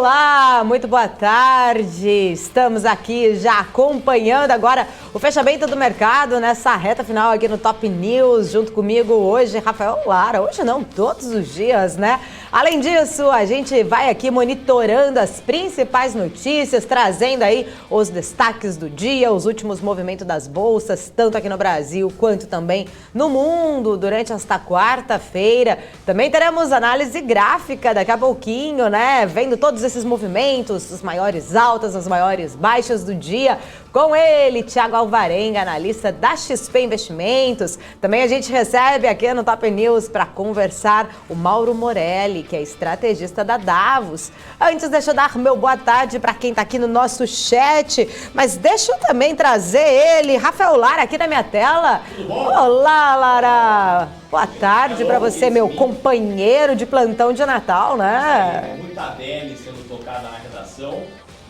Olá, muito boa tarde. Estamos aqui já acompanhando agora o fechamento do mercado nessa reta final aqui no Top News. Junto comigo hoje, Rafael Lara. Hoje não, todos os dias, né? Além disso, a gente vai aqui monitorando as principais notícias, trazendo aí os destaques do dia, os últimos movimentos das bolsas, tanto aqui no Brasil quanto também no mundo, durante esta quarta-feira. Também teremos análise gráfica daqui a pouquinho, né? Vendo todos esses movimentos, as maiores altas, as maiores baixas do dia. Com ele, Thiago Alvarenga, analista da XP Investimentos. Também a gente recebe aqui no Top News para conversar o Mauro Morelli, que é estrategista da Davos. Antes, deixa eu dar meu boa tarde para quem está aqui no nosso chat, mas deixa eu também trazer ele, Rafael Lara, aqui na minha tela. Olá, Lara! Boa tarde para você, meu companheiro de plantão de Natal, né? Muita Adele sendo tocada na redação,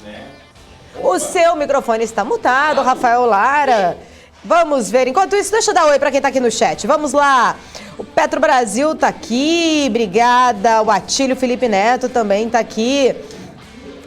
né? O seu microfone está mutado, Rafael Lara. Vamos ver. Enquanto isso, deixa eu dar oi para quem está aqui no chat. Vamos lá. O Petro Brasil está aqui. Obrigada. O Atílio Felipe Neto também está aqui.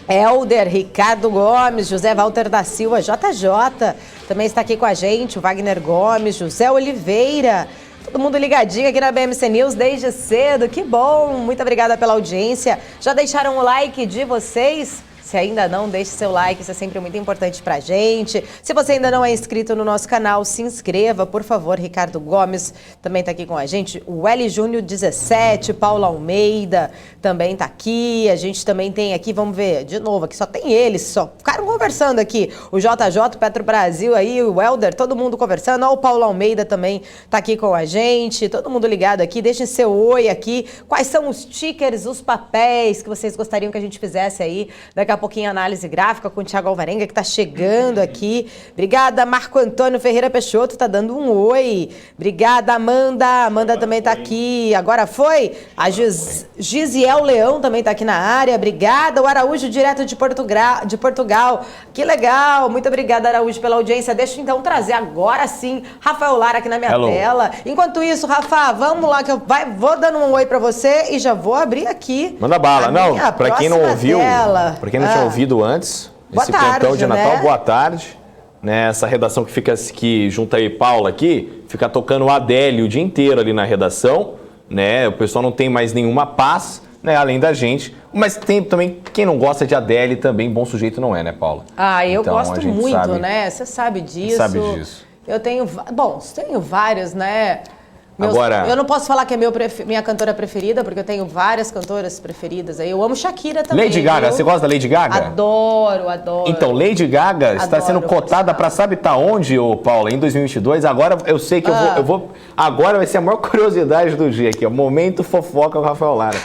Helder, Ricardo Gomes, José Walter da Silva, JJ. Também está aqui com a gente. O Wagner Gomes, José Oliveira. Todo mundo ligadinho aqui na BMC News desde cedo. Que bom. Muito obrigada pela audiência. Já deixaram o like de vocês? Se ainda não, deixe seu like, isso é sempre muito importante pra gente. Se você ainda não é inscrito no nosso canal, se inscreva, por favor. Ricardo Gomes também tá aqui com a gente. O L Júnior 17, Paulo Almeida também tá aqui. A gente também tem aqui, vamos ver, de novo, aqui só tem eles, só ficaram conversando aqui. O JJ, Petro Brasil aí, o Helder, todo mundo conversando. Ó, o Paulo Almeida também tá aqui com a gente. Todo mundo ligado aqui, deixem seu oi aqui. Quais são os tickers, os papéis que vocês gostariam que a gente fizesse aí? Daqui a pouquinho análise gráfica com o Thiago Alvarenga, que está chegando aqui. Obrigada, Marco Antônio Ferreira Peixoto, tá dando um oi. Obrigada, Amanda. Amanda também está aqui. Agora foi? A Gisiel Leão também está aqui na área. Obrigada. O Araújo, direto de Portugal. Que legal. Muito obrigada, Araújo, pela audiência. Deixa eu então trazer agora sim Rafael Lara aqui na minha tela. Enquanto isso, Rafa, vamos lá que eu vou dando um oi para você e já vou abrir aqui. Manda bala. Não, para quem não ouviu, para quem não tinha ouvido antes, boa esse tarde, plantão de Natal, né? Boa tarde. Né, essa redação que fica aqui, junto aí, Paula aqui, fica tocando Adele o dia inteiro ali na redação, né? O pessoal não tem mais nenhuma paz, né? Além da gente. Mas tem também, quem não gosta de Adele também, bom sujeito não é, né, Paula? Ah, eu então, gosto muito, né? Você sabe disso. Sabe disso. Eu tenho, tenho várias, né? Agora, eu não posso falar que é minha cantora preferida, porque eu tenho várias cantoras preferidas. Aí eu amo Shakira também. Lady Gaga, viu? Você gosta da Lady Gaga? Adoro. Então, Lady Gaga está sendo cotada para sabe tá onde, ô Paula, em 2022. Agora eu sei que eu vou. Agora vai ser a maior curiosidade do dia aqui, o momento fofoca com o Rafael Lara.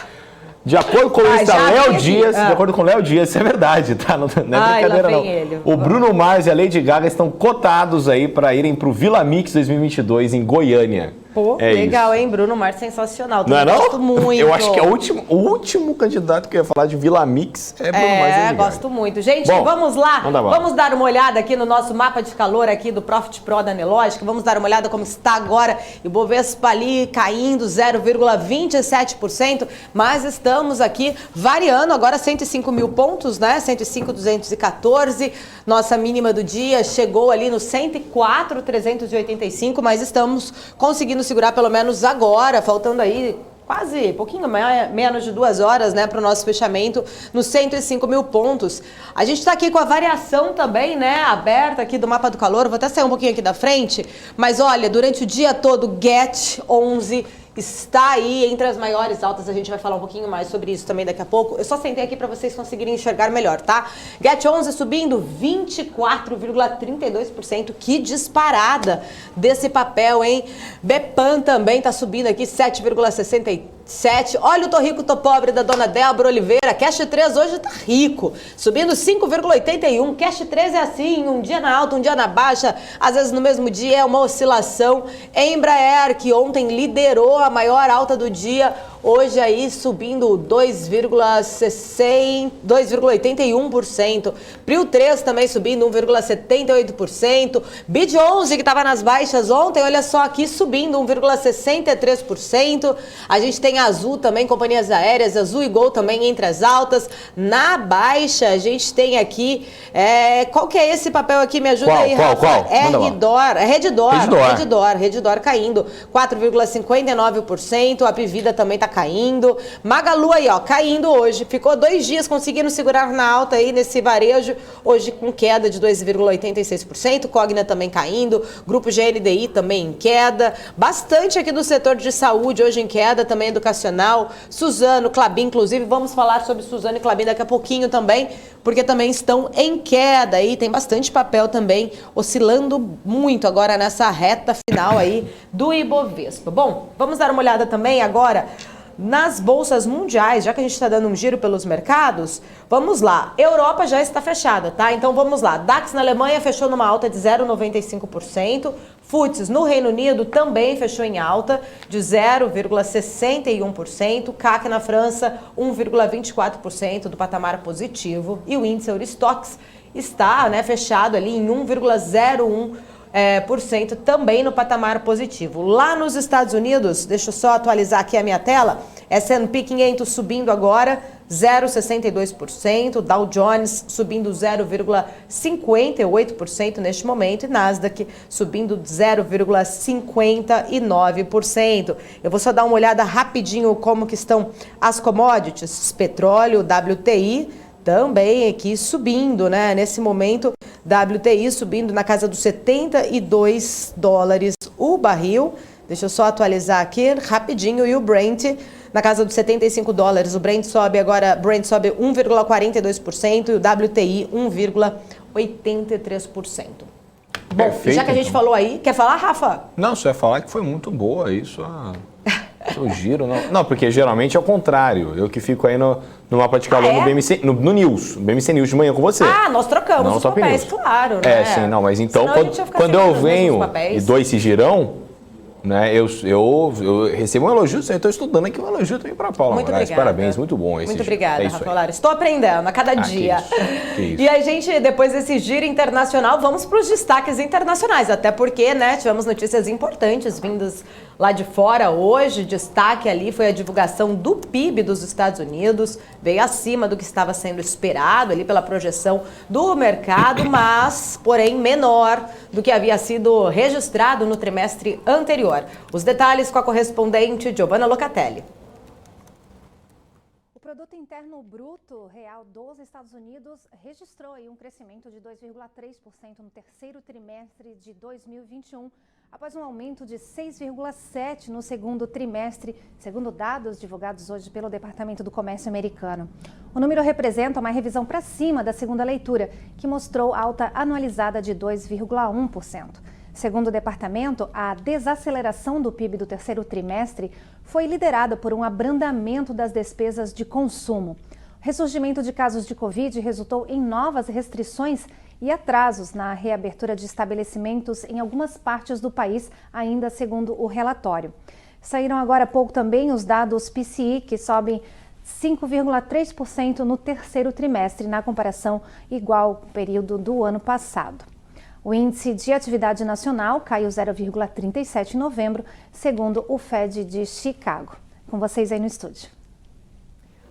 De acordo com o Léo Dias, de acordo com o Léo Dias, isso é verdade, tá? Não é brincadeira, não. Ele. O Bruno Mars e a Lady Gaga estão cotados aí para irem para o Vila Mix 2022 em Goiânia. Pô, legal, isso. Hein? Bruno Mars, sensacional. Não é não? Gosto muito. Eu acho que é o último candidato que eu ia falar de Vila Mix é Bruno Mars. É, gosto muito. Gente, vamos lá. Vamos dar uma olhada aqui no nosso mapa de calor aqui do Profit Pro da Nelogic. Vamos dar uma olhada como está agora. E o Bovespa ali caindo 0,27%. Mas estamos aqui variando agora 105 mil pontos, né? 105.214. Nossa mínima do dia chegou ali no 104.385, mas estamos conseguindo segurar pelo menos agora, faltando aí quase, pouquinho menos de 2 horas, né, para o nosso fechamento nos 105 mil pontos. A gente está aqui com a variação também, né, aberta aqui do mapa do calor. Vou até sair um pouquinho aqui da frente, mas olha, durante o dia todo, GET 11 está aí entre as maiores altas. A gente vai falar um pouquinho mais sobre isso também daqui a pouco. Eu só sentei aqui para vocês conseguirem enxergar melhor, tá? GET 11 subindo 24,32%. Que disparada desse papel, hein? Bepan também tá subindo aqui 7,67%. Olha o tô rico, tô pobre da dona Débora Oliveira. Cash 3 hoje tá rico, subindo 5,81. Cash 3 é assim, um dia na alta, um dia na baixa, às vezes no mesmo dia é uma oscilação. Embraer, que ontem liderou a maior alta do dia, hoje aí subindo 2,81%. Prio 3 também subindo 1,78%. BID 11, que estava nas baixas ontem, olha só aqui subindo 1,63%. A gente tem Azul também, companhias aéreas, Azul e Gol também entre as altas. Na baixa, a gente tem aqui, qual que é esse papel aqui? Me ajuda aí, Rafa. Qual? Redditor caindo 4,59%. A Pivida também tá caindo. Magalu aí, ó, caindo hoje. Ficou 2 dias conseguindo segurar na alta aí nesse varejo. Hoje com queda de 2,86%. Cogna também caindo. Grupo GNDI também em queda. Bastante aqui do setor de saúde hoje em queda, também educacional. Suzano, Klabin, inclusive, vamos falar sobre Suzano e Klabin daqui a pouquinho também, porque também estão em queda aí. Tem bastante papel também oscilando muito agora nessa reta final aí do Ibovespa. Bom, vamos dar uma olhada também agora nas bolsas mundiais, já que a gente está dando um giro pelos mercados. Vamos lá, Europa já está fechada, tá? Então vamos lá, DAX na Alemanha fechou numa alta de 0,95%, FTSE no Reino Unido também fechou em alta de 0,61%, CAC na França 1,24% do patamar positivo e o índice Eurostoxx está, né, fechado ali em 1,01%, também no patamar positivo. Lá nos Estados Unidos, deixa eu só atualizar aqui a minha tela, S&P 500 subindo agora 0,62%, Dow Jones subindo 0,58% neste momento e Nasdaq subindo 0,59%. Eu vou só dar uma olhada rapidinho como que estão as commodities, petróleo, WTI, também aqui subindo, né? Nesse momento, WTI subindo na casa dos $72 o barril. Deixa eu só atualizar aqui rapidinho. E o Brent na casa dos $75. O Brent sobe agora, 1,42% e o WTI 1,83%. Bom, Perfeito, já que a gente falou aí, quer falar, Rafa? Não, só ia falar que foi muito boa isso. O giro, não. Não, porque geralmente é o contrário. Eu que fico aí no mapa de calor no BMC, no News, BMC News de manhã com você. Ah, nós trocamos não os papéis, claro, né? Sim, não, mas então Senão quando eu venho e dou esse girão, né, eu recebo um elogio, eu estou estudando aqui um elogio também para Paula muito Moraes. Obrigada. Parabéns, muito bom esse Muito giro. obrigada, Rafa Lara. Estou aprendendo a cada dia. Que isso. E a gente, depois desse giro internacional, vamos para os destaques internacionais, até porque, né, tivemos notícias importantes vindas lá de fora hoje. Destaque ali foi a divulgação do PIB dos Estados Unidos, veio acima do que estava sendo esperado ali pela projeção do mercado, mas, porém, menor do que havia sido registrado no trimestre anterior. Os detalhes com a correspondente Giovanna Locatelli. O Produto Interno Bruto Real dos Estados Unidos registrou aí um crescimento de 2,3% no terceiro trimestre de 2021, após um aumento de 6,7% no segundo trimestre, segundo dados divulgados hoje pelo Departamento do Comércio americano. O número representa uma revisão para cima da segunda leitura, que mostrou alta anualizada de 2,1%. Segundo o departamento, a desaceleração do PIB do terceiro trimestre foi liderada por um abrandamento das despesas de consumo. O ressurgimento de casos de Covid resultou em novas restrições e atrasos na reabertura de estabelecimentos em algumas partes do país, ainda segundo o relatório. Saíram agora há pouco também os dados PCI, que sobem 5,3% no terceiro trimestre, na comparação igual ao período do ano passado. O índice de atividade nacional caiu 0,37 em novembro, segundo o Fed de Chicago. Com vocês aí no estúdio.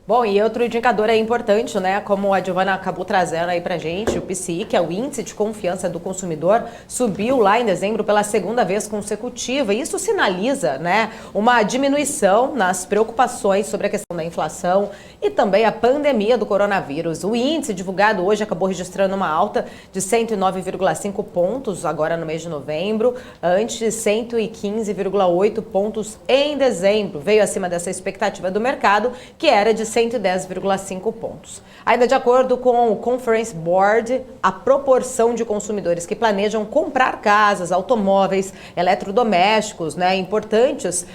Bom, e outro indicador é importante, né? Como a Giovanna acabou trazendo aí pra gente, o PCI, que é o Índice de Confiança do Consumidor, subiu lá em dezembro pela segunda vez consecutiva. E isso sinaliza, né, uma diminuição nas preocupações sobre a questão da inflação e também a pandemia do coronavírus. O índice divulgado hoje acabou registrando uma alta de 109,5 pontos agora no mês de novembro, antes de 115,8 pontos em dezembro. Veio acima dessa expectativa do mercado, que era de 110,5 pontos. Ainda de acordo com o Conference Board, a proporção de consumidores que planejam comprar casas, automóveis, eletrodomésticos, né, importantes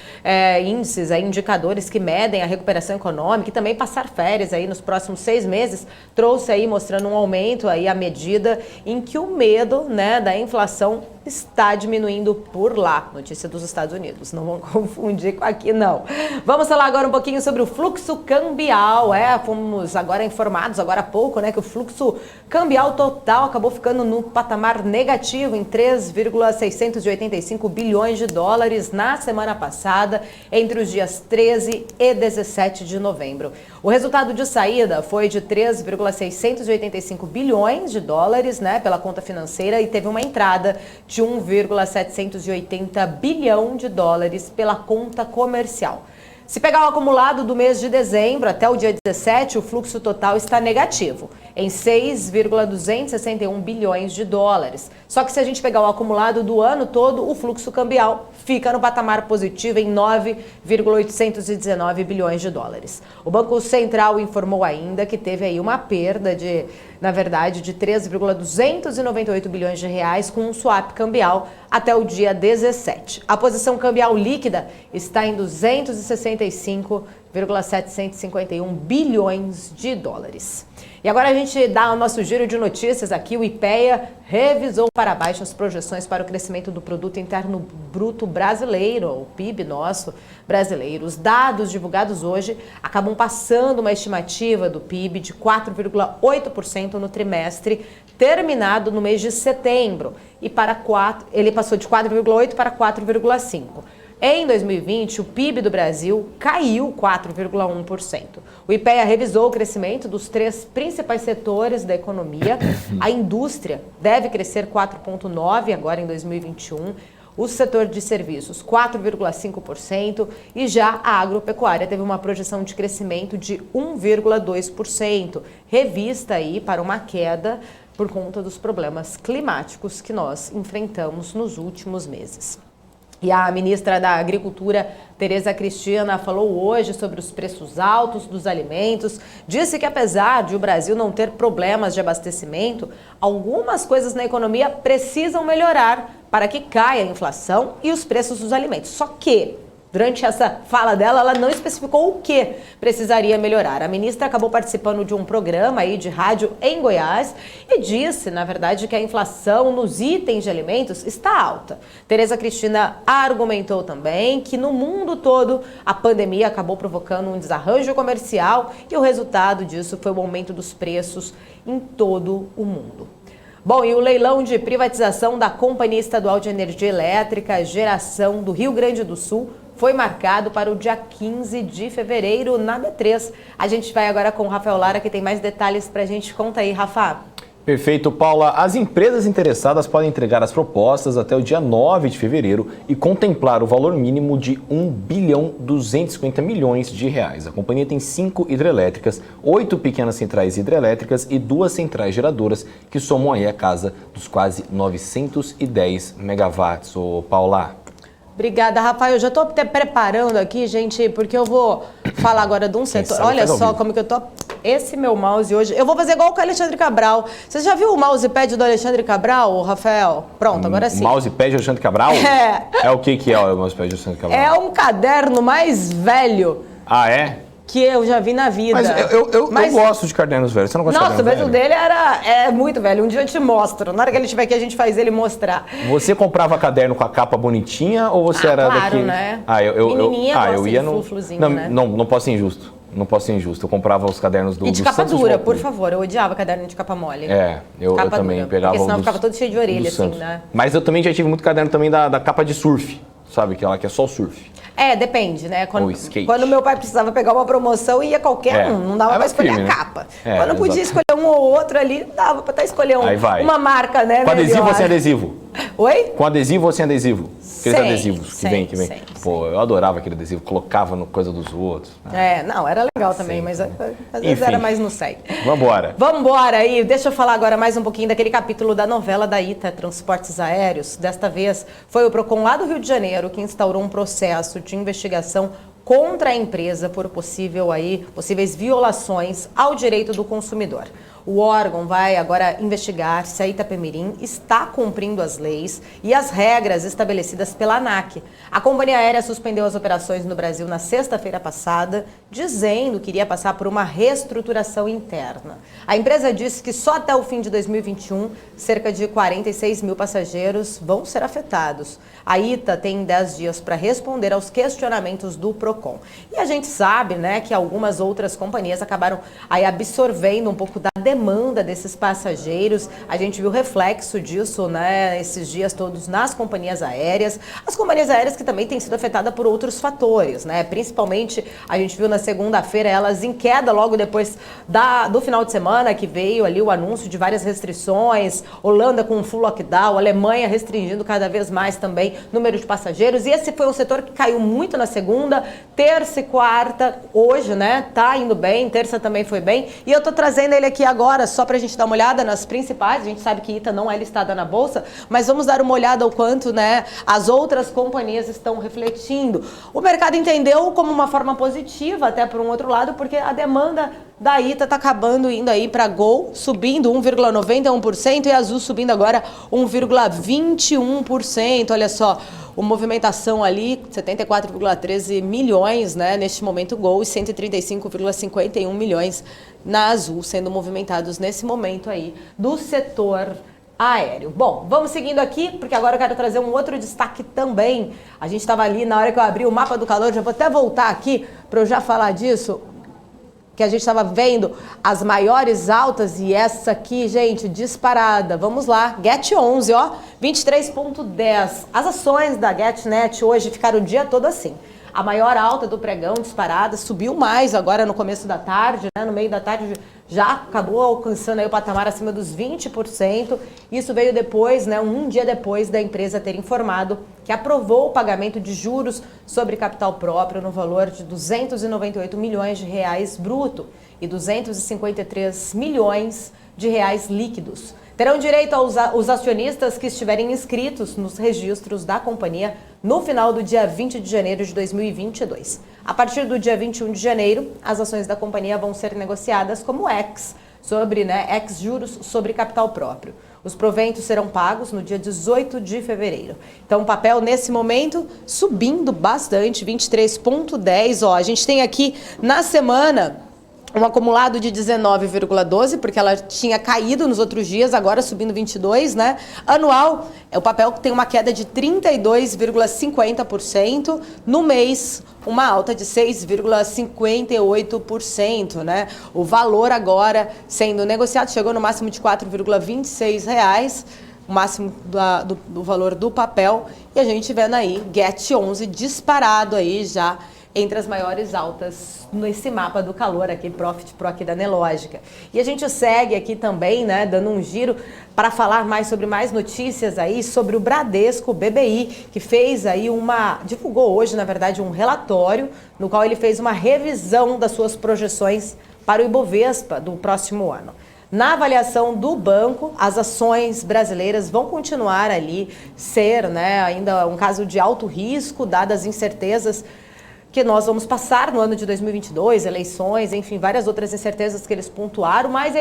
índices, indicadores que medem a recuperação econômica e também passar férias aí nos próximos 6 meses, trouxe aí mostrando um aumento aí à medida em que o medo, né, da inflação está diminuindo por lá. Notícia dos Estados Unidos, não vão confundir com aqui não. Vamos falar agora um pouquinho sobre o fluxo cambial. Fomos agora informados, agora há pouco, né, que o fluxo cambial total acabou ficando no patamar negativo em 3,685 bilhões de dólares na semana passada, entre os dias 13 e 17 de novembro. O resultado de saída foi de 3,685 bilhões de dólares, né, pela conta financeira, e teve uma entrada de 1,780 bilhão de dólares pela conta comercial. Se pegar o acumulado do mês de dezembro até o dia 17, o fluxo total está negativo, em 6,261 bilhões de dólares. Só que se a gente pegar o acumulado do ano todo, o fluxo cambial fica no patamar positivo em 9,819 bilhões de dólares. O Banco Central informou ainda que teve aí uma perda de 3,298 bilhões de reais com um swap cambial até o dia 17. A posição cambial líquida está em 265,751 bilhões de dólares. E agora a gente dá o nosso giro de notícias aqui. O IPEA revisou para baixo as projeções para o crescimento do Produto Interno Bruto brasileiro, o PIB nosso brasileiro. Os dados divulgados hoje acabam passando uma estimativa do PIB de 4,8% no trimestre terminado no mês de setembro. E ele passou de 4,8% para 4,5%. Em 2020, o PIB do Brasil caiu 4,1%. O IPEA revisou o crescimento dos 3 principais setores da economia. A indústria deve crescer 4,9% agora em 2021. O setor de serviços, 4,5%. E já a agropecuária teve uma projeção de crescimento de 1,2%, revista aí para uma queda por conta dos problemas climáticos que nós enfrentamos nos últimos meses. E a ministra da Agricultura, Tereza Cristina, falou hoje sobre os preços altos dos alimentos. Disse que apesar de o Brasil não ter problemas de abastecimento, algumas coisas na economia precisam melhorar para que caia a inflação e os preços dos alimentos. Só que, durante essa fala dela, ela não especificou o que precisaria melhorar. A ministra acabou participando de um programa aí de rádio em Goiás e disse, na verdade, que a inflação nos itens de alimentos está alta. Tereza Cristina argumentou também que no mundo todo a pandemia acabou provocando um desarranjo comercial e o resultado disso foi o aumento dos preços em todo o mundo. Bom, e o leilão de privatização da Companhia Estadual de Energia Elétrica Geração do Rio Grande do Sul foi marcado para o dia 15 de fevereiro na B3. A gente vai agora com o Rafael Lara, que tem mais detalhes para a gente. Conta aí, Rafa. Perfeito, Paula. As empresas interessadas podem entregar as propostas até o dia 9 de fevereiro e contemplar o valor mínimo de R$ 1,250 bilhões. A companhia tem 5 hidrelétricas, 8 pequenas centrais hidrelétricas e 2 centrais geradoras, que somam aí a casa dos quase 910 megawatts. Ô, Paula. Obrigada, Rafael. Eu já estou preparando aqui, gente, porque eu vou falar agora de um setor. Olha só como que eu tô. Esse meu mouse hoje. Eu vou fazer igual com o Alexandre Cabral. Você já viu o mousepad do Alexandre Cabral, Rafael? Pronto, agora sim. O mousepad do Alexandre Cabral? É o que é o mousepad do Alexandre Cabral? É um caderno mais velho. Ah, é? Que eu já vi na vida. Mas eu gosto de cadernos velhos. Você não gosta de cadernos velhos? Nossa, mas o dele é muito velho. Um dia eu te mostro. Na hora que ele estiver aqui, a gente faz ele mostrar. Você comprava caderno com a capa bonitinha ou você era claro, daquele... né? Menininha eu ia no... Não posso ser injusto. Não posso ser injusto. Eu comprava os cadernos do de capa dura, por favor. Eu odiava caderno de capa mole. Eu também pegava. Porque senão ficava todo cheio de orelha, assim, né? Mas eu também já tive muito caderno também da capa de surf. Sabe? Aquela que é só o surf. Depende, né? Skate. Quando meu pai precisava pegar uma promoção, ia qualquer um. Não dava pra escolher a capa. Quando podia escolher um ou outro ali, dava pra escolher uma marca, né? Com adesivo ou sem adesivo? Oi? Com adesivo ou sem adesivo? Aqueles adesivos que vem. Pô, eu adorava aquele adesivo, colocava no coisa dos outros. Não, era legal também, mas às vezes era mais no SEG. Vambora. Vambora aí, deixa eu falar agora mais um pouquinho daquele capítulo da novela da ITA, Transportes Aéreos. Desta vez foi o Procon lá do Rio de Janeiro que instaurou um processo de investigação contra a empresa por possíveis violações ao direito do consumidor. O órgão vai agora investigar se a Itapemirim está cumprindo as leis e as regras estabelecidas pela ANAC. A companhia aérea suspendeu as operações no Brasil na sexta-feira passada, dizendo que iria passar por uma reestruturação interna. A empresa disse que só até o fim de 2021, cerca de 46 mil passageiros vão ser afetados. A ITA tem 10 dias para responder aos questionamentos do Procon. E a gente sabe, né, que algumas outras companhias acabaram aí absorvendo um pouco da demanda desses passageiros. A gente viu reflexo disso, né, esses dias todos nas companhias aéreas. As companhias aéreas que também têm sido afetadas por outros fatores, né? Principalmente, a gente viu na segunda-feira elas em queda logo depois do final de semana, que veio ali o anúncio de várias restrições, Holanda com full lockdown, Alemanha restringindo cada vez mais também o número de passageiros. E esse foi um setor que caiu muito na segunda, terça e quarta. Hoje, né, tá indo bem, terça também foi bem. E eu tô trazendo ele aqui agora só pra gente dar uma olhada nas principais. A gente sabe que ITA não é listada na bolsa, mas vamos dar uma olhada ao quanto, né, as outras companhias estão refletindo. O mercado entendeu como uma forma positiva, até por um outro lado, porque a demanda da ITA está acabando indo aí para Gol, subindo 1,91% e Azul subindo agora 1,21%. Olha só, a movimentação ali, 74,13 milhões, né, neste momento Gol, e 135,51 milhões na Azul, sendo movimentados nesse momento aí do setor aéreo. Bom, vamos seguindo aqui, porque agora eu quero trazer um outro destaque também. A gente estava ali, na hora que eu abri o mapa do calor, já vou até voltar aqui para eu já falar disso, que a gente estava vendo as maiores altas e essa aqui, gente, disparada. Vamos lá, GET11, ó, 23,10. As ações da GETnet hoje ficaram o dia todo assim. A maior alta do pregão disparada, subiu mais agora no começo da tarde, né? No meio da tarde já acabou alcançando aí o patamar acima dos 20%. Isso veio depois, né, um dia depois da empresa ter informado que aprovou o pagamento de juros sobre capital próprio no valor de 298 milhões de reais bruto e 253 milhões de reais líquidos. Terão direito os acionistas que estiverem inscritos nos registros da companhia no final do dia 20 de janeiro de 2022. A partir do dia 21 de janeiro, as ações da companhia vão ser negociadas como ex juros sobre capital próprio. Os proventos serão pagos no dia 18 de fevereiro. Então, o papel, nesse momento, subindo bastante, 23,10. Ó, a gente tem aqui, na semana, um acumulado de 19,12, porque ela tinha caído nos outros dias, agora subindo 22, né? Anual, o papel tem uma queda de 32,50%. No mês, uma alta de 6,58%, né? O valor agora sendo negociado chegou no máximo de R$ 4,26, o máximo do valor do papel. E a gente vendo aí, GET11 disparado aí já entre as maiores altas nesse mapa do calor aqui, Profit Pro aqui da Nelógica. E a gente segue aqui também, né, dando um giro para falar mais sobre mais notícias aí sobre o Bradesco BBI, que fez aí divulgou hoje, na verdade, um relatório no qual ele fez uma revisão das suas projeções para o Ibovespa do próximo ano. Na avaliação do banco, as ações brasileiras vão continuar ali ser, né, ainda um caso de alto risco, dadas as incertezas que nós vamos passar no ano de 2022, eleições, enfim, várias outras incertezas que eles pontuaram, mas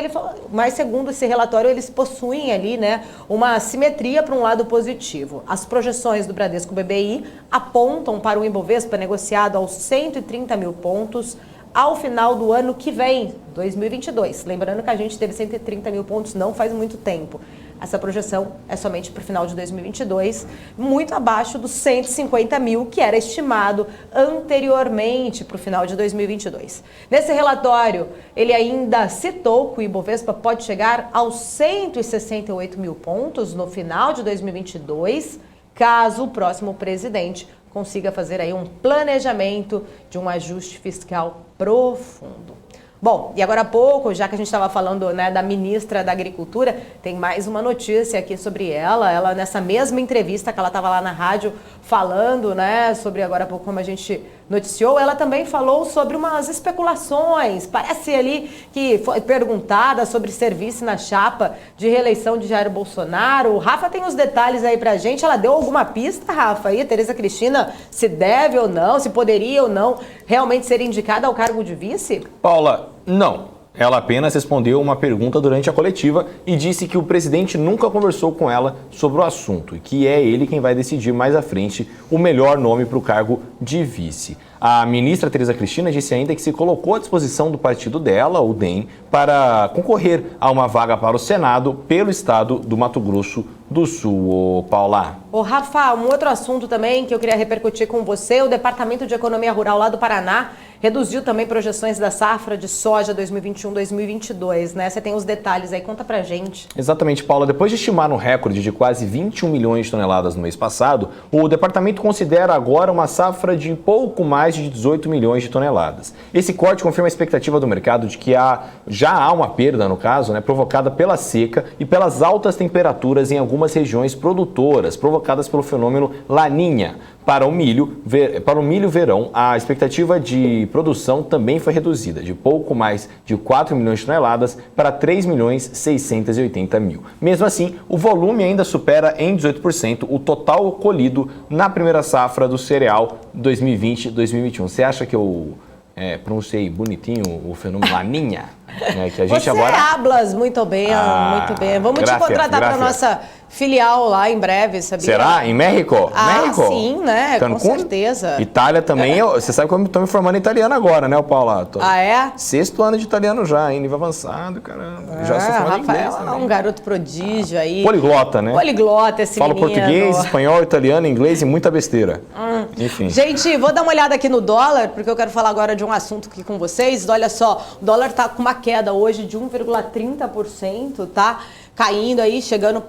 segundo esse relatório, eles possuem ali, né, uma simetria para um lado positivo. As projeções do Bradesco BBI apontam para o Ibovespa negociado aos 130 mil pontos ao final do ano que vem, 2022. Lembrando que a gente teve 130 mil pontos não faz muito tempo. Essa projeção é somente para o final de 2022, muito abaixo dos 150 mil que era estimado anteriormente para o final de 2022. Nesse relatório, ele ainda citou que o Ibovespa pode chegar aos 168 mil pontos no final de 2022, caso o próximo presidente consiga fazer aí um planejamento de um ajuste fiscal profundo. Bom, e agora há pouco, já que a gente estava falando, né, da ministra da Agricultura, tem mais uma notícia aqui sobre ela. Ela, nessa mesma entrevista que ela estava lá na rádio falando, né, sobre agora há pouco como a gente noticiou, ela também falou sobre umas especulações. Parece ali que foi perguntada sobre serviço na chapa de reeleição de Jair Bolsonaro. O Rafa tem os detalhes aí pra gente. Ela deu alguma pista, Rafa, aí, Tereza Cristina, se deve ou não, se poderia ou não realmente ser indicada ao cargo de vice? Paula, não. Ela apenas respondeu uma pergunta durante a coletiva e disse que o presidente nunca conversou com ela sobre o assunto e que é ele quem vai decidir mais à frente o melhor nome para o cargo de vice. A ministra Tereza Cristina disse ainda que se colocou à disposição do partido dela, o DEM, para concorrer a uma vaga para o Senado pelo estado do Mato Grosso do Sul. Paula. Ô, Rafa, um outro assunto também que eu queria repercutir com você, o Departamento de Economia Rural lá do Paraná reduziu também projeções da safra de soja 2021-2022, né? Você tem os detalhes aí, conta pra gente. Exatamente, Paula. Depois de estimar um recorde de quase 21 milhões de toneladas no mês passado, o departamento considera agora uma safra de pouco mais de 18 milhões de toneladas. Esse corte confirma a expectativa do mercado de que já há uma perda, no caso, né, provocada pela seca e pelas altas temperaturas em algumas regiões produtoras, provocadas pelo fenômeno Laninha. Para o milho verão, a expectativa de produção também foi reduzida, de pouco mais de 4 milhões de toneladas para 3 milhões 680 mil. Mesmo assim, o volume ainda supera em 18% o total colhido na primeira safra do cereal 2020-2021. Você acha que eu pronunciei bonitinho o fenômeno Laninha? Que a gente Você agora... hablas muito bem, muito bem. Vamos te contratar para nossa filial lá em breve, sabia? Será? Em México? México? Sim, né? Com certeza. Itália também. Você sabe que eu estou me formando em italiano agora, né, Paula? É? 6º ano de italiano já, hein? Nível avançado, caramba. Já sou formado em inglês Rafael também. é um garoto prodígio aí. Poliglota, né? Poliglota esse Falo menino. português, espanhol, italiano, inglês e muita besteira. Enfim. Gente, vou dar uma olhada aqui no dólar, porque eu quero falar agora de um assunto aqui com vocês. Olha só, o dólar tá com uma queda hoje de 1,30%, tá? Caindo aí, chegando,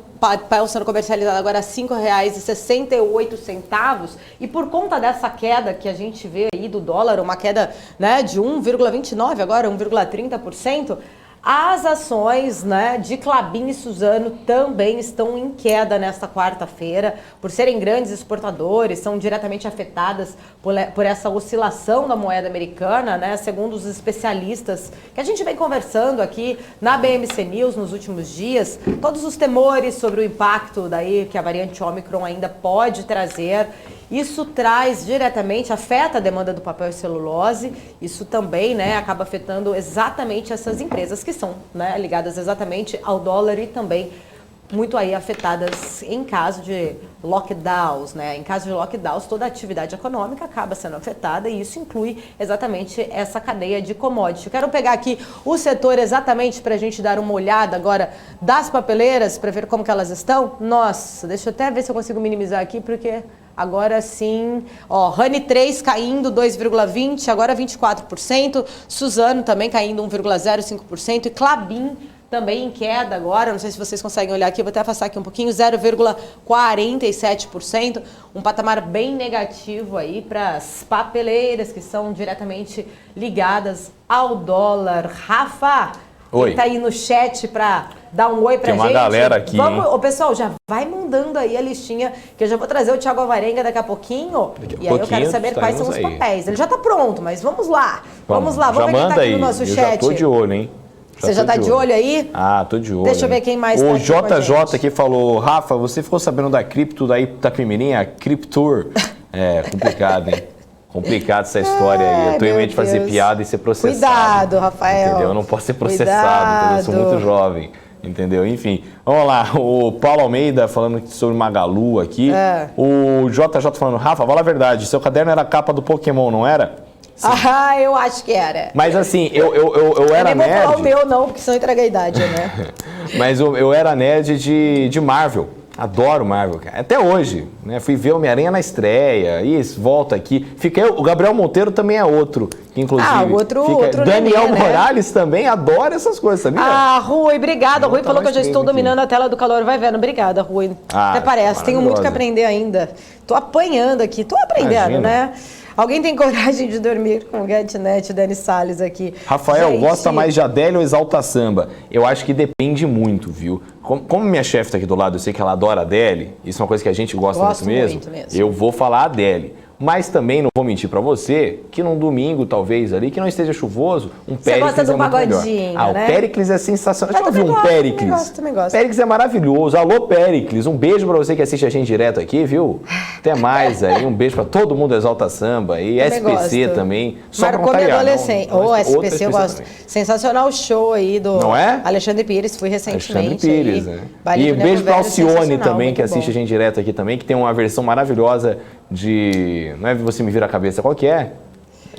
sendo comercializado agora a R$ 5,68. E por conta dessa queda que a gente vê aí do dólar, uma queda, né, de 1,29%, agora 1,30%, as ações, né, de Klabin e Suzano também estão em queda nesta quarta-feira. Por serem grandes exportadores, são diretamente afetadas por essa oscilação da moeda americana, né, segundo os especialistas que a gente vem conversando aqui na BMC News nos últimos dias. Todos os temores sobre o impacto daí que a variante Ômicron ainda pode trazer. Isso traz diretamente, afeta a demanda do papel e celulose. Isso também, né, acaba afetando exatamente essas empresas que são, né, ligadas exatamente ao dólar e também muito aí afetadas em caso de lockdowns, né? Em caso de lockdowns, toda a atividade econômica acaba sendo afetada e isso inclui exatamente essa cadeia de commodity. Eu quero pegar aqui o setor exatamente para a gente dar uma olhada agora das papeleiras para ver como que elas estão. Nossa, deixa eu até ver se eu consigo minimizar aqui, porque agora sim, ó, Rani 3 caindo 2,20%, agora 24%, Suzano também caindo 1,05% e Klabin também em queda agora, não sei se vocês conseguem olhar aqui, vou até afastar aqui um pouquinho, 0,47%, um patamar bem negativo aí para as papeleiras que são diretamente ligadas ao dólar. Rafa, oi. Quem tá aí no chat para dar um oi pra gente? Tem uma galera aqui, vamos, ô, pessoal, já vai mandando aí a listinha, que eu já vou trazer o Thiago Alvarenga daqui a pouquinho. E aí eu quero saber quais são os papéis. Ele já tá pronto, mas vamos lá. Vamos lá, vamos ver quem tá aqui no nosso chat. Já tô de olho, hein? Você já tá de olho aí? Ah, tô de olho. Deixa eu ver quem mais tá aqui. O JJ aqui falou, Rafa, você ficou sabendo da cripto daí da Pimirinha? A Cryptour. É, complicado, hein? Complicado essa história aí. Eu tô em medo de fazer piada e ser processado. Cuidado, Rafael. Entendeu? Eu não posso ser processado, porque eu sou muito jovem. Entendeu? Enfim, vamos lá. O Paulo Almeida falando sobre Magalu aqui. O JJ falando, Rafa, fala a verdade, seu caderno era a capa do Pokémon, não era? Sim. Ah, eu acho que era. Mas assim, eu era nerd... Eu não vou falar o meu não, porque senão entrega a idade, né? Mas eu era nerd de Marvel. Adoro Marvel, cara. Até hoje, né? Fui ver Homem-Aranha na estreia. Isso, volta aqui. O Gabriel Monteiro também é outro, que inclusive... o outro Daniel neném, Morales, né? Também adora essas coisas, sabia? Ah, Rui, obrigada. Rui falou que eu já estou dominando a tela do calor. Vai vendo. Obrigada, Rui. Até parece. Tenho muito que aprender ainda. Tô apanhando aqui. Tô aprendendo, né? Alguém tem coragem de dormir com o GetNet, Dani Salles aqui. Rafael, gosta mais de Adele ou Exalta Samba? Eu acho que depende muito, viu? Como minha chefe tá aqui do lado, eu sei que ela adora Adele, isso é uma coisa que a gente gosta muito mesmo. Eu vou falar Adele. Mas também, não vou mentir pra você, que num domingo, talvez, ali, que não esteja chuvoso, um Você Péricles gosta do é muito melhor. pagodinho, O né? Péricles é sensacional. Eu Já ouviu também um gosto, Péricles? também gosto. Péricles é maravilhoso. Alô, Péricles. Um beijo pra você que assiste a gente direto aqui, viu? Até mais aí. Um beijo pra todo mundo do Exalta Samba. E Também SPC gosto. também. Só pra Marcou minha contrariar, adolescência. não, SPC eu gosto. também. Sensacional show aí do Não é? Alexandre Pires. Fui recentemente. Alexandre Pires, aí. né? Baile E do beijo Nego pra Velho, Alcione sensacional, também, muito que assiste bom. a gente direto aqui também, que tem uma versão maravilhosa de... Não é Você Me Vira a Cabeça, qual que é?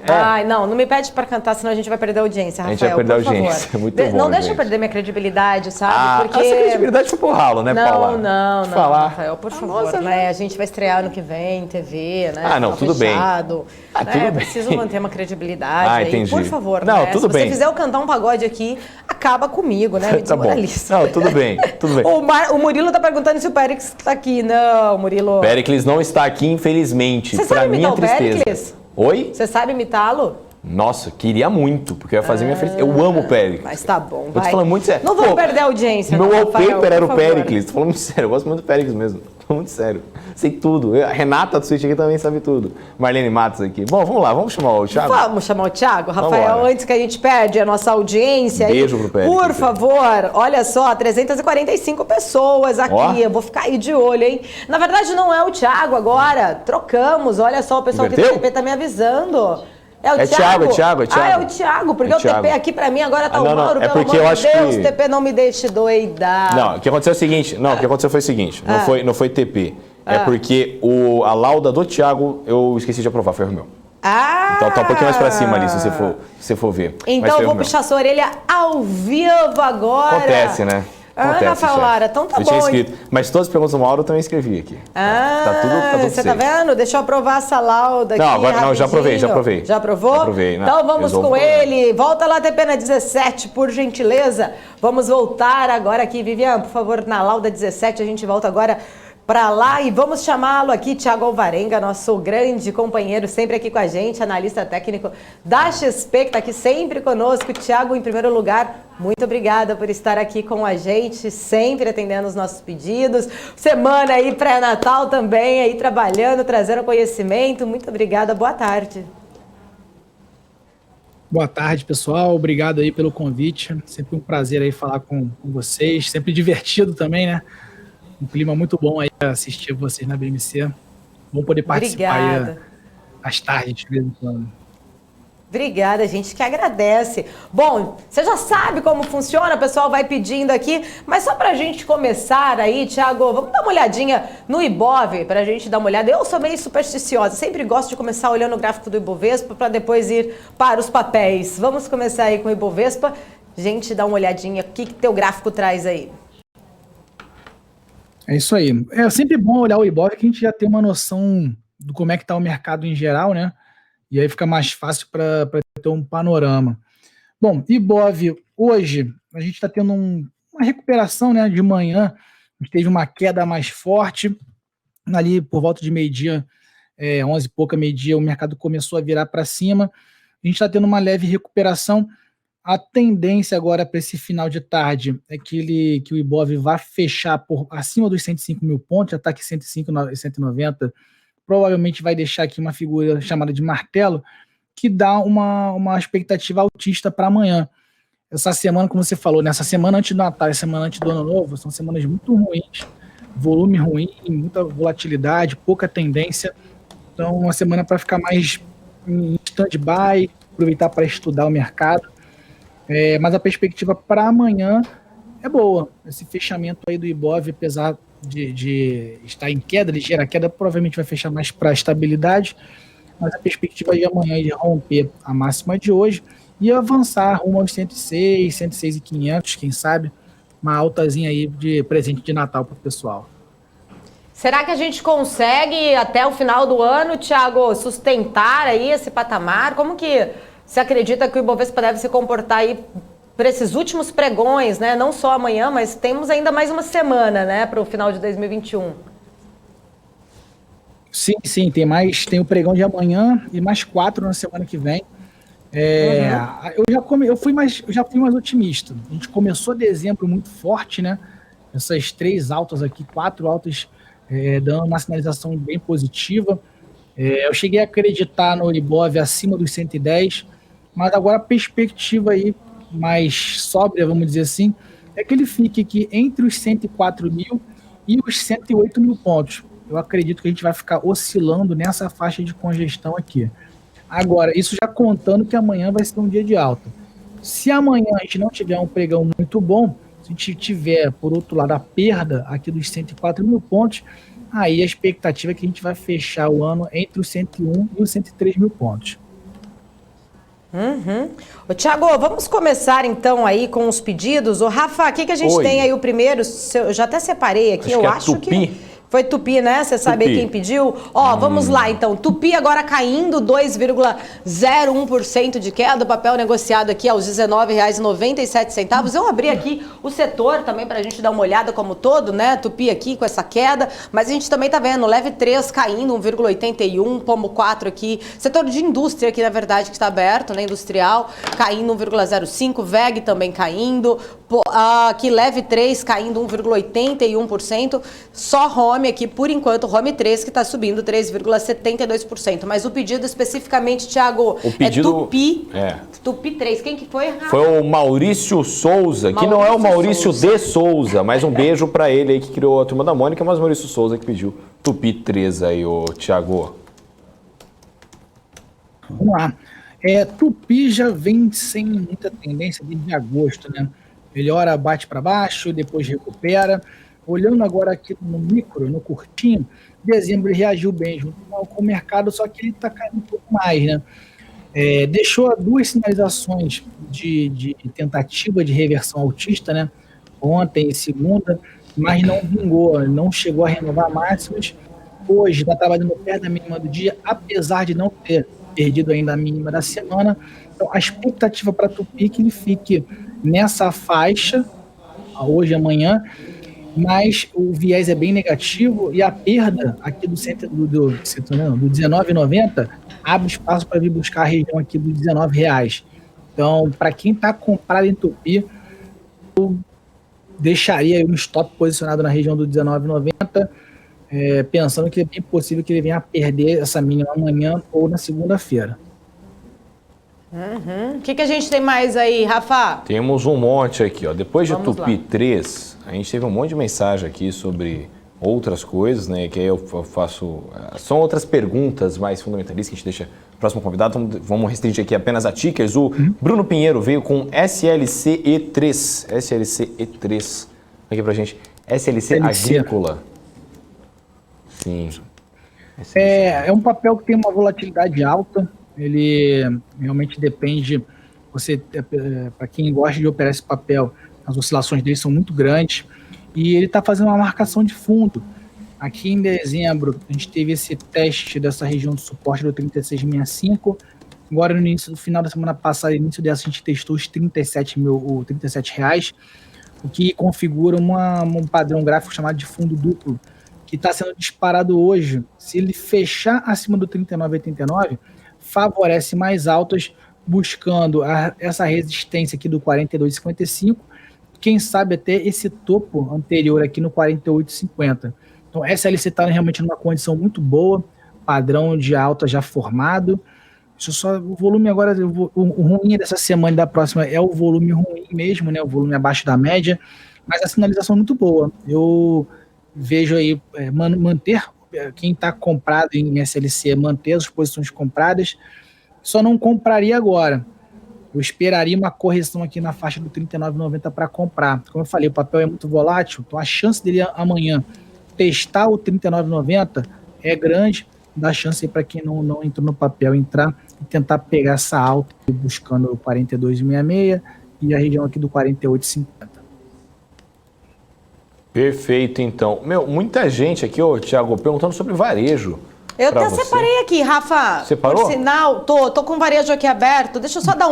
Ai, não me pede pra cantar, senão a gente vai perder a audiência, Rafael. A gente vai perder a por favor. audiência, muito bom, Não deixa gente. eu perder minha credibilidade, sabe? Porque... Essa credibilidade foi pro ralo, né, Paula? Não, Falar. Rafael, por favor, né? A gente vai estrear ano que vem, TV, né? Não, tudo fechado, bem. né? Tudo bem. Preciso manter uma credibilidade aí, entendi. por favor, Não, né? tudo Se bem. você fizer eu cantar um pagode aqui, acaba comigo, né? Me Tá bom. desmoraliza. Não, tudo bem, tudo bem. O Murilo tá perguntando se o Péricles tá aqui. Não, Murilo. Péricles não está aqui, infelizmente. Você Pra sabe minha imitar o tristeza. Péricles? Oi? Você sabe imitá-lo? Nossa, queria muito, porque eu ia fazer minha felicidade. Eu amo o Péricles. Mas tá bom, Eu vai. tô falando muito sério. Não vamos perder a audiência, Meu não, Rafael, wallpaper era o por favor. Péricles. Tô falando muito sério, eu gosto muito do Péricles mesmo. Tô falando muito sério. Sei tudo. A Renata do Switch aqui também sabe tudo. Marlene Matos aqui. Bom, vamos lá, vamos chamar o Thiago? Vamos chamar o Thiago? Rafael, Vambora. antes que a gente perde a nossa audiência. Beijo aí, pro Péricles. por favor, olha só, 345 pessoas aqui. Ó. Eu vou ficar aí de olho, hein? Na verdade, não é o Thiago agora. Trocamos. Olha só, o pessoal aqui do Inverteu? TP tá me avisando. É o É Thiago? Thiago, é Thiago. Ah, é o Thiago, porque É o Thiago. TP aqui pra mim agora tá Ah, o não, não, Mauro, é pelo porque amor eu de acho Deus, que- TP não me deixe doidar. Não, o que aconteceu é o seguinte. Não, o que aconteceu foi o seguinte. Não foi TP. É porque a lauda do Thiago eu esqueci de aprovar, foi o meu. Ah! Então tá um pouquinho mais pra cima ali, se você for ver. Mas Então foi eu vou o meu. puxar sua orelha ao vivo agora. Acontece, né? Acontece, Rafael chefe. Lara, então tá eu tinha bom. escrito. Mas todas as perguntas do Mauro eu também escrevi aqui. Tá tudo Você tá safe. vendo? Deixa eu aprovar essa lauda aqui. Não, agora não, já aprovei, rapidinho. já aprovei. Já aprovou? Já aprovei, né? Então vamos Resolve com o problema. ele. Volta lá, TP na 17, por gentileza. Vamos voltar agora aqui, Vivian, por favor, na lauda 17. A gente volta agora para lá e vamos chamá-lo aqui, Thiago Alvarenga, nosso grande companheiro, sempre aqui com a gente, analista técnico da XP, que está aqui sempre conosco. Thiago, em primeiro lugar, muito obrigada por estar aqui com a gente, sempre atendendo os nossos pedidos. Semana aí pré-natal também, aí trabalhando, trazendo conhecimento. Muito obrigada, boa tarde. Boa tarde, pessoal. Obrigado aí pelo convite. Sempre um prazer aí falar com vocês. Sempre divertido também, né? Um clima muito bom aí assistir vocês na BMC. Bom poder participar Obrigada. aí às tardes de vez em quando. Obrigada, a gente que agradece. Bom, você já sabe como funciona, o pessoal vai pedindo aqui, mas só pra gente começar aí, Thiago, vamos dar uma olhadinha no Ibov, pra gente dar uma olhada. Eu sou meio supersticiosa, sempre gosto de começar olhando o gráfico do Ibovespa pra depois ir para os papéis. Vamos começar aí com o Ibovespa, gente, dá uma olhadinha, o que teu gráfico traz aí? É isso aí. É sempre bom olhar o Ibov, que a gente já tem uma noção do como é que está o mercado em geral, né? E aí fica mais fácil para ter um panorama. Bom, Ibov, hoje a gente está tendo uma recuperação, né? De manhã, a gente teve uma queda mais forte, ali por volta de meio-dia, 11 e pouca, meio-dia, o mercado começou a virar para cima. A gente está tendo uma leve recuperação. A tendência agora para esse final de tarde é que o Ibov vai fechar por acima dos 105 mil pontos, já está aqui 105, 190, provavelmente vai deixar aqui uma figura chamada de martelo, que dá uma expectativa altista para amanhã. Essa semana, como você falou, nessa semana antes do Natal e semana antes do Ano Novo, são semanas muito ruins, volume ruim, muita volatilidade, pouca tendência, então uma semana para ficar mais em stand-by, aproveitar para estudar o mercado. Mas a perspectiva para amanhã é boa. Esse fechamento aí do Ibov, apesar de estar em queda, ligeira queda, provavelmente vai fechar mais para estabilidade, mas a perspectiva de amanhã é de romper a máxima de hoje e avançar rumo aos 106, 106.500, quem sabe, uma altazinha aí de presente de Natal para o pessoal. Será que a gente consegue, até o final do ano, Thiago, sustentar aí esse patamar? Como que você acredita que o Ibovespa deve se comportar aí para esses últimos pregões, né? Não só amanhã, mas temos ainda mais uma semana, né, para o final de 2021. Sim, tem o pregão de amanhã e mais 4 na semana que vem. Eu já fui mais otimista. A gente começou dezembro muito forte, né? Essas 3 altas aqui, 4 altas, dando uma sinalização bem positiva. Eu cheguei a acreditar no Ibov acima dos 110, mas agora a perspectiva aí mais sóbria, vamos dizer assim, é que ele fique aqui entre os 104 mil e os 108 mil pontos. Eu acredito que a gente vai ficar oscilando nessa faixa de congestão aqui. Agora, isso já contando que amanhã vai ser um dia de alta. Se amanhã a gente não tiver um pregão muito bom, se a gente tiver, por outro lado, a perda aqui dos 104 mil pontos, aí a expectativa é que a gente vai fechar o ano entre os 101 e os 103 mil pontos. Ô, Thiago, vamos começar então aí com os pedidos. Ô, Rafa, o que a gente tem aí o primeiro? Eu já até separei aqui, acho que foi Tupi, né? Você sabe quem pediu? Ó, vamos lá então. Tupi agora caindo 2,01% de queda. O papel negociado aqui aos R$19,97. Eu abri aqui o setor também pra gente dar uma olhada como todo, né? Tupi aqui com essa queda. Mas a gente também tá vendo Leve 3 caindo 1,81, Pomo 4 aqui. Setor de indústria aqui, na verdade, que está aberto, né? Industrial caindo 1,05. VEG também caindo. Aqui Leve 3 caindo 1,81%. Só Home aqui, por enquanto, Home 3 que está subindo 3,72%. Mas o pedido especificamente, Thiago, o pedido é Tupi. Tupi 3. Quem que foi? Foi o Maurício Souza, que não é o Maurício de Souza, mas um beijo para ele aí que criou a Turma da Mônica, mas o Maurício Souza que pediu Tupi 3 aí, ô Thiago. Vamos lá. Tupi já vem sem muita tendência desde agosto, né? Melhora, bate para baixo, depois recupera. Olhando agora aqui no micro, no curtinho, dezembro ele reagiu bem junto com o mercado, só que ele está caindo um pouco mais, né? Deixou duas sinalizações de tentativa de reversão altista, né? Ontem e segunda, mas não vingou, não chegou a renovar máximas. Hoje está trabalhando perto da mínima do dia, apesar de não ter perdido ainda a mínima da semana. Então, a expectativa para Tupi é que ele fique nessa faixa, hoje e amanhã, mas o viés é bem negativo e a perda aqui do 19,90 abre espaço para vir buscar a região aqui dos R$19. Então, para quem está comprado em Tupi, eu deixaria um stop posicionado na região do 19,90, pensando que é bem possível que ele venha a perder essa mínima amanhã ou na segunda-feira. O que a gente tem mais aí, Rafa? Temos um monte aqui, ó. Depois de Tupi 3, a gente teve um monte de mensagem aqui sobre outras coisas, né? Que aí eu faço... São outras perguntas mais fundamentalistas que a gente deixa para o próximo convidado. Então, vamos restringir aqui apenas a tickers. O Bruno Pinheiro veio com SLC-E3. SLC-E3. Aqui pra gente. SLC Agrícola. Sim. É um papel que tem uma volatilidade alta. Ele realmente depende, para quem gosta de operar esse papel, as oscilações dele são muito grandes e ele está fazendo uma marcação de fundo. Aqui em dezembro, a gente teve esse teste dessa região de suporte do 36,65. Agora, no final da semana passada, início dessa, a gente testou os R$37,00, o que configura um padrão gráfico chamado de fundo duplo, que está sendo disparado hoje. Se ele fechar acima do 39,89, favorece mais altas, buscando essa resistência aqui do 42,55, quem sabe até esse topo anterior aqui no 48,50. Então, essa SLC está realmente numa condição muito boa, padrão de alta já formado. Isso só o volume agora, o ruim dessa semana e da próxima é o volume ruim mesmo, né? O volume abaixo da média, mas a sinalização é muito boa. Eu vejo aí manter, quem está comprado em SLC, manter as posições compradas, só não compraria agora. Eu esperaria uma correção aqui na faixa do 39,90 para comprar. Como eu falei, o papel é muito volátil, então a chance dele amanhã testar o 39,90 é grande. Dá chance para quem não entrou no papel entrar e tentar pegar essa alta, buscando o 42,66 e a região aqui do 48,50. Perfeito, então. Muita gente aqui, Thiago, perguntando sobre varejo. Eu até separei aqui, Rafa. Separou? Por sinal, tô com o varejo aqui aberto. Deixa eu só dar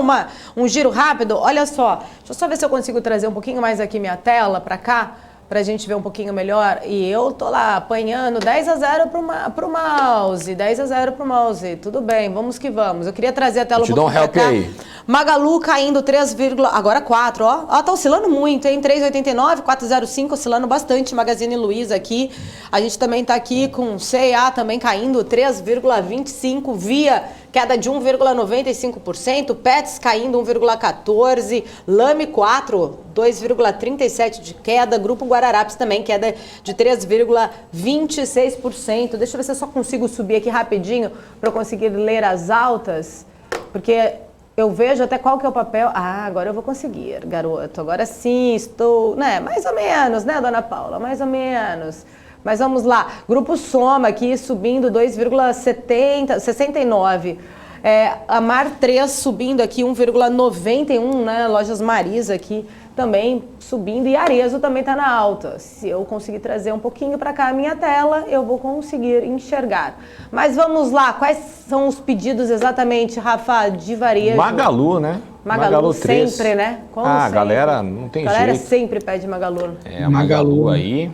um giro rápido. Olha só, deixa eu só ver se eu consigo trazer um pouquinho mais aqui minha tela para cá, pra gente ver um pouquinho melhor. E eu tô lá apanhando 10-0 pro mouse, 10-0 pro mouse. Tudo bem, vamos que vamos. Eu queria trazer a tela um pouquinho pra cá. Aí. Magalu caindo 3, agora 4, ó. Ó, tá oscilando muito, hein? 3,89, 4,05, oscilando bastante. Magazine Luiza aqui. A gente também tá aqui com C&A também caindo 3,25, Via queda de 1,95%, Pets caindo 1,14%, Lame 4, 2,37% de queda, Grupo Guararapes também queda de 3,26%. Deixa eu ver se eu só consigo subir aqui rapidinho para eu conseguir ler as altas, porque eu vejo até qual que é o papel. Ah, agora eu vou conseguir, garoto. Agora sim, estou, né? Mais ou menos, né, dona Paula? Mais ou menos. Mas vamos lá. Grupo Soma aqui subindo 2,69. A Mar 3 subindo aqui 1,91, né? Lojas Marisa aqui também subindo. E Arezzo também está na alta. Se eu conseguir trazer um pouquinho para cá a minha tela, eu vou conseguir enxergar. Mas vamos lá. Quais são os pedidos exatamente, Rafa, de varejo? Magalu, né? Magalu 3. sempre, né? Como sempre. Galera, não tem jeito. A galera sempre pede Magalu. A Magalu aí,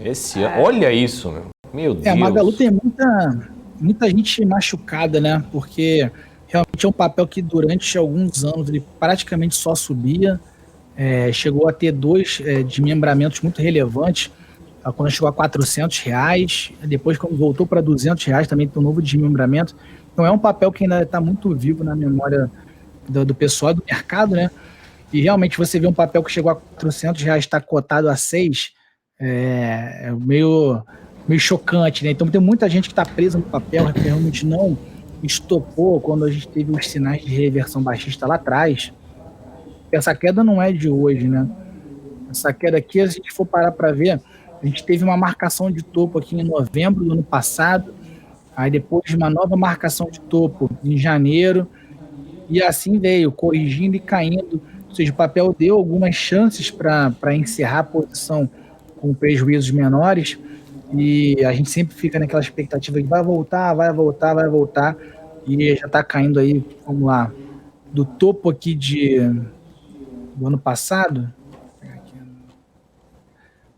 esse ano. Olha isso, meu Deus. A Magalu tem muita gente machucada, né? Porque realmente é um papel que durante alguns anos ele praticamente só subia. Chegou a ter 2 desmembramentos muito relevantes. Quando chegou a R$400, depois quando voltou para R$200 também tem um novo desmembramento. Então é um papel que ainda está muito vivo na memória do pessoal do mercado, né? E realmente você vê um papel que chegou a R$400, está cotado a 6, é meio chocante, né? Então tem muita gente que está presa no papel, que realmente não estopou quando a gente teve os sinais de reversão baixista lá atrás. Essa queda não é de hoje, né? Essa queda aqui, se a gente for parar para ver, a gente teve uma marcação de topo aqui em novembro do ano passado, aí depois uma nova marcação de topo em janeiro, e assim veio, corrigindo e caindo. Ou seja, o papel deu algumas chances para encerrar a posição com prejuízos menores, e a gente sempre fica naquela expectativa de vai voltar, e já está caindo aí, vamos lá, do topo aqui do ano passado,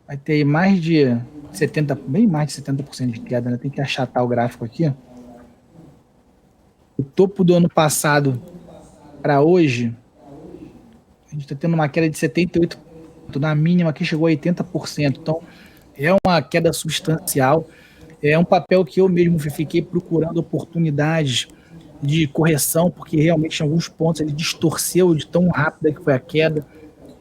vai ter mais de 70%, bem mais de 70% de queda, né? Tem que achatar o gráfico aqui. O topo do ano passado para hoje, a gente está tendo uma queda de 78%, na mínima aqui chegou a 80%, então é uma queda substancial, é um papel que eu mesmo fiquei procurando oportunidades de correção, porque realmente em alguns pontos ele distorceu de tão rápida que foi a queda,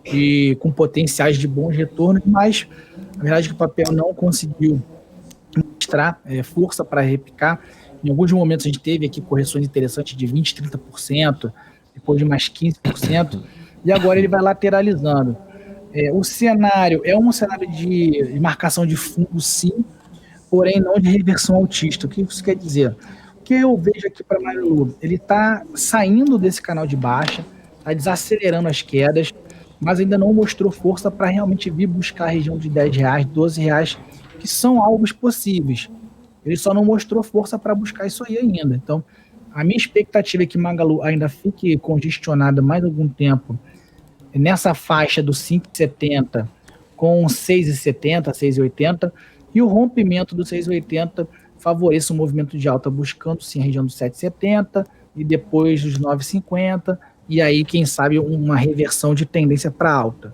e com potenciais de bons retornos, mas na verdade que o papel não conseguiu mostrar força para repicar. Em alguns momentos a gente teve aqui correções interessantes de 20%, 30%, depois de mais 15%, e agora ele vai lateralizando. O cenário é um cenário de marcação de fundo, sim, porém não de reversão altista. O que isso quer dizer? O que eu vejo aqui para Magalu, ele está saindo desse canal de baixa, está desacelerando as quedas, mas ainda não mostrou força para realmente vir buscar a região de R$10, R$12, que são alvos possíveis. Ele só não mostrou força para buscar isso aí ainda. Então, a minha expectativa é que Magalu ainda fique congestionada mais algum tempo nessa faixa do 5,70 com 6,70, 6,80, e o rompimento do 6,80 favoreça o movimento de alta, buscando sim a região do 7,70 e depois dos 9,50, e aí, quem sabe, uma reversão de tendência para alta.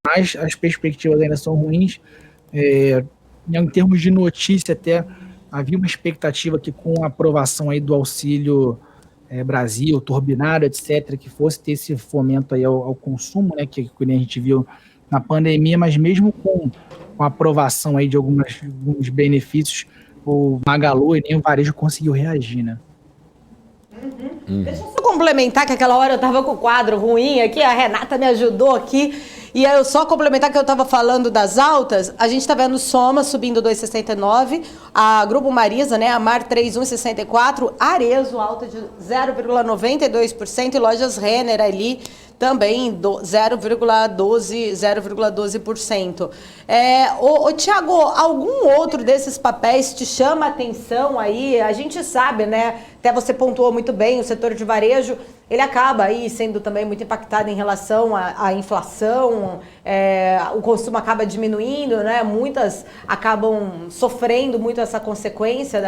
Mas as perspectivas ainda são ruins. Em termos de notícia, até havia uma expectativa que com a aprovação aí do Auxílio Brasil, turbinário, etc., que fosse ter esse fomento aí ao consumo, né, que a gente viu na pandemia, mas mesmo com a aprovação aí de alguns benefícios, o Magalu e nem o varejo conseguiu reagir, né? Deixa eu só complementar, que aquela hora eu tava com o quadro ruim aqui, a Renata me ajudou aqui, e aí eu só complementar que eu tava falando das altas, a gente tá vendo Soma subindo 2,69, a Grupo Marisa, né, a Mar 3,164, Arezzo alta de 0,92% e Lojas Renner ali também 0,12%. Tiago, algum outro desses papéis te chama a atenção aí? A gente sabe, né? Até você pontuou muito bem, o setor de varejo, ele acaba aí sendo também muito impactado em relação à inflação, o consumo acaba diminuindo, né? Muitas acabam sofrendo muito essa consequência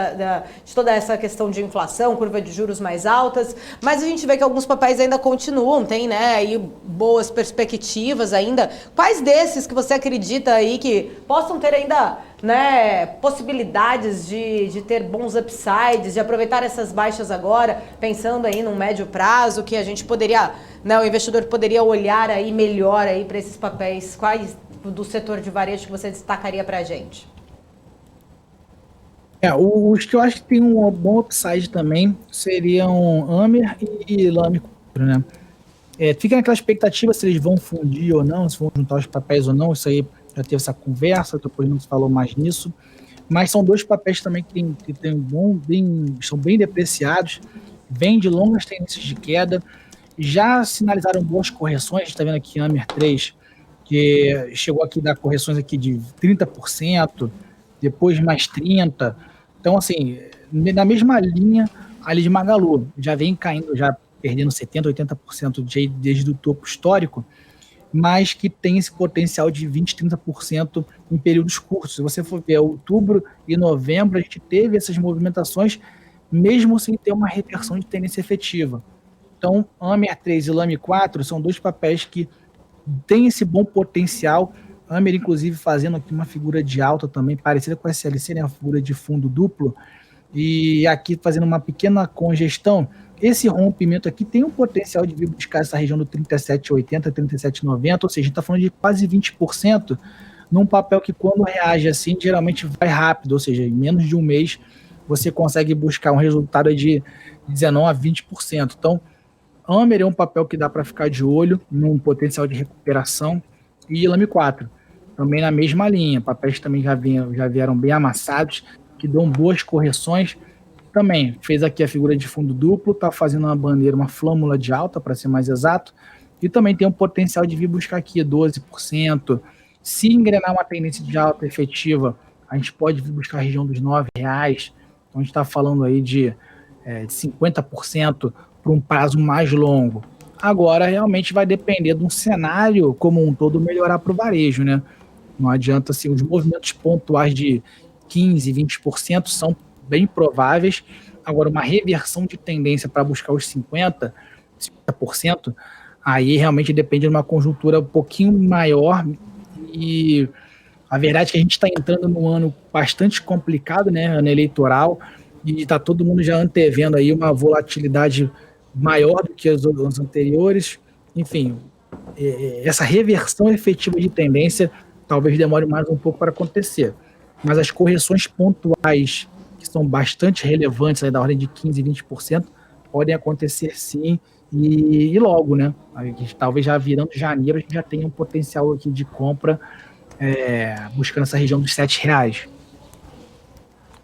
de toda essa questão de inflação, curva de juros mais altas, mas a gente vê que alguns papéis ainda continuam, tem, né, aí boas perspectivas ainda. Quais desses que você acredita aí que possam ter ainda, né, possibilidades de ter bons upsides, de aproveitar essas baixas agora, pensando aí num médio prazo, que a gente poderia, né, o investidor poderia olhar aí melhor aí para esses papéis? Quais do setor de varejo que você destacaria para a gente? Os que eu acho que tem um bom upside também seriam Amer e Lame 4, né? Fica naquela expectativa se eles vão fundir ou não, se vão juntar os papéis ou não, isso aí já teve essa conversa, depois não se falou mais nisso, mas são dois papéis também que são bem depreciados, vêm de longas tendências de queda, já sinalizaram boas correções. A gente está vendo aqui Amer 3, que chegou aqui a dar correções aqui de 30%, depois mais 30%, então assim, na mesma linha ali de Magalu, já vem caindo, já perdendo 70%, 80% desde o topo histórico, mas que tem esse potencial de 20%, 30% em períodos curtos. Se você for ver outubro e novembro, a gente teve essas movimentações, mesmo sem ter uma reversão de tendência efetiva. Então, Amer 3 e Lame 4 são dois papéis que têm esse bom potencial. Amer, inclusive, fazendo aqui uma figura de alta também, parecida com a SLC, né, uma figura de fundo duplo, e aqui fazendo uma pequena congestão. Esse rompimento aqui tem um potencial de vir buscar essa região do 37,80, 37,90, ou seja, a gente está falando de quase 20% num papel que, quando reage assim, geralmente vai rápido, ou seja, em menos de um mês você consegue buscar um resultado de 19% a 20%. Então, Amer é um papel que dá para ficar de olho num potencial de recuperação, e Lame 4, também na mesma linha, papéis que também já vieram bem amassados, que dão boas correções. Também fez aqui a figura de fundo duplo, está fazendo uma bandeira, uma flâmula de alta, para ser mais exato, e também tem um potencial de vir buscar aqui 12%. Se engrenar uma tendência de alta efetiva, a gente pode vir buscar a região dos R$9. Então a gente está falando aí de 50% para um prazo mais longo. Agora realmente vai depender de um cenário como um todo melhorar para o varejo, né? Não adianta, assim, os movimentos pontuais de 15%, 20% são bem prováveis. Agora, uma reversão de tendência para buscar os 50%, aí realmente depende de uma conjuntura um pouquinho maior. E a verdade é que a gente está entrando num ano bastante complicado, né, ano eleitoral, e está todo mundo já antevendo aí uma volatilidade maior do que os anos anteriores. Enfim, essa reversão efetiva de tendência talvez demore mais um pouco para acontecer, mas as correções pontuais, que são bastante relevantes, aí da ordem de 15%, 20%, podem acontecer sim, e logo, né? Talvez já virando janeiro, a gente já tenha um potencial aqui de compra, buscando essa região dos R$7.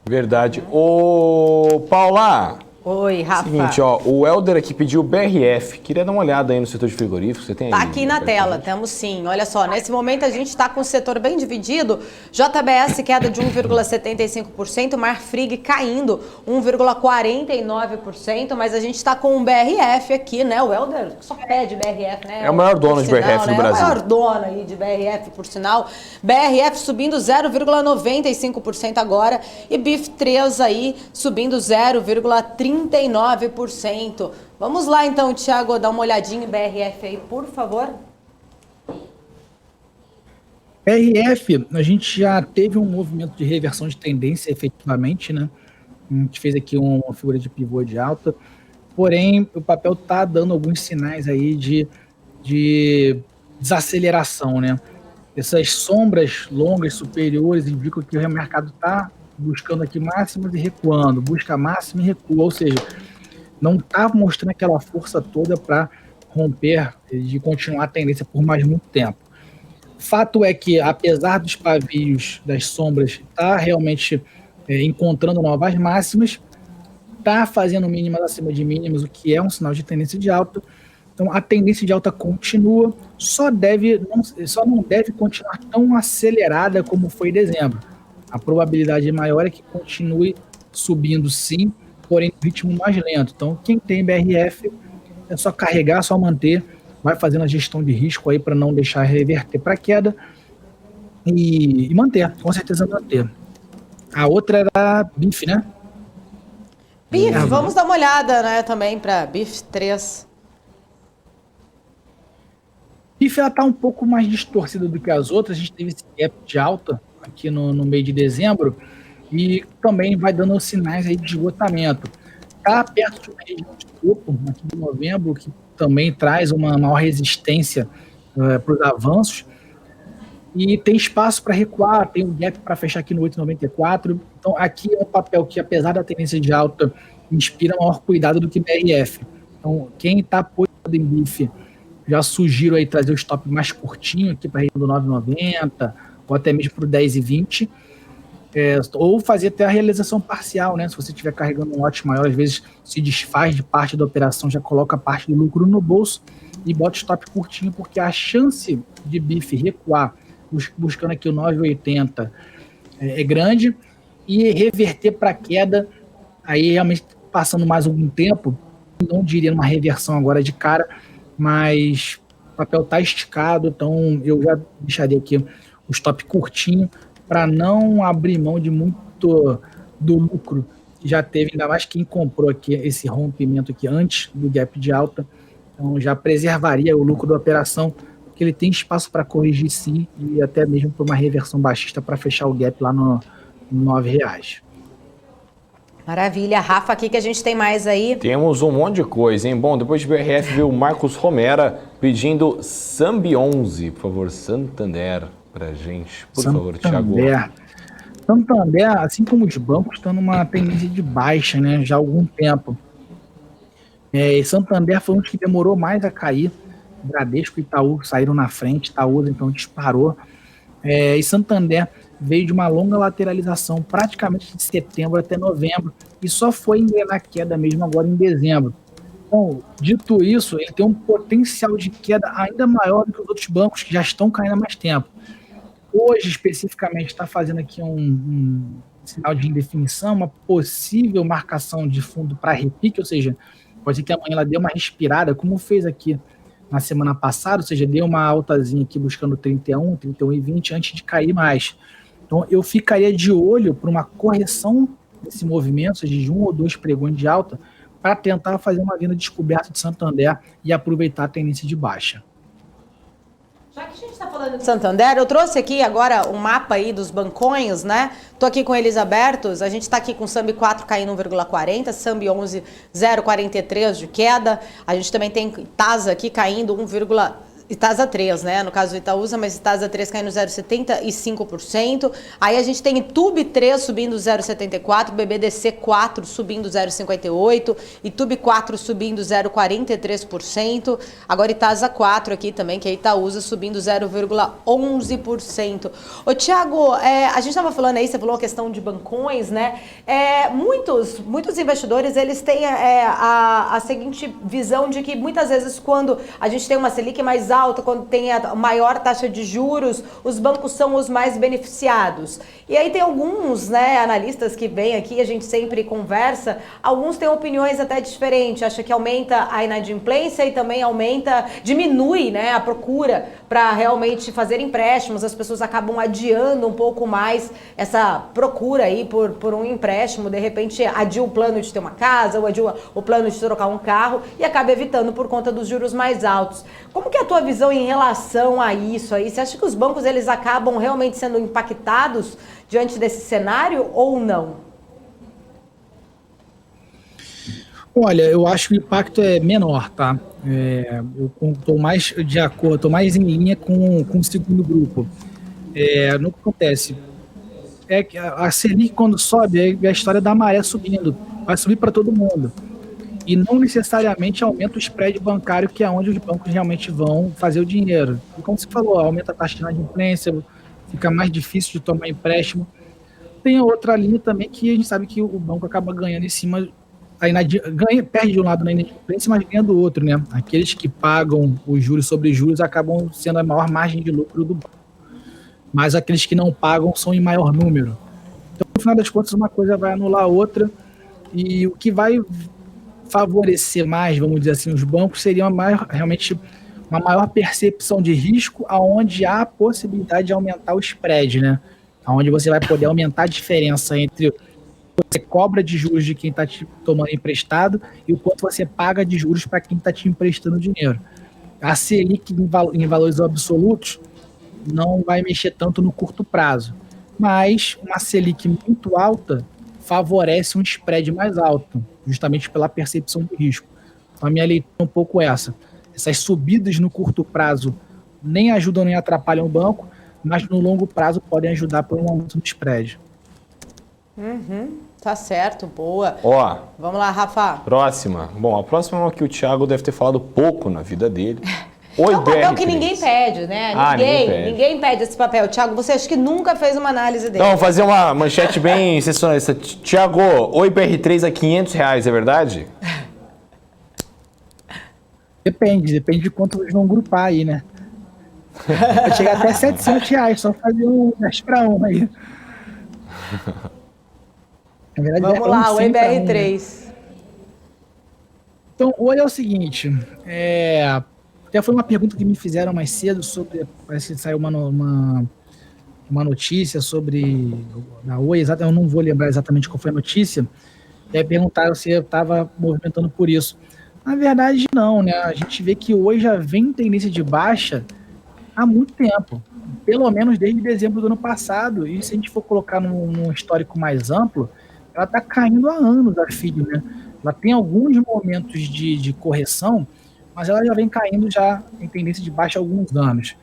Verdade. Ô, Paula! Oi, Rafa. Seguinte, ó, o Helder aqui pediu o BRF. Queria dar uma olhada aí no setor de frigorífico. Você tem aí? Tá aqui na tela, temos sim. Olha só, nesse momento a gente está com o setor bem dividido. JBS queda de 1,75%, Marfrig caindo 1,49%, mas a gente está com o BRF aqui, né? O Helder só pede BRF, né? É o maior dono de BRF no Brasil. É o maior dono aí de BRF, por sinal. BRF subindo 0,95% agora e BIF 3 aí subindo 0,39%. Vamos lá então, Thiago, dar uma olhadinha em BRF aí, por favor. BRF, a gente já teve um movimento de reversão de tendência efetivamente, né? A gente fez aqui uma figura de pivô de alta, porém o papel está dando alguns sinais aí de desaceleração, né? Essas sombras longas superiores indicam que o mercado está buscando aqui máximas e recuando, busca máxima e recua, ou seja, não está mostrando aquela força toda para romper e continuar a tendência por mais muito tempo. Fato é que, apesar dos pavios das sombras, está realmente encontrando novas máximas, está fazendo mínimas acima de mínimas, o que é um sinal de tendência de alta. Então, a tendência de alta continua, só não deve continuar tão acelerada como foi em dezembro. A probabilidade maior é que continue subindo sim, porém no ritmo mais lento. Então, quem tem BRF é só carregar, só manter. vai fazendo a gestão de risco aí para não deixar reverter para queda e manter, com certeza manter. A outra era a BIF, né? BIF, vamos dar uma olhada, né, também para BIF 3. BIF, ela tá um pouco mais distorcida do que as outras. A gente teve esse gap de alta aqui no mês de dezembro e também vai dando sinais aí de esgotamento. Tá perto de uma região de topo aqui de novembro, que também traz uma maior resistência para os avanços. E tem espaço para recuar, tem um gap para fechar aqui no 8,94. Então, aqui é um papel que, apesar da tendência de alta, inspira maior cuidado do que BRF. Então, quem está apoiado em BIF, já sugiro aí trazer o stop mais curtinho aqui para a região do 9,90 ou até mesmo para o 10,20. Ou fazer até a realização parcial, né? Se você estiver carregando um lote maior, às vezes se desfaz de parte da operação, já coloca parte do lucro no bolso e bota o stop curtinho, porque a chance de BIF recuar, buscando aqui o 9,80, é grande, e reverter para queda, aí realmente passando mais algum tempo, não diria uma reversão agora de cara, mas o papel está esticado, então eu já deixaria aqui o stop curtinho para não abrir mão de muito do lucro que já teve, ainda mais quem comprou aqui esse rompimento aqui antes do gap de alta, então já preservaria o lucro da operação, porque ele tem espaço para corrigir sim e até mesmo para uma reversão baixista para fechar o gap lá no R$9. Maravilha. Rafa, aqui que a gente tem mais aí. Temos um monte de coisa, hein? Bom, depois de BRF veio o Marcos Romera pedindo Sambi 11, por favor, Santander pra gente. Por favor, Thiago. Santander, assim como os bancos, estão numa tendência de baixa, né? Já há algum tempo. Santander foi um que demorou mais a cair. Bradesco e Itaú saíram na frente, Itaú então disparou. E Santander veio de uma longa lateralização, praticamente de setembro até novembro, e só foi engrenar queda mesmo agora em dezembro. Bom, dito isso, ele tem um potencial de queda ainda maior do que os outros bancos que já estão caindo há mais tempo. Hoje, especificamente, está fazendo aqui um sinal de indefinição, uma possível marcação de fundo para repique, ou seja, pode ser que amanhã ela dê uma respirada, como fez aqui na semana passada, ou seja, deu uma altazinha aqui buscando 31, 31,20 antes de cair mais. Então, eu ficaria de olho por uma correção desse movimento, ou seja, de 1 ou 2 pregões de alta, para tentar fazer uma venda descoberta de Santander e aproveitar a tendência de baixa. Já que a gente está falando de Santander, eu trouxe aqui agora um mapa aí dos bancões, né? Tô aqui com eles abertos, a gente está aqui com Sambi 4 caindo 1,40, Sambi 11 0,43 de queda, a gente também tem Itasa aqui caindo Itasa 3, né? No caso do Itaúsa, mas Itasa 3 caindo 0,75%. Aí a gente tem Itube 3 subindo 0,74%, BBDC 4 subindo 0,58%, Itube 4 subindo 0,43%. Agora Itasa 4 aqui também, que é Itaúsa, subindo 0,11%. Ô, Thiago, a gente estava falando aí, você falou a questão de bancões, né? Muitos investidores, eles têm a seguinte visão de que muitas vezes quando a gente tem uma Selic mais alta, quando tem a maior taxa de juros, os bancos são os mais beneficiados. E aí tem alguns, né, analistas que vêm aqui, a gente sempre conversa, alguns têm opiniões até diferentes, acha que aumenta a inadimplência e também diminui, né, a procura para realmente fazer empréstimos, as pessoas acabam adiando um pouco mais essa procura aí por um empréstimo, de repente adia o plano de ter uma casa, ou adia o plano de trocar um carro e acaba evitando por conta dos juros mais altos. Como que é a tua visão em relação a isso aí? Você acha que os bancos eles acabam realmente sendo impactados diante desse cenário ou não? Olha, eu acho que o impacto é menor, tá? Eu estou mais de acordo, estou mais em linha com o segundo grupo. No que acontece é que a Selic, quando sobe, é a história da maré subindo, vai subir para todo mundo. E não necessariamente aumenta o spread bancário, que é onde os bancos realmente vão fazer o dinheiro. E como você falou, aumenta a taxa de inadimplência, fica mais difícil de tomar empréstimo. Tem a outra linha também que a gente sabe que o banco acaba ganhando em cima, perde de um lado na inadimplência, mas ganha do outro, né? Aqueles que pagam os juros sobre juros acabam sendo a maior margem de lucro do banco. Mas aqueles que não pagam são em maior número. Então, no final das contas, uma coisa vai anular a outra, e o que vai favorecer mais, vamos dizer assim, os bancos seriam mais realmente uma maior percepção de risco, aonde há a possibilidade de aumentar o spread, né? Onde você vai poder aumentar a diferença entre o que você cobra de juros de quem está te tomando emprestado e o quanto você paga de juros para quem está te emprestando dinheiro. A Selic em valores absolutos não vai mexer tanto no curto prazo, mas uma Selic muito alta favorece um spread mais alto, justamente pela percepção do risco. Então a minha leitura é um pouco essa. Essas subidas no curto prazo nem ajudam nem atrapalham o banco, mas no longo prazo podem ajudar por um aumento no spread. Tá certo, boa. Ó, Vamos lá, Rafa. próxima. Bom, a próxima é uma que o Thiago deve ter falado pouco na vida dele. Oi, É um papel BR3. que ninguém pede, né? Ninguém Ninguém pede esse papel. Thiago, você acha que nunca fez uma análise dele? Não, vou fazer uma manchete bem sensacionalista. Thiago, oi BR3 a R$500, é verdade? Depende de quanto eles vão grupar aí, né? Vai chegar até R$700, só fazer um 10 para 1 aí. Na verdade, Vamos lá, o 100 para 1, né? EBR3. Então, Oi é o seguinte, até foi uma pergunta que me fizeram mais cedo sobre, parece que saiu uma notícia sobre a Oi, eu não vou lembrar exatamente qual foi a notícia, e aí perguntaram se eu estava movimentando por isso. Na verdade, não, né? A gente vê que Oi já vem em tendência de baixa há muito tempo, pelo menos desde dezembro do ano passado, e se a gente for colocar num histórico mais amplo, ela está caindo há anos, a FIG, né? Ela tem alguns momentos de correção, mas ela já vem caindo já em tendência de baixa há alguns anos.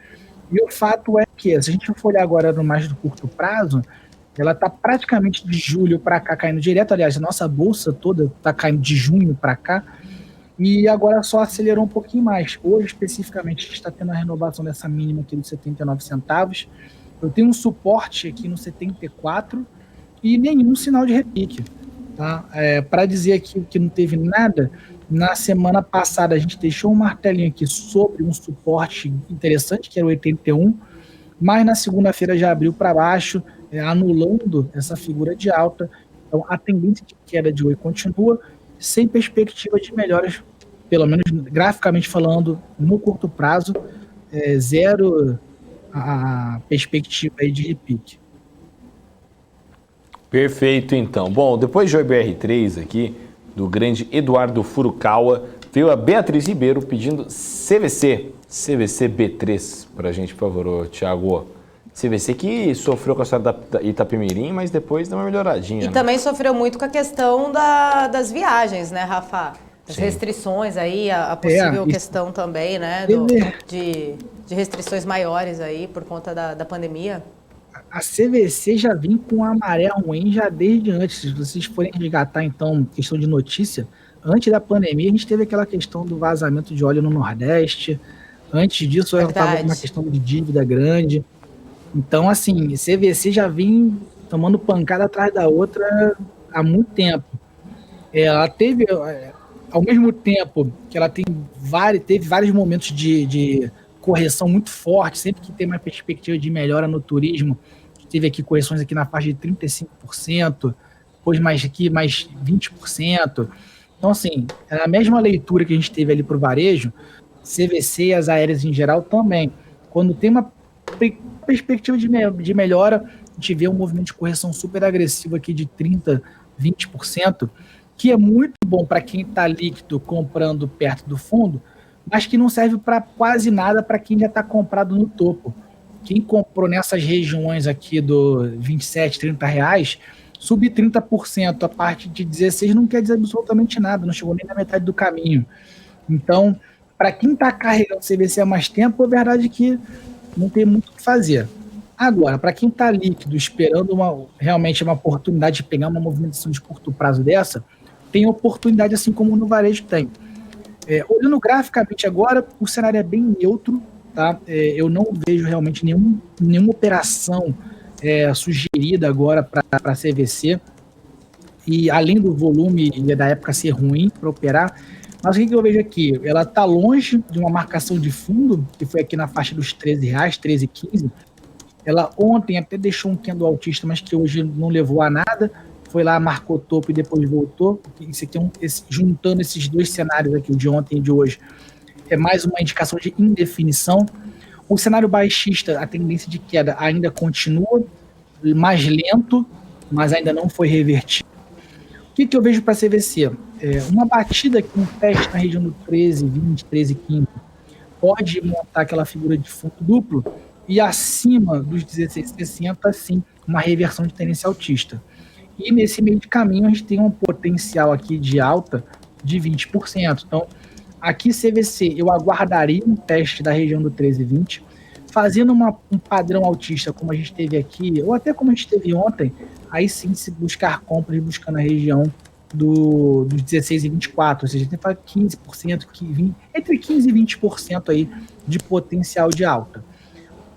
E o fato é que, se a gente for olhar agora no mais do curto prazo, ela está praticamente de julho para cá caindo direto. Aliás, a nossa bolsa toda está caindo de junho para cá, e agora só acelerou um pouquinho mais. Hoje, especificamente, a gente está tendo a renovação dessa mínima aqui dos 79 centavos. Eu tenho um suporte aqui no 74 e nenhum sinal de repique. Tá? Para dizer aqui que não teve nada, na semana passada a gente deixou um martelinho aqui sobre um suporte interessante, que era o 81, mas na segunda-feira já abriu para baixo, anulando essa figura de alta. Então a tendência de queda de Oi continua, sem perspectiva de melhoras, pelo menos graficamente falando, no curto prazo, zero a perspectiva aí de repique. Perfeito, então. Bom, depois de OIBR3 aqui, do grande Eduardo Furukawa, veio a Beatriz Ribeiro pedindo CVC B3 pra gente, por favor, Thiago. CVC que sofreu com a história da Itapemirim, mas depois deu uma melhoradinha. E né? também sofreu muito com a questão das viagens, né, Rafa? As Sim. restrições aí, a possível questão também, né, de restrições maiores aí por conta da pandemia. A CVC já vem com a maré ruim já desde antes. Se vocês forem resgatar, então, questão de notícia, antes da pandemia, a gente teve aquela questão do vazamento de óleo no Nordeste. Antes disso, estava uma questão de dívida grande. Então, assim, CVC já vem tomando pancada atrás da outra há muito tempo. Ela teve, ao mesmo tempo que ela teve vários momentos de correção muito forte, sempre que tem uma perspectiva de melhora no turismo, teve aqui correções aqui na faixa de 35%, depois mais aqui, mais 20%. Então, assim, é a mesma leitura que a gente teve ali para o varejo, CVC e as aéreas em geral também. Quando tem uma perspectiva de melhora, a gente vê um movimento de correção super agressivo aqui de 30%, 20%, que é muito bom para quem está líquido comprando perto do fundo, mas que não serve para quase nada para quem já está comprado no topo. Quem comprou nessas regiões aqui do 27, 30 reais, subir 30% a partir de 16 não quer dizer absolutamente nada, não chegou nem na metade do caminho. Então, para quem está carregando CVC há mais tempo, a verdade é que não tem muito o que fazer. Agora, para quem está líquido, esperando realmente uma oportunidade de pegar uma movimentação de curto prazo dessa, tem oportunidade assim como no varejo tem. Olhando graficamente agora, o cenário é bem neutro, tá? Eu não vejo realmente nenhuma operação sugerida agora para a CVC, e além do volume e da época ser ruim para operar, mas o que eu vejo aqui? Ela está longe de uma marcação de fundo, que foi aqui na faixa dos R$13, 13,15. Ela ontem até deixou um candle altista, mas que hoje não levou a nada. Foi lá, marcou topo e depois voltou. Isso aqui juntando esses dois cenários aqui, o de ontem e de hoje, é mais uma indicação de indefinição. O cenário baixista, a tendência de queda ainda continua, mais lento, mas ainda não foi revertido. O que eu vejo para a CVC? Uma batida aqui, um teste na região do 13,20, 13,15, pode montar aquela figura de fundo duplo e acima dos 16,60, sim, uma reversão de tendência altista. E nesse meio de caminho a gente tem um potencial aqui de alta de 20%. Então, aqui CVC, eu aguardaria um teste da região do 13,20, fazendo um padrão altista como a gente teve aqui, ou até como a gente teve ontem, aí sim se buscar compras buscando a região dos 16 e 24, ou seja, tem para 15%, entre 15% e 20% aí de potencial de alta.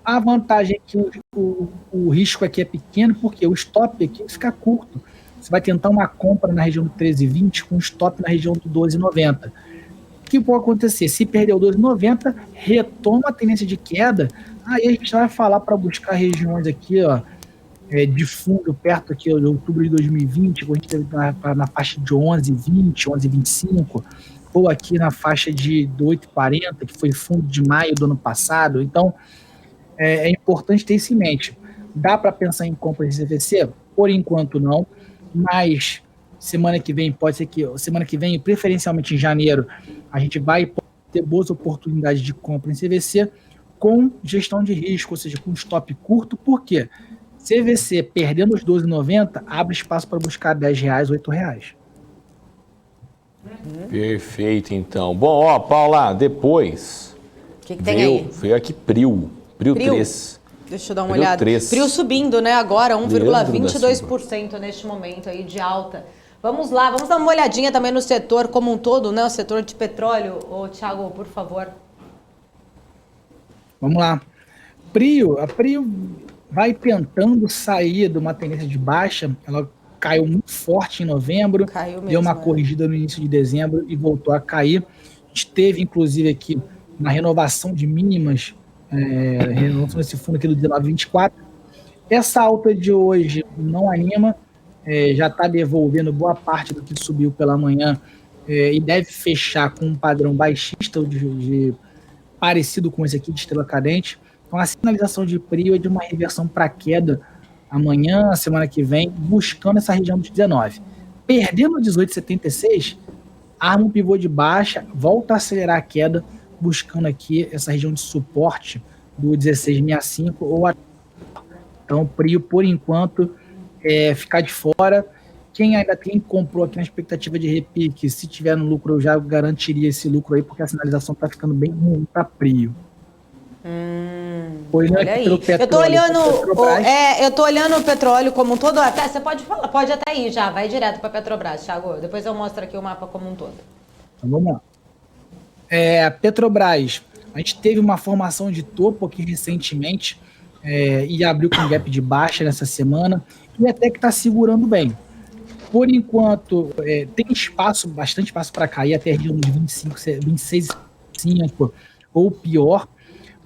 A vantagem é que o risco aqui é pequeno, porque o stop aqui fica curto. Você vai tentar uma compra na região do 13,20 com stop na região do 12,90. O que pode acontecer? Se perder o 12,90, retoma a tendência de queda, aí a gente vai falar para buscar regiões aqui, ó, de fundo, perto aqui de outubro de 2020, quando a gente teve na faixa de 11,20, 11,25, ou aqui na faixa de 8,40, que foi fundo de maio do ano passado. Então, é importante ter isso em mente. Dá para pensar em compra de CVC? Por enquanto não, mas semana que vem, pode ser que semana que vem, preferencialmente em janeiro, a gente vai ter boas oportunidades de compra em CVC com gestão de risco, ou seja, com stop curto. Por quê? CVC perdendo os 12,90 abre espaço para buscar R$10, R$8. Perfeito, então. Bom, ó, Paula, depois O que tem aí? veio aqui Prio 3. Deixa eu dar uma Prio olhada. 3. Prio subindo, né? Agora 1,22% neste momento aí de alta. Vamos lá, vamos dar uma olhadinha também no setor como um todo, né? O setor de petróleo. Ô, Thiago, por favor. Vamos lá. A Prio vai tentando sair de uma tendência de baixa. Ela caiu muito forte em novembro, deu uma corrigida no início de dezembro e voltou a cair. A gente teve, inclusive, aqui uma renovação de mínimas, renovação desse fundo aqui do 19,24. Essa alta de hoje não anima, já está devolvendo boa parte do que subiu pela manhã e deve fechar com um padrão baixista parecido com esse aqui de estrela cadente. Então, a sinalização de Prio é de uma reversão para queda amanhã, semana que vem, buscando essa região dos 19. Perdendo 18,76, arma um pivô de baixa, volta a acelerar a queda, buscando aqui essa região de suporte do 16,65 ou então Prio, por enquanto, ficar de fora. Quem ainda comprou aqui na expectativa de repique, se tiver no lucro, eu já garantiria esse lucro aí, porque a sinalização está ficando bem ruim para Prio. Olha aí. Eu tô olhando o petróleo como um todo. Até você pode falar, pode até ir já, vai direto para Petrobras, Thiago. Depois eu mostro aqui o mapa como um todo. Então vamos lá. Petrobras, a gente teve uma formação de topo aqui recentemente e abriu com gap de baixa nessa semana e até que está segurando bem. Por enquanto, tem bastante espaço para cair até a região de 26,5 ou pior.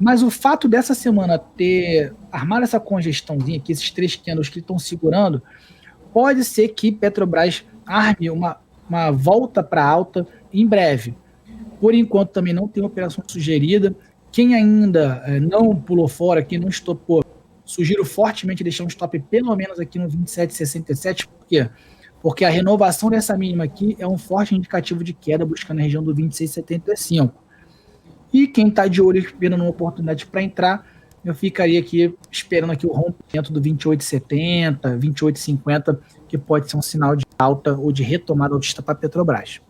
Mas o fato dessa semana ter armado essa congestãozinha aqui, esses 3 candles que estão segurando, pode ser que Petrobras arme uma volta para alta em breve. Por enquanto também não tem operação sugerida. Quem ainda não pulou fora, quem não estopou, sugiro fortemente deixar um stop pelo menos aqui no 27,67. Por quê? Porque a renovação dessa mínima aqui é um forte indicativo de queda buscando a região do 26,75. E quem está de olho esperando uma oportunidade para entrar, eu ficaria aqui esperando aqui o rompimento do 28,70, 28,50, que pode ser um sinal de alta ou de retomada altista para a Petrobras.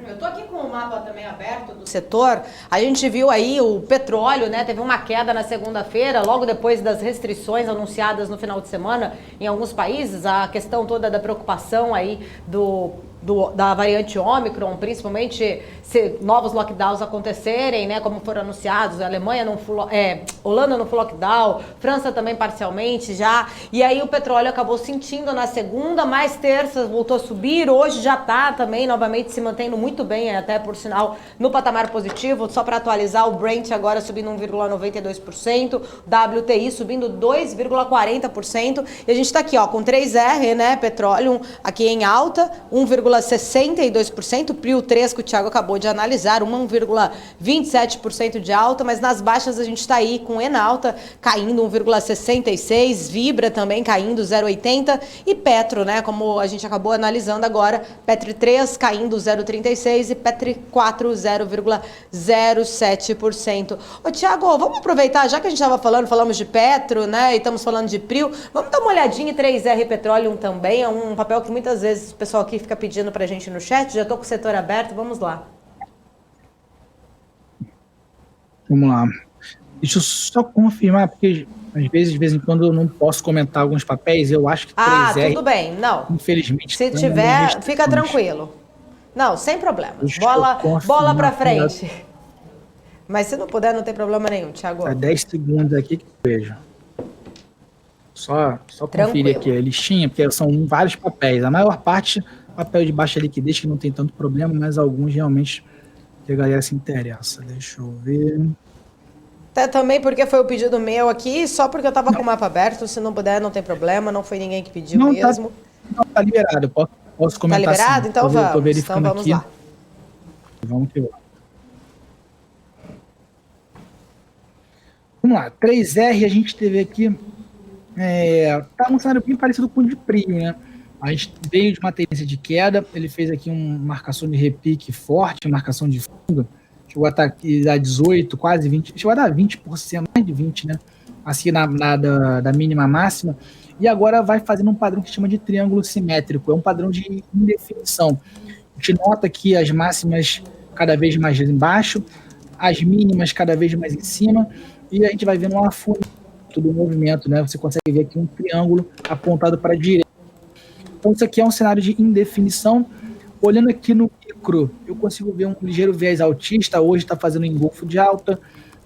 Eu estou aqui com o mapa também aberto do setor. A gente viu aí o petróleo, né? Teve uma queda na segunda-feira, logo depois das restrições anunciadas no final de semana em alguns países. A questão toda da preocupação aí da variante Ômicron, principalmente se novos lockdowns acontecerem, né, como foram anunciados, a Alemanha Holanda no full lockdown, França também parcialmente já, e aí o petróleo acabou sentindo na segunda, mais terça voltou a subir, hoje já está também novamente se mantendo muito bem, até por sinal no patamar positivo. Só para atualizar, o Brent agora subindo 1,92%, WTI subindo 2,40%, e a gente está aqui ó, com 3R, né, petróleo aqui em alta, 1,92%, 1,62%, Prio 3, que o Thiago acabou de analisar, 1,27% de alta, mas nas baixas a gente está aí com Enalta caindo 1,66%, Vibra também caindo 0,80% e Petro, né, como a gente acabou analisando agora, Petri 3 caindo 0,36% e Petri 4 0,07%. Ô Thiago, vamos aproveitar, já que a gente estava falamos de Petro, né, e estamos falando de Prio, vamos dar uma olhadinha em 3R Petroleum também, é um papel que muitas vezes o pessoal aqui fica pedindo pra gente no chat, já tô com o setor aberto, vamos lá. Vamos lá. Deixa eu só confirmar, porque às vezes, de vez em quando, eu não posso comentar alguns papéis, eu acho que 3R... tudo bem, não. Infelizmente... Se tiver, fica tranquilo. Não, sem problema. Bola pra frente. Mas se não puder, não tem problema nenhum, Thiago. 10 segundos aqui que eu vejo. Só conferir aqui a listinha, porque são vários papéis. A maior parte, papel de baixa liquidez, que não tem tanto problema, mas alguns realmente que a galera se interessa. Deixa eu ver. Até também porque foi o pedido meu aqui, só porque eu tava com o mapa aberto. Se não puder, não tem problema, não foi ninguém que pediu não, mesmo. Tá liberado, posso comentar. Tá liberado? Sim. Então vamos. Tô verificando então vamos aqui. lá. Vamos que vamos. Vamos lá, 3R a gente teve aqui, tá um cenário bem parecido com o de Prio, né? A gente veio de uma tendência de queda, ele fez aqui uma marcação de repique forte, marcação de fuga, chegou a dar 18, quase 20, chegou a dar 20%, mais de 20%, né? Assim da mínima máxima, e agora vai fazendo um padrão que chama de triângulo simétrico, é um padrão de indefinição. A gente nota que as máximas cada vez mais embaixo, as mínimas cada vez mais em cima, e a gente vai vendo uma funil do movimento, né? Você consegue ver aqui um triângulo apontado para a direita. Então isso aqui é um cenário de indefinição. Olhando aqui no micro, eu consigo ver um ligeiro viés altista, hoje está fazendo engolfo de alta,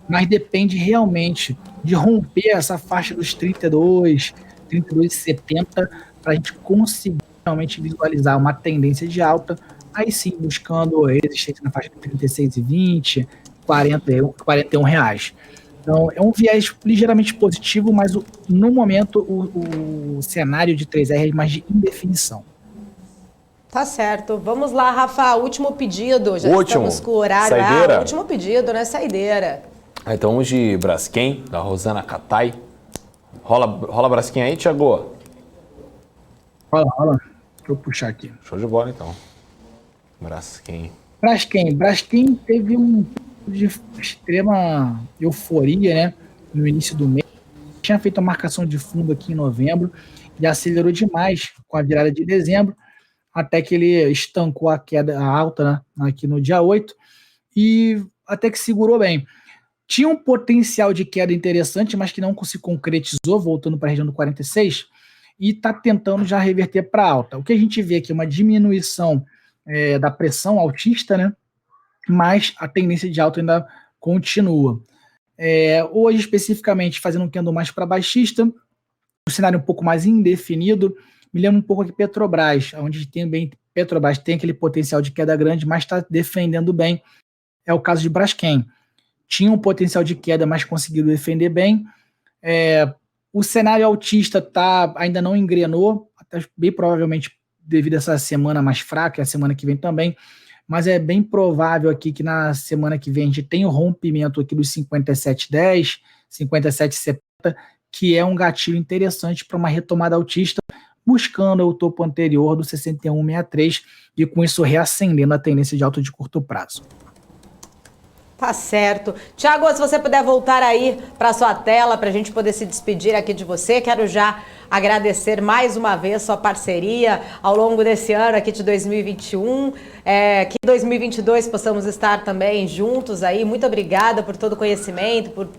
mas depende realmente de romper essa faixa dos 32,70 para a gente conseguir realmente visualizar uma tendência de alta, aí sim buscando resistência na faixa de 36,20, 41 reais. Então, é um viés ligeiramente positivo, mas no momento o cenário de 3R é mais de indefinição. Tá certo. Vamos lá, Rafa, último pedido. Já estamos com o horário. Saideira. Último pedido, né? Saideira. Então, vamos de Braskem, da Rosana Catai. Rola Braskem aí, Thiago? Rola. Deixa eu puxar aqui. Show de bola, então. Braskem teve um de extrema euforia, né, no início do mês. Tinha feito a marcação de fundo aqui em novembro e acelerou demais com a virada de dezembro, até que ele estancou a queda alta, né, aqui no dia 8 e até que segurou bem. Tinha um potencial de queda interessante, mas que não se concretizou, voltando para a região do 46, e está tentando já reverter para alta. O que a gente vê aqui é uma diminuição da pressão altista, né? Mas a tendência de alta ainda continua. Hoje, especificamente, fazendo um candle mais para baixista, um cenário um pouco mais indefinido, me lembra um pouco aqui Petrobras, onde Petrobras tem aquele potencial de queda grande, mas está defendendo bem. É o caso de Braskem. Tinha um potencial de queda, mas conseguiu defender bem. O cenário altista ainda não engrenou, até bem provavelmente devido a essa semana mais fraca, e a semana que vem também, mas é bem provável aqui que na semana que vem a gente tem o rompimento aqui dos 57,10, 57,70, que é um gatilho interessante para uma retomada altista, buscando o topo anterior do 61,63 e com isso reacendendo a tendência de alta de curto prazo. Tá certo. Thiago, se você puder voltar aí para sua tela para a gente poder se despedir aqui de você, quero já agradecer mais uma vez sua parceria ao longo desse ano aqui de 2021, que em 2022 possamos estar também juntos aí. Muito obrigada por todo o conhecimento, por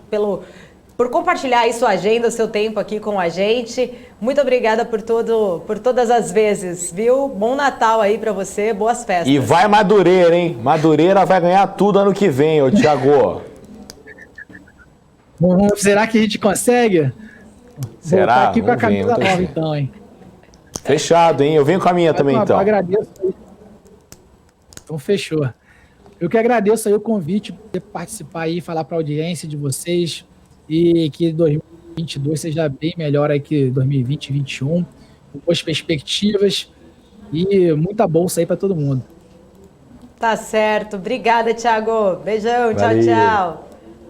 compartilhar aí sua agenda, o seu tempo aqui com a gente. Muito obrigada por todas as vezes, viu? Bom Natal aí pra você, boas festas. E vai Madureira, hein? Madureira vai ganhar tudo ano que vem, ô Thiago. Será que a gente consegue? Será? Voltar aqui com a camisa nova, então, hein? Fechado, hein? Eu venho com a minha também, então. Eu agradeço aí. Então, fechou. Eu que agradeço aí o convite, por participar aí, falar pra audiência de vocês, e que 2022 seja bem melhor aí que 2020 e 2021, com boas perspectivas. E muita bolsa aí para todo mundo. Tá certo. Obrigada, Thiago. Beijão. Valeu. Tchau, tchau.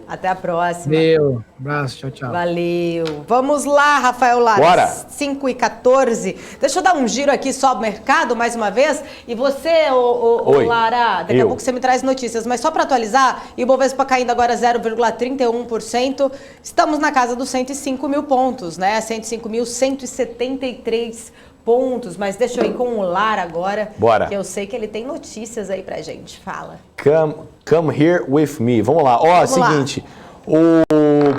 Até a próxima. Valeu. Abraço. Tchau, tchau. Valeu. Vamos lá, Rafael Lara. Bora. 5h14. Deixa eu dar um giro aqui só no mercado, mais uma vez. E você, Oi. Lara, daqui a Eu. pouco você me traz notícias. Mas só para atualizar, Ibovespa caindo agora 0,31%. Estamos na casa dos 105 mil pontos, né? 105.173 pontos. Mas deixa eu ir com o Lara agora. Bora. Que eu sei que ele tem notícias aí pra gente. Fala. Come here with me. Vamos lá. Ó, seguinte. O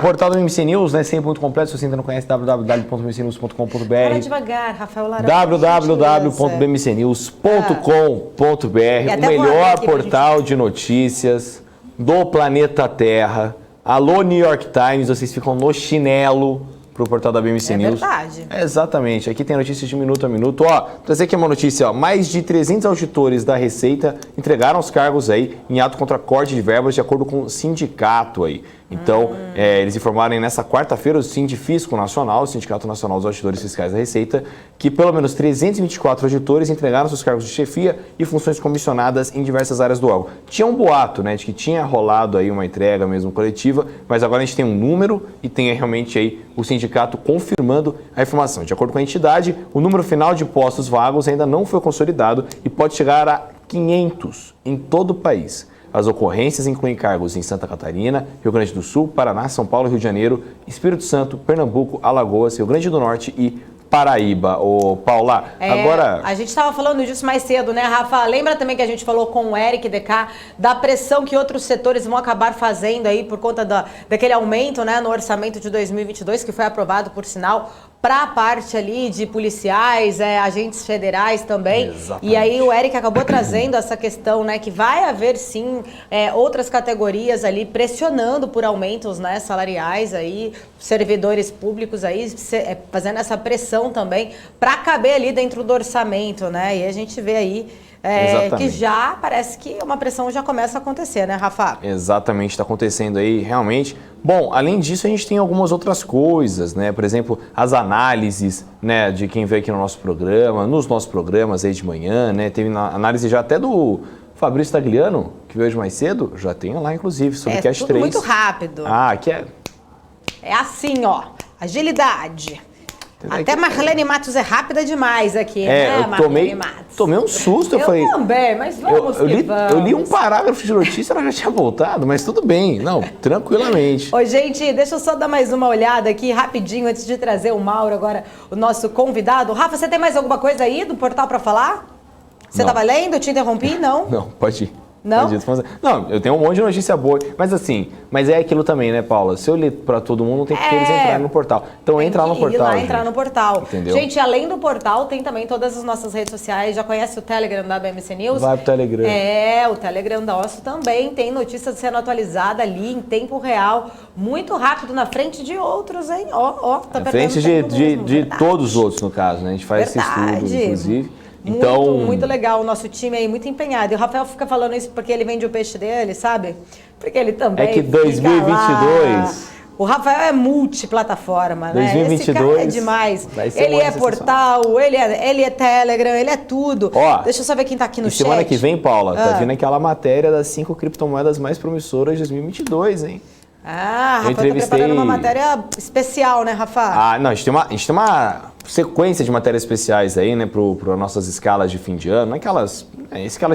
portal do BMC News, né, sempre muito completo, se você ainda não conhece, www.bmcnews.com.br. Fala devagar, Rafael Lara. www.bmcnews.com.br, o melhor portal de notícias do planeta Terra. Alô, New York Times, vocês ficam no chinelo pro portal da BMC News. É verdade. Exatamente. Aqui tem notícias de minuto a minuto. Ó, trazer aqui uma notícia, ó. Mais de 300 auditores da Receita entregaram os cargos aí em ato contra corte de verbas de acordo com o sindicato aí. Então, eles informaram nessa quarta-feira o Sindifisco Nacional, o Sindicato Nacional dos Auditores Fiscais da Receita, que pelo menos 324 auditores entregaram seus cargos de chefia e funções comissionadas em diversas áreas do órgão. Tinha um boato, né, de que tinha rolado aí uma entrega mesmo coletiva, mas agora a gente tem um número e tem realmente aí o sindicato confirmando a informação. De acordo com a entidade, o número final de postos vagos ainda não foi consolidado e pode chegar a 500 em todo o país. As ocorrências incluem cargos em Santa Catarina, Rio Grande do Sul, Paraná, São Paulo, Rio de Janeiro, Espírito Santo, Pernambuco, Alagoas, Rio Grande do Norte e Paraíba. Ô, Paula, agora... A gente estava falando disso mais cedo, né, Rafa? Lembra também que a gente falou com o Eric DK da pressão que outros setores vão acabar fazendo aí por conta daquele aumento, né, no orçamento de 2022, que foi aprovado, por sinal, para a parte ali de policiais, agentes federais também. Exatamente. E aí o Eric acabou trazendo essa questão, né, que vai haver sim outras categorias ali pressionando por aumentos, né, salariais aí, servidores públicos aí fazendo essa pressão também para caber ali dentro do orçamento, né? E a gente vê aí que já parece que uma pressão já começa a acontecer, né, Rafa? Exatamente, está acontecendo aí realmente. Bom, além disso, a gente tem algumas outras coisas, né? Por exemplo, as análises, né, de quem veio aqui no nosso programa, nos nossos programas aí de manhã, né? Teve análise já até do Fabrício Tagliano, que veio hoje mais cedo, já tem lá, inclusive, sobre Cash 3. Muito rápido. Ah, aqui é... É assim, ó, agilidade. Até Marlene Matos é rápida demais aqui, né, Marlene Matos? Tomei um susto, eu falei... Também, mas vamos eu li um parágrafo de notícia, ela já tinha voltado, mas tudo bem, não, tranquilamente. Ô, gente, deixa eu só dar mais uma olhada aqui, rapidinho, antes de trazer o Mauro agora, o nosso convidado. Rafa, você tem mais alguma coisa aí do portal para falar? Você estava lendo? Eu te interrompi? Não? Não, pode ir. Não? Não, eu tenho um monte de notícia boa, mas assim, é aquilo também, né, Paula? Se eu ler pra todo mundo, tem que eles entrarem no portal. Então entra lá no portal. Entrar no portal. Entendeu? Gente, além do portal, tem também todas as nossas redes sociais. Já conhece o Telegram da BMC News? Vai pro Telegram. O Telegram nosso também tem notícias sendo atualizadas ali em tempo real, muito rápido, na frente de outros, hein? Tá na frente de todos os outros, no caso, né? A gente faz esse estudo, inclusive. Então... Muito legal, o nosso time aí, muito empenhado. E o Rafael fica falando isso porque ele vende o peixe dele, sabe? Porque ele também. É que 2022. O Rafael é multiplataforma, né? 2022. Esse cara é demais. Ele é portal, ele é Telegram, ele é tudo. Ó, deixa eu só ver quem tá aqui no chat. Semana que vem, Paula, tá vindo aquela matéria das 5 criptomoedas mais promissoras de 2022, hein? Rafa, tá preparando uma matéria especial, né, Rafa? Não, a gente tem uma sequência de matérias especiais aí, né, para nossas escalas de fim de ano, escalas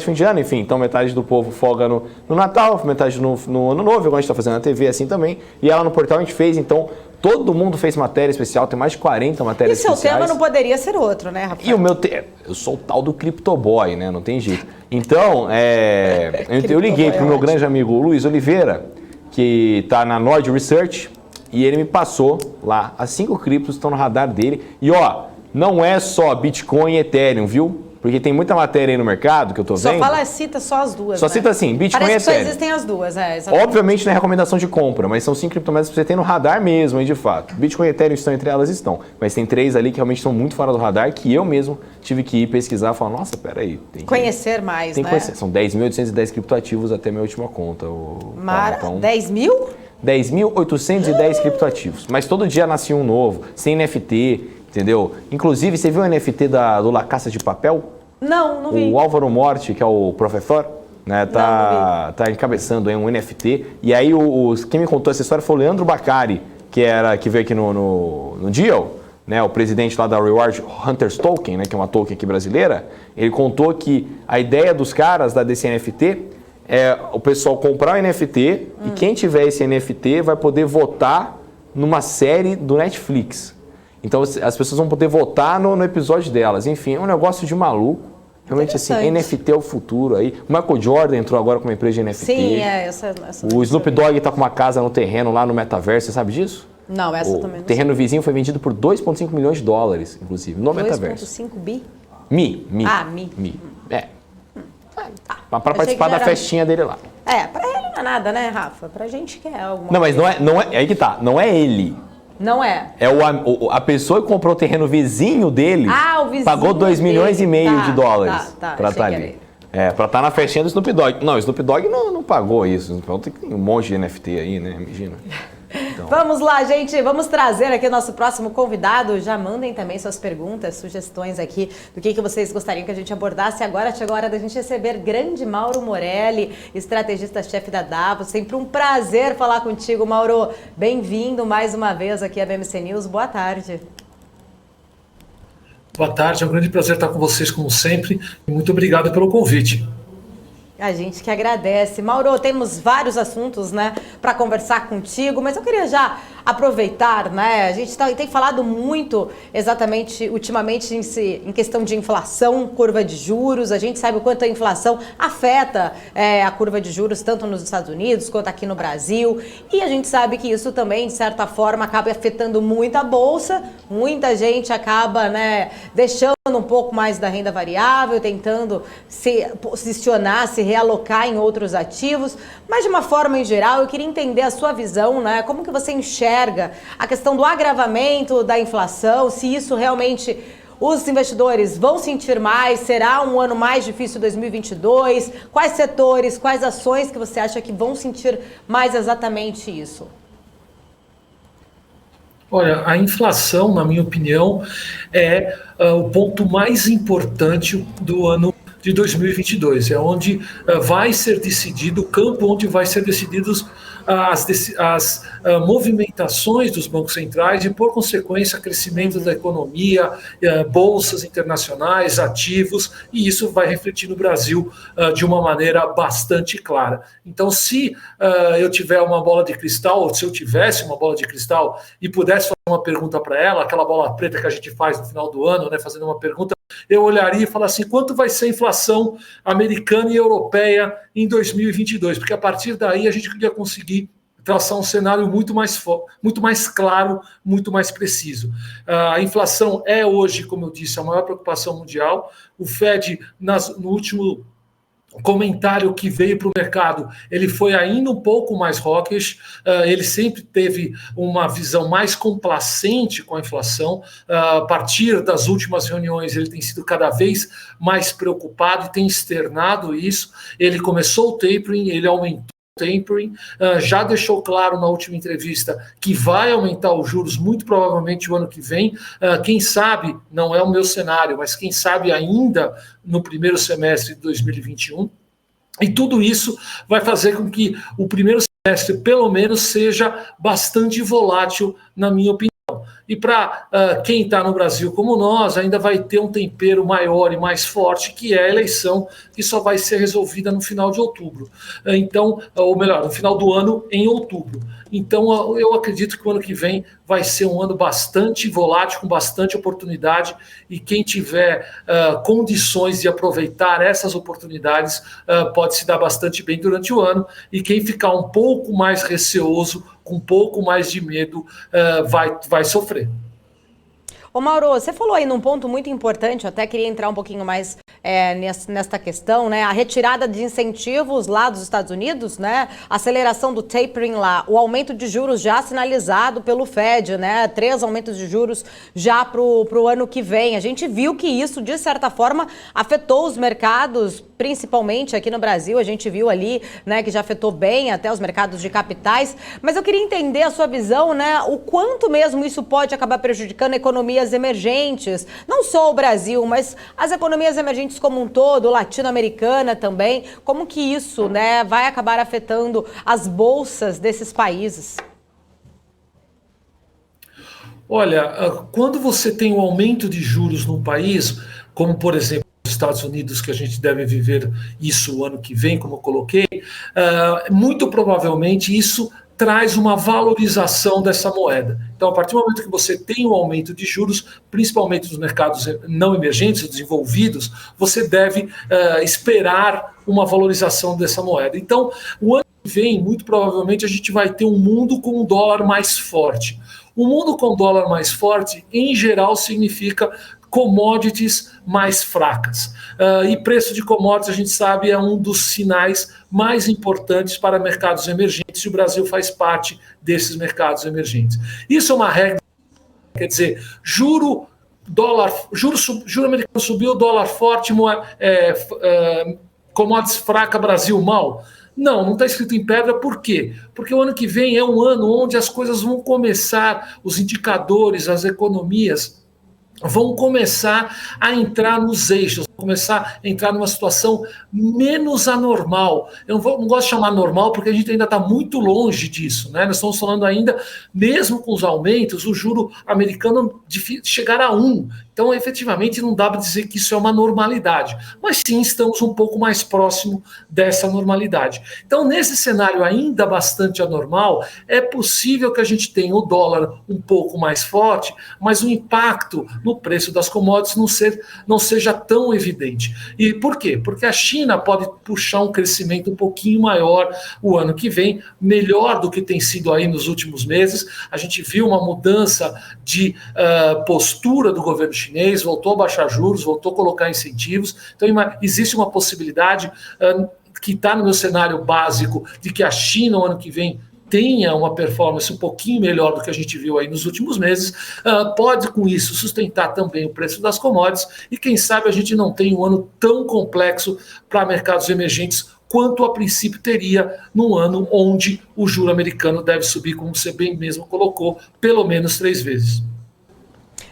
de fim de ano, enfim, então metade do povo folga no Natal, metade no Ano Novo, igual a gente tá fazendo na TV assim também, e ela no portal a gente fez, então todo mundo fez matéria especial, tem mais de 40 matérias especiais. E seu tema não poderia ser outro, né, Rafa? E o meu eu sou o tal do CryptoBoy, né, não tem jeito. Então, eu liguei pro meu grande amigo Luiz Oliveira, que está na Nord Research, e ele me passou lá as 5 criptos que estão no radar dele. E não é só Bitcoin e Ethereum, viu? Porque tem muita matéria aí no mercado que eu tô vendo. Cita só as duas, Só cita assim, Bitcoin e Ethereum. Parece que só existem as duas, Obviamente não é recomendação de compra, mas são 5 criptomoedas que você tem no radar mesmo, aí de fato. Bitcoin e Ethereum estão entre elas, estão. Mas tem 3 ali que realmente estão muito fora do radar, que eu mesmo tive que ir pesquisar e falar, nossa, peraí. Tem que conhecer mais, tem que conhecer. São 10.810 criptoativos até minha última conta. Então, 10 mil? 10.810 criptoativos. Mas todo dia nasce um novo, sem NFT, entendeu? Inclusive, você viu o NFT do La Casa de Papel? Não vi. O Álvaro Morte, que é o professor, né, tá encabeçando aí um NFT. E aí quem me contou essa história foi o Leandro Bacari, que veio aqui no Deal, né, o presidente lá da Reward Hunters Token, né, que é uma token aqui brasileira. Ele contou que a ideia dos caras desse NFT é o pessoal comprar o NFT e quem tiver esse NFT vai poder votar numa série do Netflix. Então as pessoas vão poder votar no episódio delas. Enfim, é um negócio de maluco. Realmente assim, NFT é o futuro aí. O Michael Jordan entrou agora com uma empresa de NFT. Sim, essa o Snoop Dogg tá com uma casa no terreno lá no metaverso, você sabe disso? Não, essa também não. O terreno vizinho foi vendido por 2,5 milhões de dólares, inclusive, no metaverso. 2,5 bi? Mi. É. Para participar da festinha dele lá. Pra ele não é nada, né, Rafa? Pra gente que é alguma Não, mas não é aí que tá, não é ele. Não é? É a pessoa que comprou o terreno vizinho dele, o vizinho pagou 2,5 milhões de dólares pra estar ali. Pra estar na festinha do Snoop Dogg. Não, o Snoop Dogg não pagou isso. Então tem um monte de NFT aí, né? Imagina. Então. Vamos lá, gente. Vamos trazer aqui o nosso próximo convidado. Já mandem também suas perguntas, sugestões aqui do que vocês gostariam que a gente abordasse. Agora chegou a hora da gente receber grande Mauro Morelli, estrategista-chefe da Davos. Sempre um prazer falar contigo, Mauro. Bem-vindo mais uma vez aqui à BMC News. Boa tarde. Boa tarde, é um grande prazer estar com vocês, como sempre. E muito obrigado pelo convite. A gente que agradece. Mauro, temos vários assuntos, né, para conversar contigo, mas eu queria já aproveitar, né, a gente tem falado muito exatamente, ultimamente, em questão de inflação, curva de juros, a gente sabe o quanto a inflação afeta a curva de juros, tanto nos Estados Unidos quanto aqui no Brasil, e a gente sabe que isso também, de certa forma, acaba afetando muito a Bolsa, muita gente acaba, né, deixando um pouco mais da renda variável, tentando se posicionar, se realocar em outros ativos, mas de uma forma em geral, eu queria entender a sua visão, né? Como que você enxerga a questão do agravamento da inflação, se isso realmente os investidores vão sentir mais, será um ano mais difícil 2022, quais setores, quais ações que você acha que vão sentir mais exatamente isso? Olha, a inflação, na minha opinião, é o ponto mais importante do ano de 2022. É onde vai ser decidido, o campo onde vai ser decididos as movimentações dos bancos centrais e, por consequência, crescimento da economia, bolsas internacionais, ativos, e isso vai refletir no Brasil de uma maneira bastante clara. Então, se eu tiver uma bola de cristal, ou se eu tivesse uma bola de cristal e pudesse fazer uma pergunta para ela, aquela bola preta que a gente faz no final do ano, né, fazendo uma pergunta, eu olharia e falaria assim, quanto vai ser a inflação americana e europeia em 2022? Porque a partir daí a gente ia conseguir traçar um cenário muito mais claro, muito mais preciso. A inflação é hoje, como eu disse, a maior preocupação mundial. O Fed, no último comentário que veio para o mercado, ele foi ainda um pouco mais hawkish, ele sempre teve uma visão mais complacente com a inflação, a partir das últimas reuniões ele tem sido cada vez mais preocupado e tem externado isso, ele começou o tapering, ele aumentou tapering, já deixou claro na última entrevista que vai aumentar os juros muito provavelmente o ano que vem, quem sabe, não é o meu cenário, mas quem sabe ainda no primeiro semestre de 2021, e tudo isso vai fazer com que o primeiro semestre pelo menos seja bastante volátil, na minha opinião. E para quem está no Brasil como nós, ainda vai ter um tempero maior e mais forte, que é a eleição, que só vai ser resolvida no final de outubro. Então, ou melhor, no final do ano, em outubro. Então, eu acredito que o ano que vem vai ser um ano bastante volátil, com bastante oportunidade, e quem tiver condições de aproveitar essas oportunidades pode se dar bastante bem durante o ano, e quem ficar um pouco mais receoso, com um pouco mais de medo, vai sofrer. Ô Mauro, você falou aí num ponto muito importante, eu até queria entrar um pouquinho mais nesta questão, né? A retirada de incentivos lá dos Estados Unidos, né? A aceleração do tapering lá, o aumento de juros já sinalizado pelo Fed, né? 3 aumentos de juros já pro ano que vem. A gente viu que isso, de certa forma, afetou os mercados, principalmente aqui no Brasil. A gente viu ali, né, que já afetou bem até os mercados de capitais. Mas eu queria entender a sua visão, né? O quanto mesmo isso pode acabar prejudicando a economia economias emergentes, não só o Brasil, mas as economias emergentes como um todo, latino-americana também, como que isso, né, vai acabar afetando as bolsas desses países? Olha, quando você tem um aumento de juros num país, como por exemplo os Estados Unidos, que a gente deve viver isso o ano que vem, como eu coloquei, muito provavelmente isso traz uma valorização dessa moeda. Então, a partir do momento que você tem um aumento de juros, principalmente nos mercados não emergentes, desenvolvidos, você deve esperar uma valorização dessa moeda. Então, o ano que vem, muito provavelmente, a gente vai ter um mundo com um dólar mais forte. O mundo com dólar mais forte, em geral, significa commodities mais fracas. E preço de commodities, a gente sabe, é um dos sinais mais importantes para mercados emergentes, e o Brasil faz parte desses mercados emergentes. Isso é uma regra, quer dizer, juro americano subiu, dólar forte, commodities fraca, Brasil mal. Não está escrito em pedra, por quê? Porque o ano que vem é um ano onde as coisas vão começar, os indicadores, as economias vão começar a entrar nos eixos, vão começar a entrar numa situação menos anormal. Eu não gosto de chamar normal porque a gente ainda está muito longe disso, né? Nós estamos falando ainda, mesmo com os aumentos, o juro americano de chegar a 1. Então, efetivamente, não dá para dizer que isso é uma normalidade, mas sim estamos um pouco mais próximo dessa normalidade. Então, nesse cenário ainda bastante anormal, é possível que a gente tenha o dólar um pouco mais forte, mas o impacto no preço das commodities não seja tão evidente. E por quê? Porque a China pode puxar um crescimento um pouquinho maior o ano que vem, melhor do que tem sido aí nos últimos meses. A gente viu uma mudança de postura do governo chinês, voltou a baixar juros, voltou a colocar incentivos. Então, existe uma possibilidade que está no meu cenário básico de que a China, no ano que vem, tenha uma performance um pouquinho melhor do que a gente viu aí nos últimos meses, pode com isso sustentar também o preço das commodities e quem sabe a gente não tem um ano tão complexo para mercados emergentes quanto a princípio teria num ano onde o juro americano deve subir, como você bem mesmo colocou, pelo menos 3 vezes.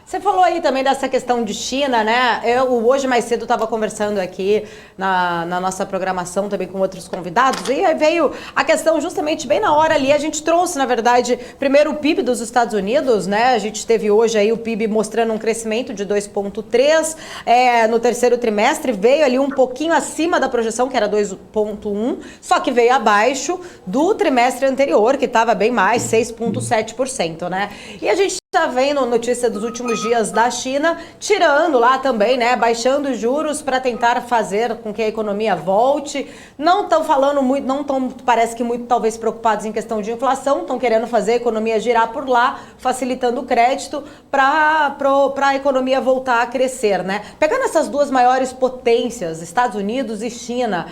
Você falou aí também dessa questão de China, né? Eu hoje mais cedo estava conversando aqui na nossa programação também com outros convidados e aí veio a questão justamente bem na hora ali. A gente trouxe, na verdade, primeiro o PIB dos Estados Unidos, né? A gente teve hoje aí o PIB mostrando um crescimento de 2,3 no terceiro trimestre, veio ali um pouquinho acima da projeção, que era 2,1, só que veio abaixo do trimestre anterior, que estava bem mais, 6,7%, né? E a gente está vendo notícia dos últimos dias da China, tirando lá também, né, baixando os juros para tentar fazer com que a economia volte. Não estão falando muito, não estão, parece que muito talvez preocupados em questão de inflação, estão querendo fazer a economia girar por lá, facilitando o crédito para a economia voltar a crescer, né? Pegando essas duas maiores potências, Estados Unidos e China,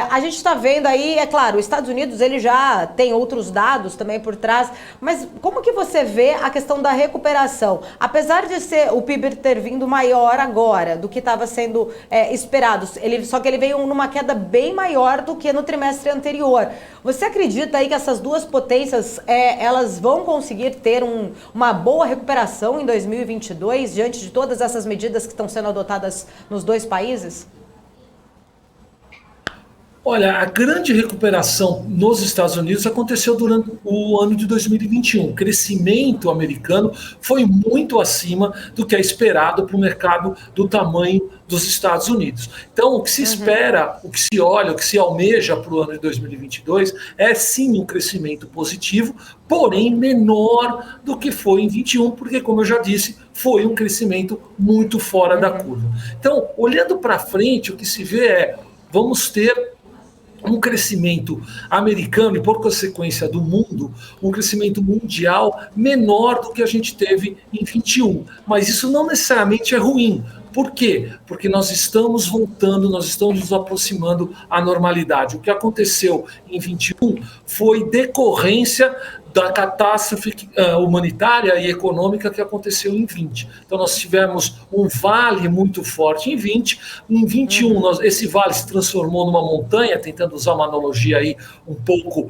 a gente está vendo aí, é claro, os Estados Unidos ele já tem outros dados também por trás, mas como que você vê a questão da recuperação? Apesar de ser o PIB ter vindo maior agora do que estava sendo esperado, só que ele veio numa queda bem maior do que no trimestre anterior. Você acredita aí que essas duas potências elas vão conseguir ter uma boa recuperação em 2022 diante de todas essas medidas que estão sendo adotadas nos dois países? Olha, a grande recuperação nos Estados Unidos aconteceu durante o ano de 2021. O crescimento americano foi muito acima do que é esperado para o mercado do tamanho dos Estados Unidos. Então, o que se espera, o que se olha, o que se almeja para o ano de 2022 é sim um crescimento positivo, porém menor do que foi em 21, porque, como eu já disse, foi um crescimento muito fora da curva. Então, olhando para frente, o que se vê vamos ter um crescimento americano e, por consequência do mundo, um crescimento mundial menor do que a gente teve em 21. Mas isso não necessariamente é ruim. Por quê? Porque nós estamos voltando, nós estamos nos aproximando à normalidade. O que aconteceu em 21 foi decorrência da catástrofe humanitária e econômica que aconteceu em 20. Então nós tivemos um vale muito forte em 20, em 21 esse vale se transformou numa montanha, tentando usar uma analogia aí um pouco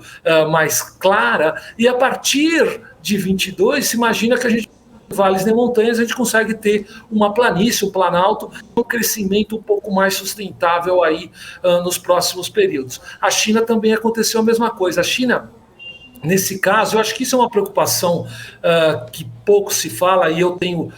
mais clara, e a partir de 22 se imagina que a gente vales nem montanhas, a gente consegue ter uma planície, um planalto, um crescimento um pouco mais sustentável aí nos próximos períodos. A China também aconteceu a mesma coisa. A China, nesse caso, eu acho que isso é uma preocupação que pouco se fala, e eu tenho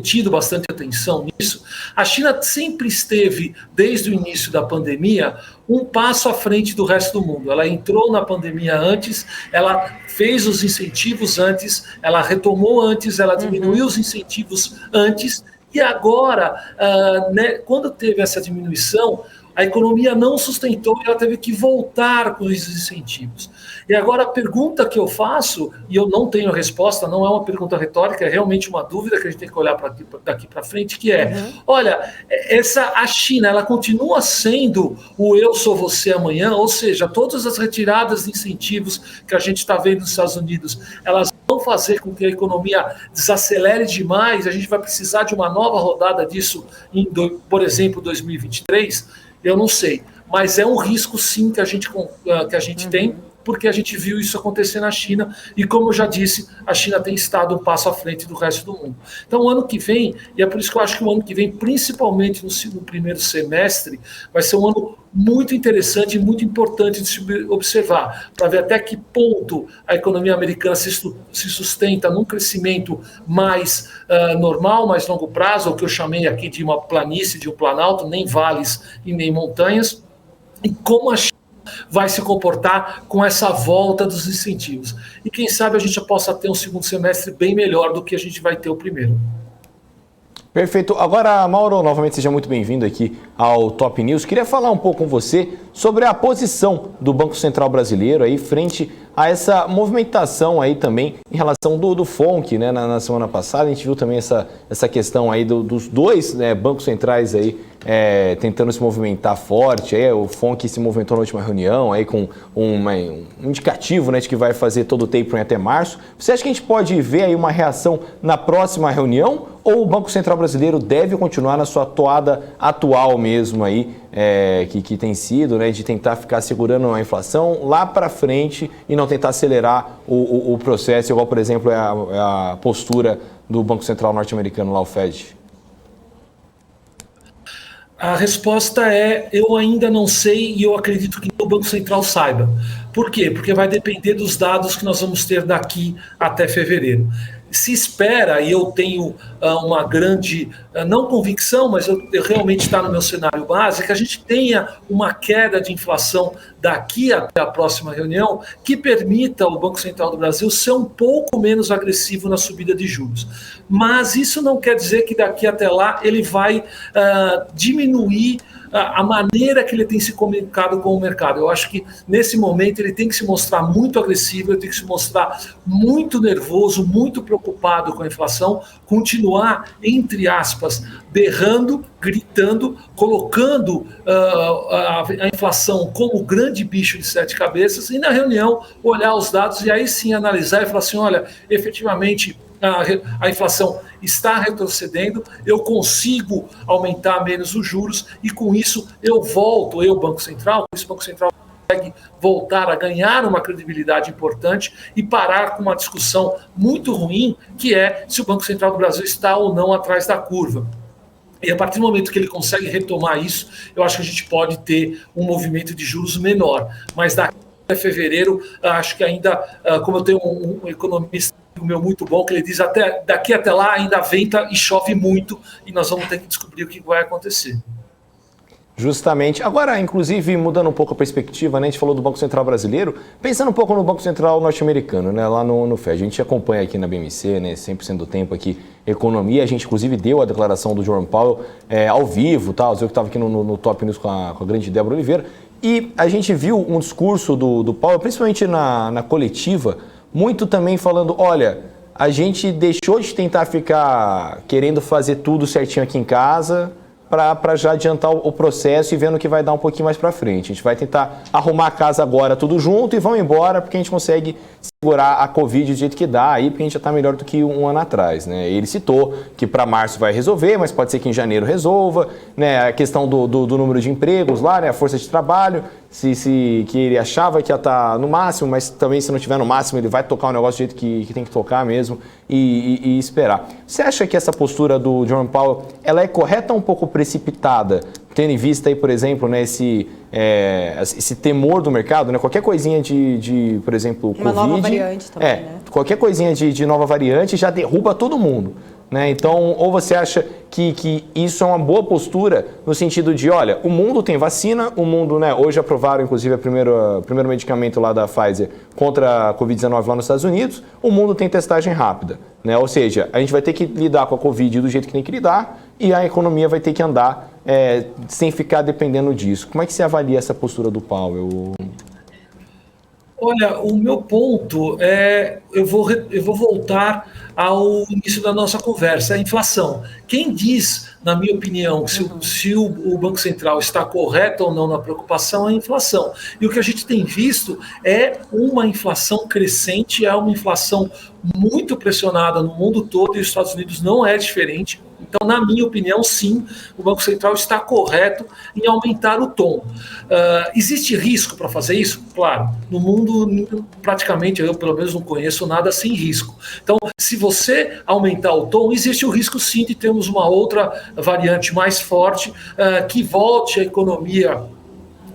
tido bastante atenção nisso. A China sempre esteve, desde o início da pandemia, um passo à frente do resto do mundo. Ela entrou na pandemia antes, ela fez os incentivos antes, ela retomou antes, ela diminuiu os incentivos antes, e agora, quando teve essa diminuição, a economia não sustentou e ela teve que voltar com os incentivos. E agora a pergunta que eu faço, e eu não tenho resposta, não é uma pergunta retórica, é realmente uma dúvida que a gente tem que olhar daqui para frente, que é, olha, a China, ela continua sendo o eu sou você amanhã, ou seja, todas as retiradas de incentivos que a gente está vendo nos Estados Unidos, elas vão fazer com que a economia desacelere demais, a gente vai precisar de uma nova rodada disso por exemplo, 2023, eu não sei, mas é um risco sim que a gente tem, porque a gente viu isso acontecer na China, e como eu já disse, a China tem estado um passo à frente do resto do mundo. Então o ano que vem, e é por isso que eu acho que o ano que vem, principalmente no primeiro semestre, vai ser um ano muito interessante e muito importante de se observar, para ver até que ponto a economia americana se sustenta num crescimento mais normal, mais longo prazo, o que eu chamei aqui de uma planície, de um planalto, nem vales e nem montanhas, e como a China vai se comportar com essa volta dos incentivos. E quem sabe a gente já possa ter um segundo semestre bem melhor do que a gente vai ter o primeiro. Perfeito. Agora, Mauro, novamente seja muito bem-vindo aqui ao Top News. Queria falar um pouco com você sobre a posição do Banco Central Brasileiro aí frente a essa movimentação aí também em relação do FONC, né? Na semana passada a gente viu também essa questão aí dos dois, né, bancos centrais aí tentando se movimentar forte. Aí o FONC se movimentou na última reunião aí com um indicativo, né, de que vai fazer todo o tapering até março. Você acha que a gente pode ver aí uma reação na próxima reunião, ou o Banco Central Brasileiro deve continuar na sua toada atual mesmo aí, que tem sido, né, de tentar ficar segurando a inflação lá para frente e não tentar acelerar o processo, igual, por exemplo, é a postura do Banco Central norte-americano lá, o Fed? A resposta é, eu ainda não sei, e eu acredito que o Banco Central saiba. Por quê? Porque vai depender dos dados que nós vamos ter daqui até fevereiro. Se espera, e eu tenho uma grande, não convicção, mas eu realmente está no meu cenário base, que a gente tenha uma queda de inflação daqui até a próxima reunião, que permita ao Banco Central do Brasil ser um pouco menos agressivo na subida de juros. Mas isso não quer dizer que daqui até lá ele vai diminuir a maneira que ele tem se comunicado com o mercado. Eu acho que nesse momento ele tem que se mostrar muito agressivo, ele tem que se mostrar muito nervoso, muito preocupado com a inflação, continuar, entre aspas, berrando, gritando, colocando a inflação como o grande bicho de sete cabeças, e na reunião olhar os dados e aí sim analisar e falar assim, olha, efetivamente a inflação está retrocedendo, eu consigo aumentar menos os juros e com isso o Banco Central consegue voltar a ganhar uma credibilidade importante e parar com uma discussão muito ruim, que é se o Banco Central do Brasil está ou não atrás da curva. E a partir do momento que ele consegue retomar isso, eu acho que a gente pode ter um movimento de juros menor. Mas daqui a fevereiro, acho que ainda, como eu tenho um economista meu muito bom, que ele diz, daqui até lá ainda venta e chove muito, e nós vamos ter que descobrir o que vai acontecer. Justamente. Agora, inclusive, mudando um pouco a perspectiva, né, a gente falou do Banco Central brasileiro, pensando um pouco no Banco Central norte-americano, né, lá no Fed. A gente acompanha aqui na BMC, né, 100% do tempo aqui, economia. A gente, inclusive, deu a declaração do Jerome Powell ao vivo, tá? Eu que estava aqui no Top News com a grande Débora Oliveira. E a gente viu um discurso do Powell, principalmente na coletiva, muito também falando, olha, a gente deixou de tentar ficar querendo fazer tudo certinho aqui em casa para já adiantar o processo e vendo que vai dar um pouquinho mais para frente. A gente vai tentar arrumar a casa agora tudo junto e vamos embora, porque a gente consegue segurar a Covid do jeito que dá aí, porque a gente já está melhor do que um ano atrás, né? Ele citou que para março vai resolver, mas pode ser que em janeiro resolva, né? A questão do número de empregos lá, né? A força de trabalho, que ele achava que ia estar no máximo, mas também se não estiver no máximo, ele vai tocar o negócio do jeito que tem que tocar mesmo e esperar. Você acha que essa postura do Jerome Powell, ela é correta ou um pouco precipitada? Tendo em vista aí, por exemplo, né, esse temor do mercado, né? Qualquer coisinha de por exemplo, uma Covid, nova variante também, né? Qualquer coisinha de nova variante já derruba todo mundo, né? Então, ou você acha que isso é uma boa postura no sentido de, olha, o mundo tem vacina, o mundo, né, hoje aprovaram inclusive o primeiro medicamento lá da Pfizer contra a Covid-19 lá nos Estados Unidos, o mundo tem testagem rápida, né? Ou seja, a gente vai ter que lidar com a Covid do jeito que tem que lidar e a economia vai ter que andar sem ficar dependendo disso. Como é que você avalia essa postura do Powell? Olha, o meu ponto é, eu vou voltar ao início da nossa conversa, a inflação. Quem diz, na minha opinião, se o Banco Central está correto ou não na preocupação é a inflação. E o que a gente tem visto é uma inflação crescente, é uma inflação muito pressionada no mundo todo e os Estados Unidos não é diferente. Então, na minha opinião, sim, o Banco Central está correto em aumentar o tom. Existe risco para fazer isso? Claro, no mundo praticamente, eu pelo menos não conheço nada sem risco. Então, se você aumentar o tom, existe o risco sim de termos uma outra variante mais forte que volte a economia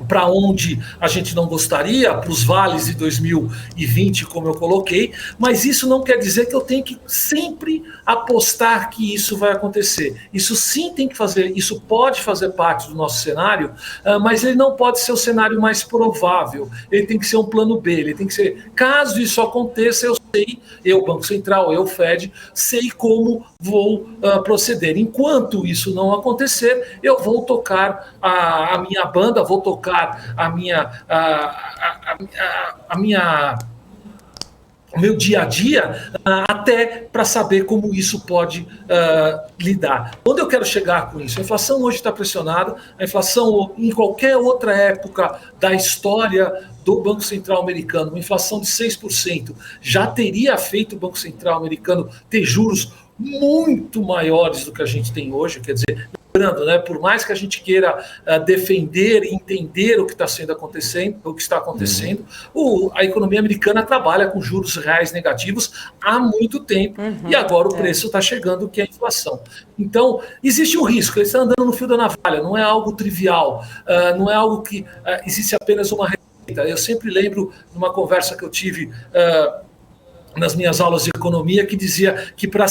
para onde a gente não gostaria, para os vales de 2020, como eu coloquei, mas isso não quer dizer que eu tenho que sempre apostar que isso vai acontecer. Isso sim tem que fazer, isso pode fazer parte do nosso cenário, mas ele não pode ser o cenário mais provável, ele tem que ser um plano B, ele tem que ser, caso isso aconteça, eu, Banco Central, eu, Fed, sei como vou proceder. Enquanto isso não acontecer, eu vou tocar a minha banda, vou tocar o meu dia a dia, até para saber como isso pode lidar. Onde eu quero chegar com isso? A inflação hoje está pressionada, a inflação em qualquer outra época da história do Banco Central americano, uma inflação de 6%, já teria feito o Banco Central americano ter juros muito maiores do que a gente tem hoje, quer dizer, lembrando, né, por mais que a gente queira defender e entender o que está acontecendo, a economia americana trabalha com juros reais negativos há muito tempo e agora o preço está chegando, que é a inflação. Então, existe um risco, ele está andando no fio da navalha, não é algo trivial, não é algo que existe apenas uma receita. Eu sempre lembro de uma conversa que eu tive nas minhas aulas de economia, que dizia que para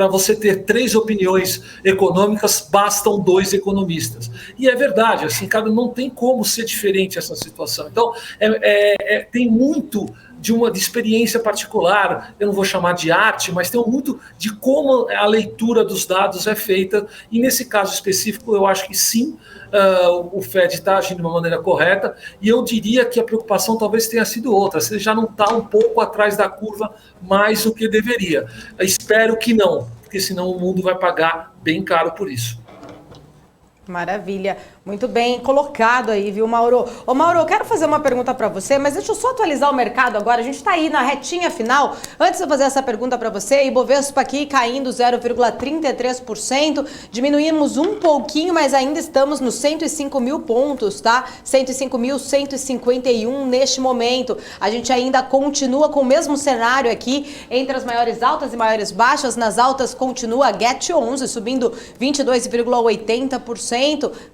você ter 3 opiniões econômicas, bastam 2 economistas. E é verdade, assim, cara, não tem como ser diferente essa situação. Então, tem muito de experiência particular, eu não vou chamar de arte, mas tem muito de como a leitura dos dados é feita, e nesse caso específico, eu acho que sim, o Fed está agindo de uma maneira correta, e eu diria que a preocupação talvez tenha sido outra, se ele já não está um pouco atrás da curva mais do que deveria. Eu espero que não, porque senão o mundo vai pagar bem caro por isso. Maravilha, muito bem colocado aí, viu, Mauro? Ô, Mauro, eu quero fazer uma pergunta para você, mas deixa eu só atualizar o mercado agora. A gente está aí na retinha final. Antes de eu fazer essa pergunta para você, Ibovespa aqui caindo 0,33%, diminuímos um pouquinho, mas ainda estamos nos 105 mil pontos, tá? 105.151 neste momento. A gente ainda continua com o mesmo cenário aqui, entre as maiores altas e maiores baixas. Nas altas continua a GET 11, subindo 22,80%.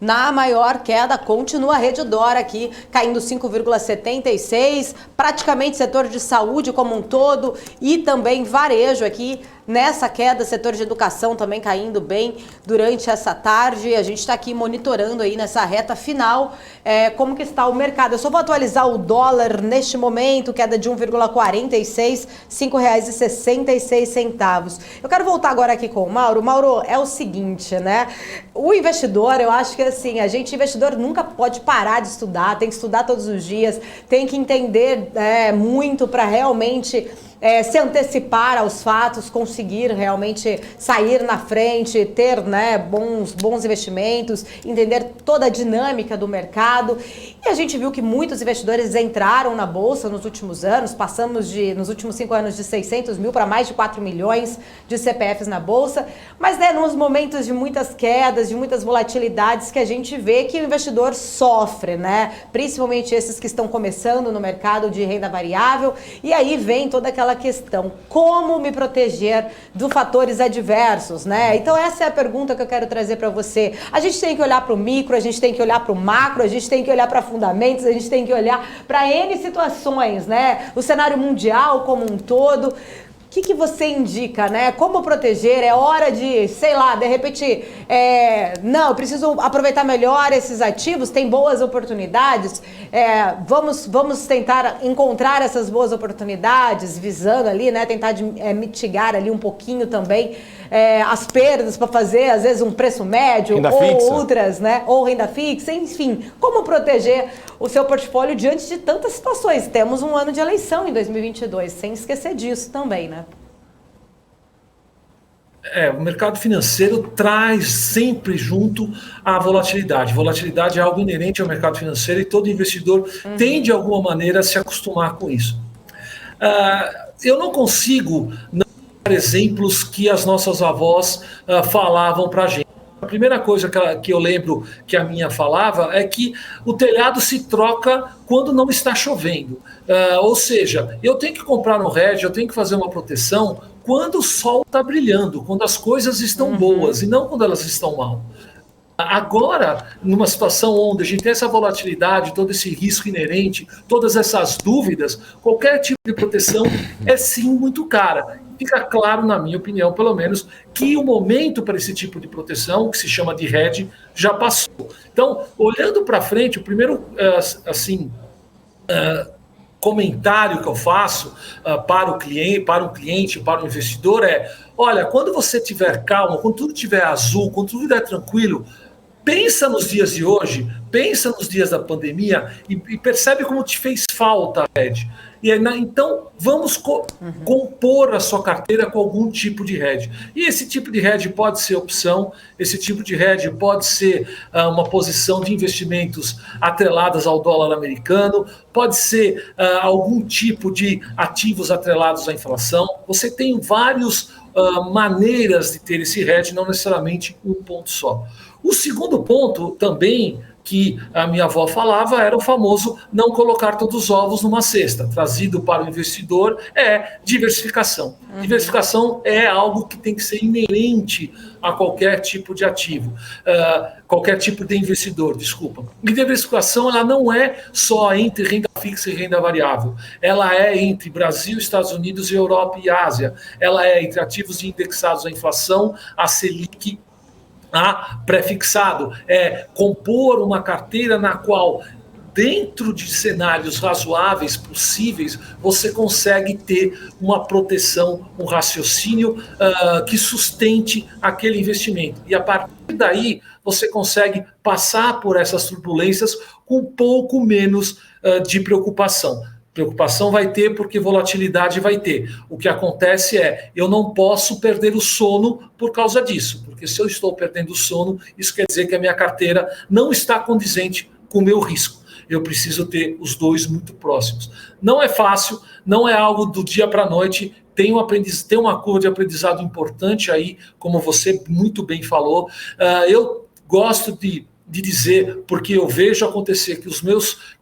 Na maior queda continua a Rede D'Or aqui, caindo 5,76%, praticamente setor de saúde como um todo e também varejo aqui nessa queda, setor de educação também caindo bem durante essa tarde. A gente está aqui monitorando aí nessa reta final como que está o mercado. Eu só vou atualizar o dólar neste momento, queda de 1,46, R$ 5,66. Eu quero voltar agora aqui com o Mauro. Mauro, é o seguinte, né? O investidor, eu acho que assim, investidor nunca pode parar de estudar, tem que estudar todos os dias, tem que entender muito para realmente se antecipar aos fatos, conseguir realmente sair na frente, ter, né, bons investimentos, entender toda a dinâmica do mercado. E a gente viu que muitos investidores entraram na Bolsa nos últimos anos, passamos nos últimos 5 anos de 600 mil para mais de 4 milhões de CPFs na Bolsa, mas né, nos momentos de muitas quedas, de muitas volatilidades que a gente vê que o investidor sofre, né? Principalmente esses que estão começando no mercado de renda variável, e aí vem toda aquela questão, como me proteger dos fatores adversos, né? Então essa é a pergunta que eu quero trazer para você. A gente tem que olhar para o micro, a gente tem que olhar para o macro, a gente tem que olhar para fundamentos, a gente tem que olhar para N situações, né? O cenário mundial como um todo. O que você indica, né? Como proteger? É hora de, sei lá, de repente, não, eu preciso aproveitar melhor esses ativos, tem boas oportunidades, vamos tentar encontrar essas boas oportunidades, visando ali, né, tentar mitigar ali um pouquinho também as perdas para fazer, às vezes, um preço médio, renda ou fixa. outras, né? Ou renda fixa, enfim. Como proteger o seu portfólio diante de tantas situações? Temos um ano de eleição em 2022, sem esquecer disso também, né? O mercado financeiro traz sempre junto a volatilidade. Volatilidade é algo inerente ao mercado financeiro e todo investidor tem, de alguma maneira, a se acostumar com isso. Eu não consigo não dar exemplos que as nossas avós falavam para a gente. A primeira coisa que eu lembro que a minha falava é que o telhado se troca quando não está chovendo. Ou seja, eu tenho que comprar um hedge, eu tenho que fazer uma proteção quando o sol está brilhando, quando as coisas estão boas e não quando elas estão mal. Agora, numa situação onde a gente tem essa volatilidade, todo esse risco inerente, todas essas dúvidas, qualquer tipo de proteção é sim muito cara. Fica claro, na minha opinião, pelo menos, que o momento para esse tipo de proteção, que se chama de hedge, já passou. Então, olhando para frente, o primeiro comentário que eu faço para o cliente, para o investidor olha, quando você tiver calma, quando tudo estiver azul, quando tudo estiver tranquilo, pensa nos dias de hoje, pensa nos dias da pandemia e percebe como te fez falta a hedge. Então, vamos compor a sua carteira com algum tipo de hedge. E esse tipo de hedge pode ser opção, esse tipo de hedge pode ser uma posição de investimentos atreladas ao dólar americano, pode ser algum tipo de ativos atrelados à inflação. Você tem várias maneiras de ter esse hedge, não necessariamente um ponto só. O segundo ponto também que a minha avó falava era o famoso não colocar todos os ovos numa cesta. Trazido para o investidor diversificação. Diversificação é algo que tem que ser inerente a qualquer tipo de ativo, qualquer tipo de investidor, desculpa. E diversificação ela não é só entre renda fixa e renda variável. Ela é entre Brasil, Estados Unidos, Europa e Ásia. Ela é entre ativos indexados à inflação, a Selic, pré-fixado, compor uma carteira na qual, dentro de cenários razoáveis, possíveis, você consegue ter uma proteção, um raciocínio que sustente aquele investimento. E a partir daí, você consegue passar por essas turbulências com um pouco menos de preocupação. Preocupação vai ter porque volatilidade vai ter. O que acontece eu não posso perder o sono por causa disso, porque se eu estou perdendo o sono, isso quer dizer que a minha carteira não está condizente com o meu risco. Eu preciso ter os dois muito próximos. Não é fácil, não é algo do dia para a noite, tem uma curva de aprendizado importante aí, como você muito bem falou. Eu gosto de dizer, porque eu vejo acontecer que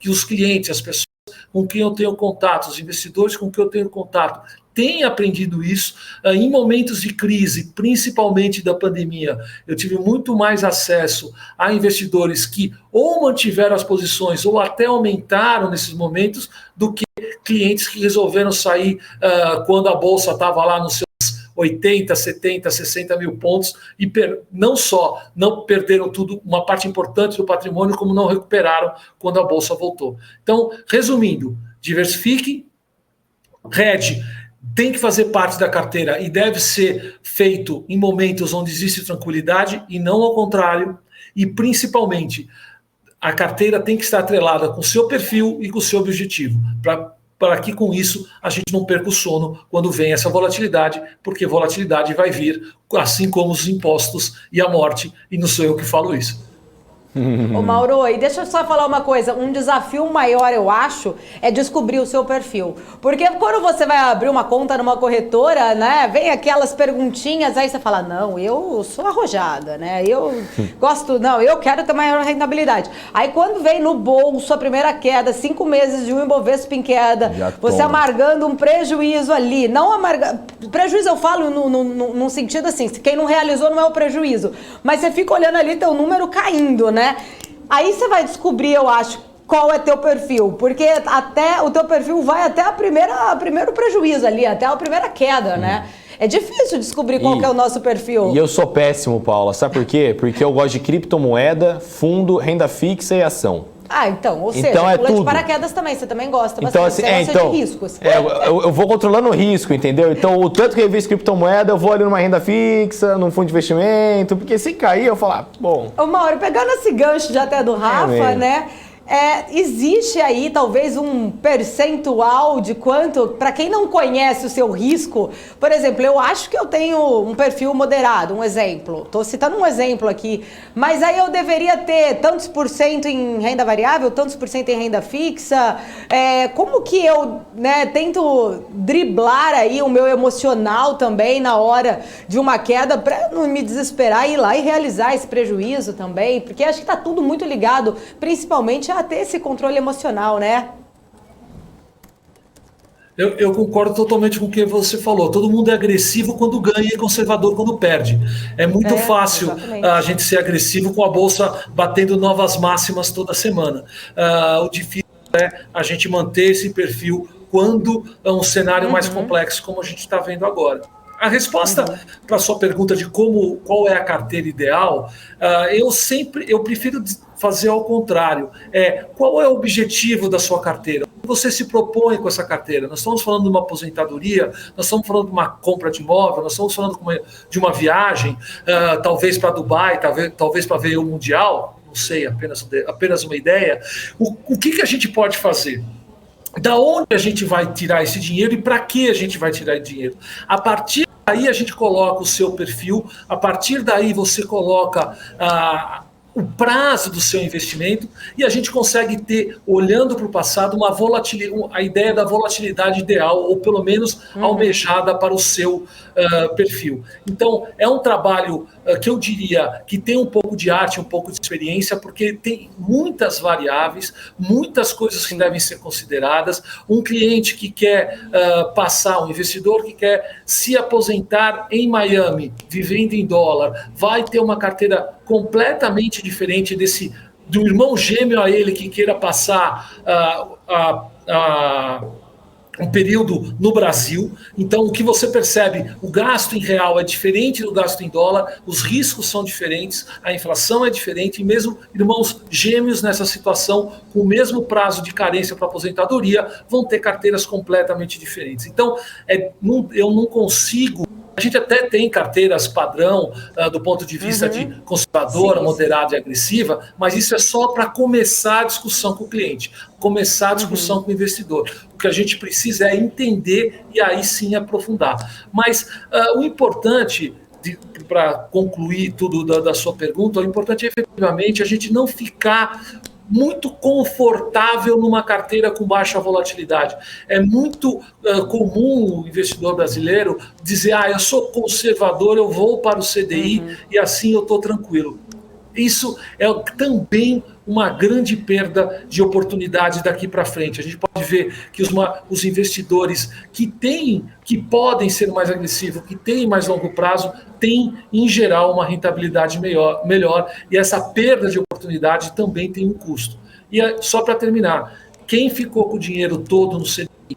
os clientes, as pessoas com quem eu tenho contato, os investidores com quem eu tenho contato, têm aprendido isso. Em momentos de crise, principalmente da pandemia, eu tive muito mais acesso a investidores que ou mantiveram as posições ou até aumentaram nesses momentos do que clientes que resolveram sair quando a bolsa estava lá nos seus 80, 70, 60 mil pontos e não perderam tudo, uma parte importante do patrimônio, como não recuperaram quando a bolsa voltou. Então, resumindo, diversifique, hedge tem que fazer parte da carteira e deve ser feito em momentos onde existe tranquilidade e não ao contrário, e principalmente a carteira tem que estar atrelada com o seu perfil e com o seu objetivo, para para que com isso a gente não perca o sono quando vem essa volatilidade, porque volatilidade vai vir, assim como os impostos e a morte, e não sou eu que falo isso. Ô Mauro, e deixa eu só falar uma coisa, um desafio maior, eu acho, é descobrir o seu perfil. Porque quando você vai abrir uma conta numa corretora, né, vem aquelas perguntinhas, aí você fala, não, eu sou arrojada, né, eu gosto, não, eu quero ter maior rentabilidade. Aí quando vem no bolso a primeira queda, 5 meses de um Ibovespa em queda, você amargando um prejuízo ali, não prejuízo eu falo num sentido assim, quem não realizou não é o prejuízo, mas você fica olhando ali teu número caindo, né? Aí você vai descobrir, eu acho, qual é teu perfil, porque até o teu perfil vai até primeiro prejuízo ali, até a primeira queda, né? É difícil descobrir qual que é o nosso perfil. E eu sou péssimo, Paula, sabe por quê? Porque eu gosto de criptomoeda, fundo, renda fixa e ação. Ah, então, ou seja, então pula de paraquedas também, você também gosta bastante, então, assim, você gosta de riscos. Eu vou controlando o risco, entendeu? Então, o tanto que eu invisto em criptomoeda, eu vou ali numa renda fixa, num fundo de investimento, porque se cair, eu falo, bom... Ô Mauro, pegando esse gancho já até do Rafa, né? Existe aí talvez um percentual de quanto, para quem não conhece o seu risco, por exemplo, eu acho que eu tenho um perfil moderado, um exemplo, estou citando um exemplo aqui, mas aí eu deveria ter tantos por cento em renda variável, tantos por cento em renda fixa, como que eu, né, tento driblar aí o meu emocional também na hora de uma queda para não me desesperar e ir lá e realizar esse prejuízo também, porque acho que está tudo muito ligado, principalmente a ter esse controle emocional, né? Eu concordo totalmente com o que você falou. Todo mundo é agressivo quando ganha e conservador quando perde. É muito fácil a gente ser agressivo com a bolsa batendo novas máximas toda semana. O difícil é a gente manter esse perfil quando é um cenário mais complexo, como a gente está vendo agora. A resposta para a sua pergunta de qual é a carteira ideal, eu prefiro fazer ao contrário. Qual é o objetivo da sua carteira? O que você se propõe com essa carteira? Nós estamos falando de uma aposentadoria, nós estamos falando de uma compra de imóvel, nós estamos falando de uma viagem, talvez para Dubai, talvez para ver o Mundial, não sei, apenas uma ideia. O que a gente pode fazer? Da onde a gente vai tirar esse dinheiro e para que a gente vai tirar esse dinheiro? A partir daí a gente coloca o seu perfil, a partir daí você coloca o prazo do seu investimento e a gente consegue ter, olhando para o passado, a ideia da volatilidade ideal, ou pelo menos almejada para o seu perfil. Então, é um trabalho que eu diria que tem um pouco de arte, um pouco de experiência, porque tem muitas variáveis, muitas coisas que devem ser consideradas. Um cliente que quer um investidor que quer se aposentar em Miami, vivendo em dólar, vai ter uma carteira completamente diferente do irmão gêmeo a ele que queira passar um período no Brasil. Então, o que você percebe, o gasto em real é diferente do gasto em dólar, os riscos são diferentes, a inflação é diferente, e mesmo irmãos gêmeos nessa situação, com o mesmo prazo de carência para aposentadoria, vão ter carteiras completamente diferentes. Então, eu não consigo... A gente até tem carteiras padrão do ponto de vista de conservadora, moderada e agressiva, mas isso é só para começar a discussão com o cliente, começar a discussão com o investidor. O que a gente precisa é entender e aí sim aprofundar. Mas o importante, para concluir tudo da sua pergunta, o importante é efetivamente a gente não ficar muito confortável numa carteira com baixa volatilidade. É muito comum o investidor brasileiro dizer, eu sou conservador, eu vou para o CDI e assim eu estou tranquilo. Isso é também uma grande perda de oportunidade daqui para frente. A gente pode ver que os investidores que podem ser mais agressivos, que têm mais longo prazo, têm, em geral, uma rentabilidade melhor, e essa perda de oportunidade também tem um custo. E só para terminar, quem ficou com o dinheiro todo no CDI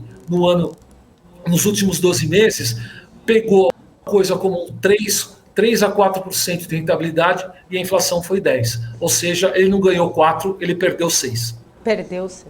nos últimos 12 meses, pegou coisa como 3 a 4% de rentabilidade e a inflação foi 10%. Ou seja, ele não ganhou 4%, ele perdeu 6%. Perdeu 6%.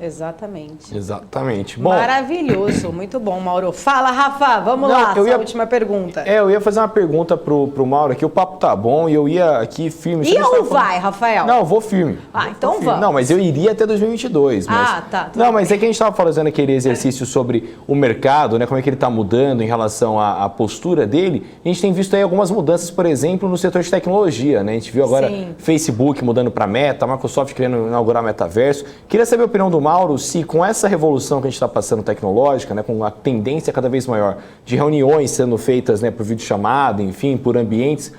Exatamente. Exatamente. Bom, maravilhoso, muito bom, Mauro. Fala, Rafa, vamos lá, sua última pergunta. Eu ia fazer uma pergunta pro Mauro aqui, o papo tá bom e eu ia aqui firme. E ou vai, Rafael? Não, eu vou firme. Então vamos. Não, mas eu iria até 2022. Mas... tá. Não, mas é que a gente estava fazendo aquele exercício sobre o mercado, né, como é que ele está mudando em relação à postura dele. A gente tem visto aí algumas mudanças, por exemplo, no setor de tecnologia, né? A gente viu agora Facebook mudando para Meta, a Microsoft querendo inaugurar metaverso. Queria saber a opinião do Mauro, se com essa revolução que a gente está passando tecnológica, né, com a tendência cada vez maior de reuniões sendo feitas, né, por videochamada, enfim, por ambientes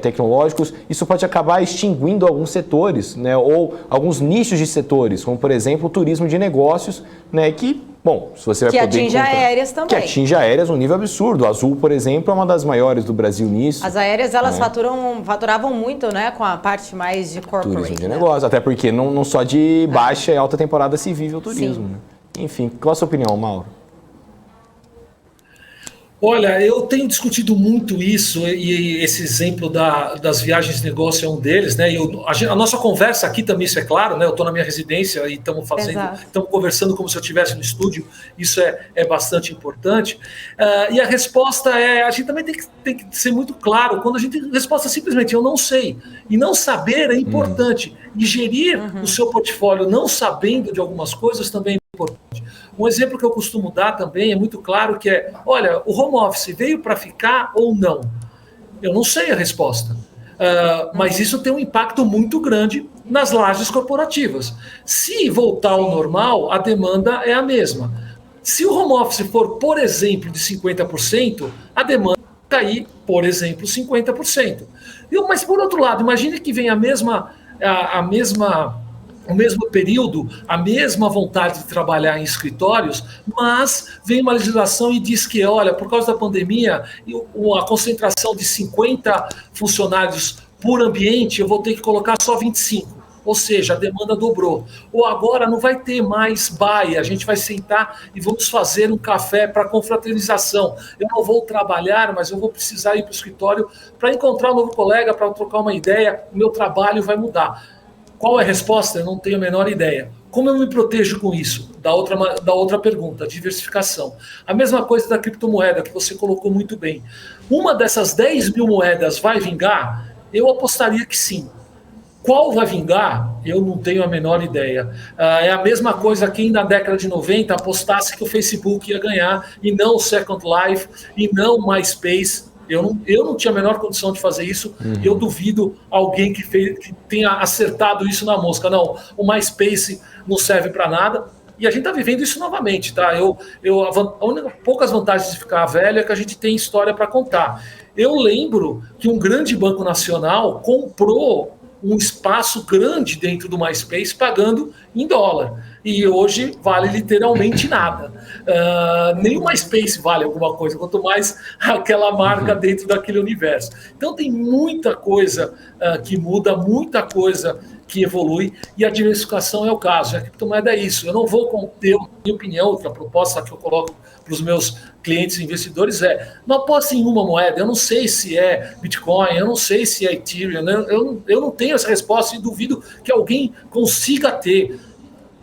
tecnológicos, isso pode acabar extinguindo alguns setores, né, ou alguns nichos de setores, como por exemplo o turismo de negócios, né, que, bom, se você vai poder atinge aéreas também. Que atinge aéreas um nível absurdo. A Azul, por exemplo, é uma das maiores do Brasil nisso. As aéreas, elas faturavam muito, né, com a parte mais de corporate. Turismo de negócio, até porque não só de baixa e alta temporada se vive o turismo. Né? Enfim, qual a sua opinião, Mauro? Olha, eu tenho discutido muito isso e esse exemplo das viagens de negócio é um deles, né? A nossa conversa aqui também, isso é claro, né? Eu estou na minha residência e estamos conversando como se eu estivesse no estúdio, isso é bastante importante. E a resposta a gente também tem que ser muito claro, quando a gente resposta simplesmente, eu não sei. E não saber é importante. E gerir o seu portfólio não sabendo de algumas coisas também é importante. Um exemplo que eu costumo dar também é muito claro que olha, o home office veio para ficar ou não? Eu não sei a resposta, mas isso tem um impacto muito grande nas lajes corporativas. Se voltar ao normal, a demanda é a mesma. Se o home office for, por exemplo, de 50%, a demanda vai cair, por exemplo, 50%. Mas, por outro lado, imagine que vem o mesmo período, a mesma vontade de trabalhar em escritórios, mas vem uma legislação e diz que, olha, por causa da pandemia, a concentração de 50 funcionários por ambiente, eu vou ter que colocar só 25. Ou seja, a demanda dobrou. Ou agora não vai ter mais baia, a gente vai sentar e vamos fazer um café para confraternização. Eu não vou trabalhar, mas eu vou precisar ir para o escritório para encontrar um novo colega, para trocar uma ideia, o meu trabalho vai mudar. Qual é a resposta? Eu não tenho a menor ideia. Como eu me protejo com isso? Da outra pergunta, diversificação. A mesma coisa da criptomoeda, que você colocou muito bem. Uma dessas 10 mil moedas vai vingar? Eu apostaria que sim. Qual vai vingar? Eu não tenho a menor ideia. É a mesma coisa que na década de 90 apostasse que o Facebook ia ganhar, e não o Second Life, e não o MySpace. Eu não tinha a menor condição de fazer isso. Eu duvido alguém que tenha acertado isso na mosca. Não, o MySpace não serve para nada. E a gente está vivendo isso novamente, tá? Poucas vantagens de ficar velho é que a gente tem história para contar. Eu lembro que um grande banco nacional comprou um espaço grande dentro do MySpace pagando em dólar. E hoje vale literalmente nada. Nem o MySpace vale alguma coisa, quanto mais aquela marca dentro daquele universo. Então tem muita coisa que muda, muita coisa que evolui, e a diversificação é o caso. A criptomoeda é isso. Eu não vou conter, minha opinião, a proposta que eu coloco para os meus clientes e investidores não aposte em uma moeda. Eu não sei se é Bitcoin, eu não sei se é Ethereum, eu não tenho essa resposta e duvido que alguém consiga ter.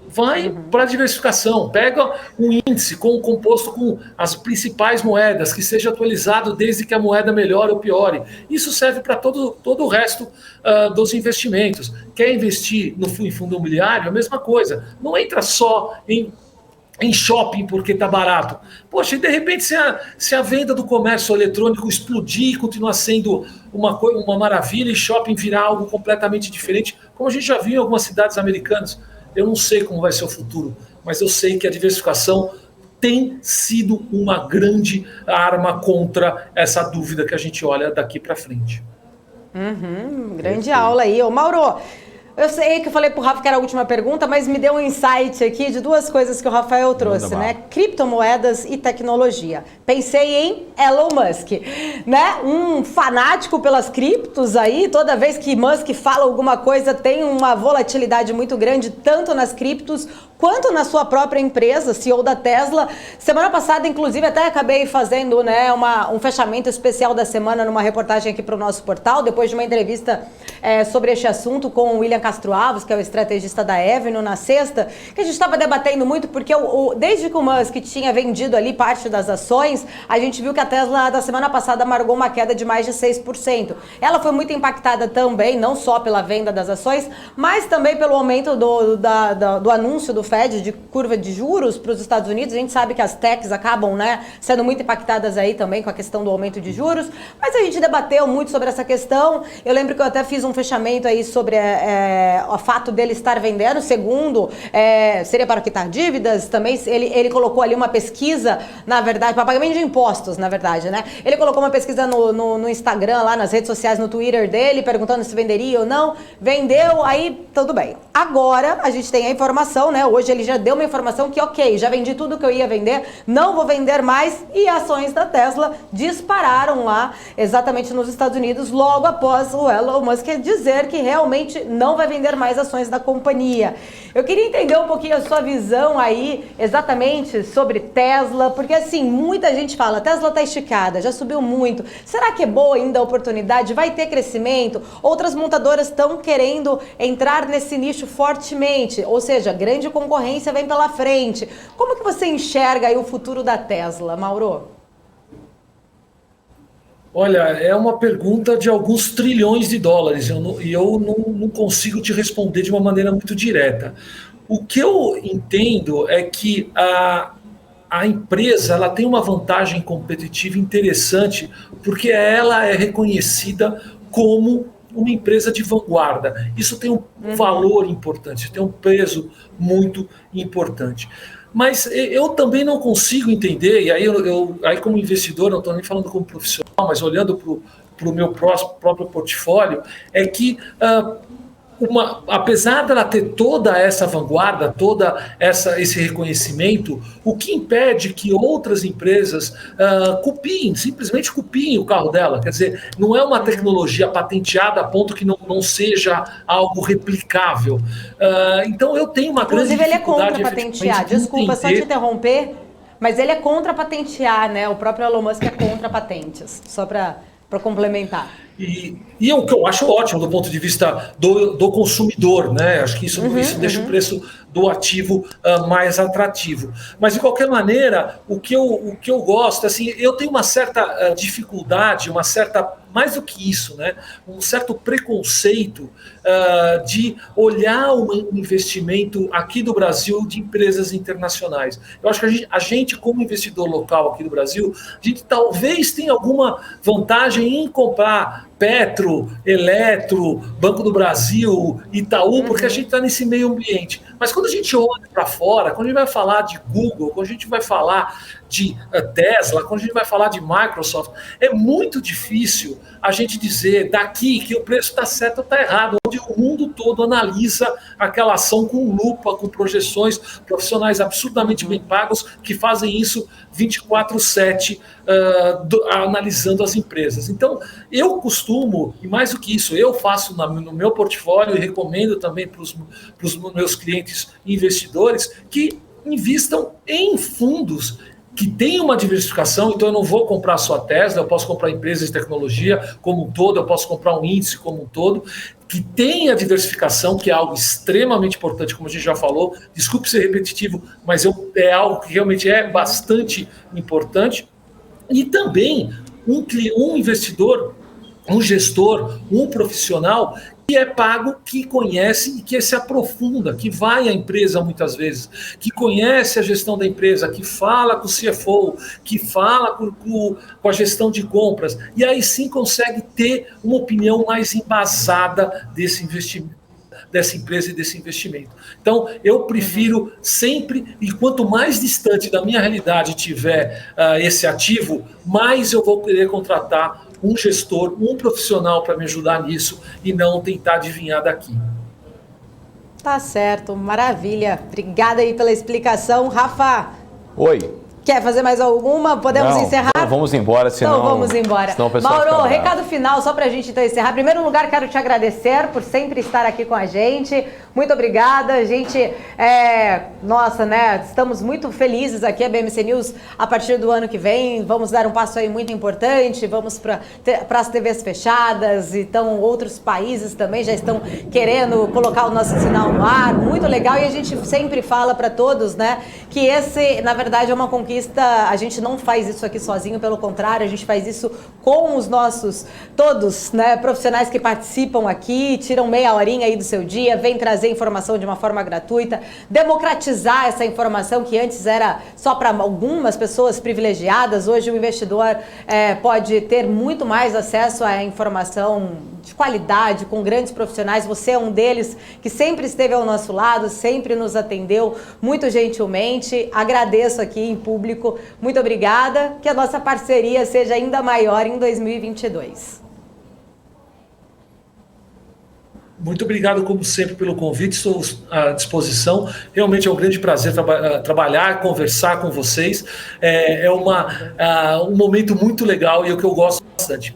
Vai para a diversificação, pega um índice composto com as principais moedas, que seja atualizado desde que a moeda melhore ou piore. Isso serve para todo o resto dos investimentos. Quer investir em fundo imobiliário? A mesma coisa. Não entra só em shopping porque está barato. Poxa, e de repente se a venda do comércio eletrônico explodir e continuar sendo uma maravilha e shopping virar algo completamente diferente, como a gente já viu em algumas cidades americanas. Eu não sei como vai ser o futuro, mas eu sei que a diversificação tem sido uma grande arma contra essa dúvida que a gente olha daqui para frente. Grande aula aí. Ô, Mauro, eu sei que eu falei pro Rafa que era a última pergunta, mas me deu um insight aqui de duas coisas que o Rafael trouxe, né? Criptomoedas e tecnologia. Pensei em Elon Musk, né? Um fanático pelas criptos aí, toda vez que Musk fala alguma coisa tem uma volatilidade muito grande, tanto nas criptos quanto na sua própria empresa, CEO da Tesla. Semana passada, inclusive, até acabei fazendo, né, um fechamento especial da semana numa reportagem aqui para o nosso portal, depois de uma entrevista sobre este assunto com o William Castro Alves, que é o estrategista da Avenue, na sexta, que a gente estava debatendo muito, porque desde que o Musk tinha vendido ali parte das ações, a gente viu que a Tesla, da semana passada, amargou uma queda de mais de 6%. Ela foi muito impactada também, não só pela venda das ações, mas também pelo aumento do anúncio do Fed de curva de juros para os Estados Unidos. A gente sabe que as techs acabam, né, sendo muito impactadas aí também com a questão do aumento de juros, mas a gente debateu muito sobre essa questão. Eu lembro que eu até fiz um fechamento aí sobre o fato dele estar vendendo, segundo, seria para quitar dívidas, também ele colocou ali uma pesquisa, na verdade, para pagamento de impostos, na verdade, né? Ele colocou uma pesquisa no Instagram, lá nas redes sociais, no Twitter dele, perguntando se venderia ou não, vendeu, aí tudo bem. Agora, a gente tem a informação, né? Hoje ele já deu uma informação que, ok, já vendi tudo que eu ia vender, não vou vender mais, e ações da Tesla dispararam lá, exatamente nos Estados Unidos, logo após o Elon Musk dizer que realmente não vai vender mais ações da companhia. Eu queria entender um pouquinho a sua visão aí, exatamente sobre Tesla, porque assim, muita gente fala, Tesla tá esticada, já subiu muito, será que é boa ainda a oportunidade? Vai ter crescimento? Outras montadoras estão querendo entrar nesse nicho fortemente, ou seja, grande concorrência vem pela frente. Como que você enxerga aí o futuro da Tesla, Mauro? Olha, é uma pergunta de alguns trilhões de dólares e eu não consigo te responder de uma maneira muito direta. O que eu entendo é que a empresa ela tem uma vantagem competitiva interessante porque ela é reconhecida como uma empresa de vanguarda. Isso tem um valor importante, tem um peso muito importante. Mas eu também não consigo entender, e aí como investidor, não estou nem falando como profissional, mas olhando para o meu próprio portfólio, é que apesar dela ter toda essa vanguarda, esse reconhecimento, o que impede que outras empresas simplesmente copiem o carro dela? Quer dizer, não é uma tecnologia patenteada a ponto que não seja algo replicável. Então eu tenho uma grande dificuldade... Inclusive ele é contra patentear, desculpa só te interromper, mas ele é contra patentear, né? O próprio Elon Musk é contra patentes, só para complementar. E o que eu acho ótimo do ponto de vista do consumidor, né? Acho que isso deixa o preço do ativo mais atrativo. Mas, de qualquer maneira, o que eu gosto, assim, eu tenho uma certa dificuldade, mais do que isso, né? Um certo preconceito de olhar um investimento aqui do Brasil de empresas internacionais. Eu acho que a gente, como investidor local aqui do Brasil, a gente talvez tenha alguma vantagem em comprar Petro, Eletro, Banco do Brasil, Itaú, porque a gente está nesse meio ambiente. Mas quando a gente olha para fora, quando a gente vai falar de Google, quando a gente vai falar de Tesla, quando a gente vai falar de Microsoft, é muito difícil a gente dizer daqui que o preço está certo ou está errado, onde o mundo todo analisa aquela ação com lupa, com projeções, profissionais absurdamente bem pagos que fazem isso 24/7, analisando as empresas. Então, eu costumo, e mais do que isso, eu faço no meu portfólio e recomendo também para os meus clientes investidores que invistam em fundos que tem uma diversificação. Então eu não vou comprar só a Tesla, eu posso comprar empresas de tecnologia como um todo, eu posso comprar um índice como um todo, que tem a diversificação, que é algo extremamente importante, como a gente já falou. Desculpe ser repetitivo, mas é algo que realmente é bastante importante. E também um investidor, um gestor, um profissional que é pago, que conhece e que se aprofunda, que vai à empresa muitas vezes, que conhece a gestão da empresa, que fala com o CFO, que fala com a gestão de compras, e aí sim consegue ter uma opinião mais embasada desse investimento, dessa empresa e desse investimento. Então, eu prefiro sempre, e quanto mais distante da minha realidade tiver esse ativo, mais eu vou querer contratar um gestor, um profissional para me ajudar nisso e não tentar adivinhar daqui. Tá certo, maravilha. Obrigada aí pela explicação. Rafa. Oi. Quer fazer mais alguma? Podemos encerrar? Vamos embora, senão... Então vamos embora. Mauro, recado final só pra gente então encerrar. Em primeiro lugar, quero te agradecer por sempre estar aqui com a gente. Muito obrigada. A gente, nossa, né? Estamos muito felizes aqui, a BMC News, a partir do ano que vem. Vamos dar um passo aí muito importante. Vamos para as TVs fechadas. Então, outros países também já estão querendo colocar o nosso sinal no ar. Muito legal. E a gente sempre fala para todos, né? Que esse, na verdade, é uma conquista. A gente não faz isso aqui sozinho, pelo contrário, a gente faz isso com os nossos, todos, né? Profissionais que participam aqui, tiram meia horinha aí do seu dia, vem trazer informação de uma forma gratuita, democratizar essa informação que antes era só para algumas pessoas privilegiadas. Hoje o investidor pode ter muito mais acesso à informação de qualidade, com grandes profissionais. Você é um deles que sempre esteve ao nosso lado, sempre nos atendeu muito gentilmente. Agradeço aqui em público. Muito obrigada. Que a nossa parceria seja ainda maior em 2022. Muito obrigado, como sempre, pelo convite. Estou à disposição. Realmente é um grande prazer trabalhar, conversar com vocês. É um momento muito legal e é o que eu gosto bastante.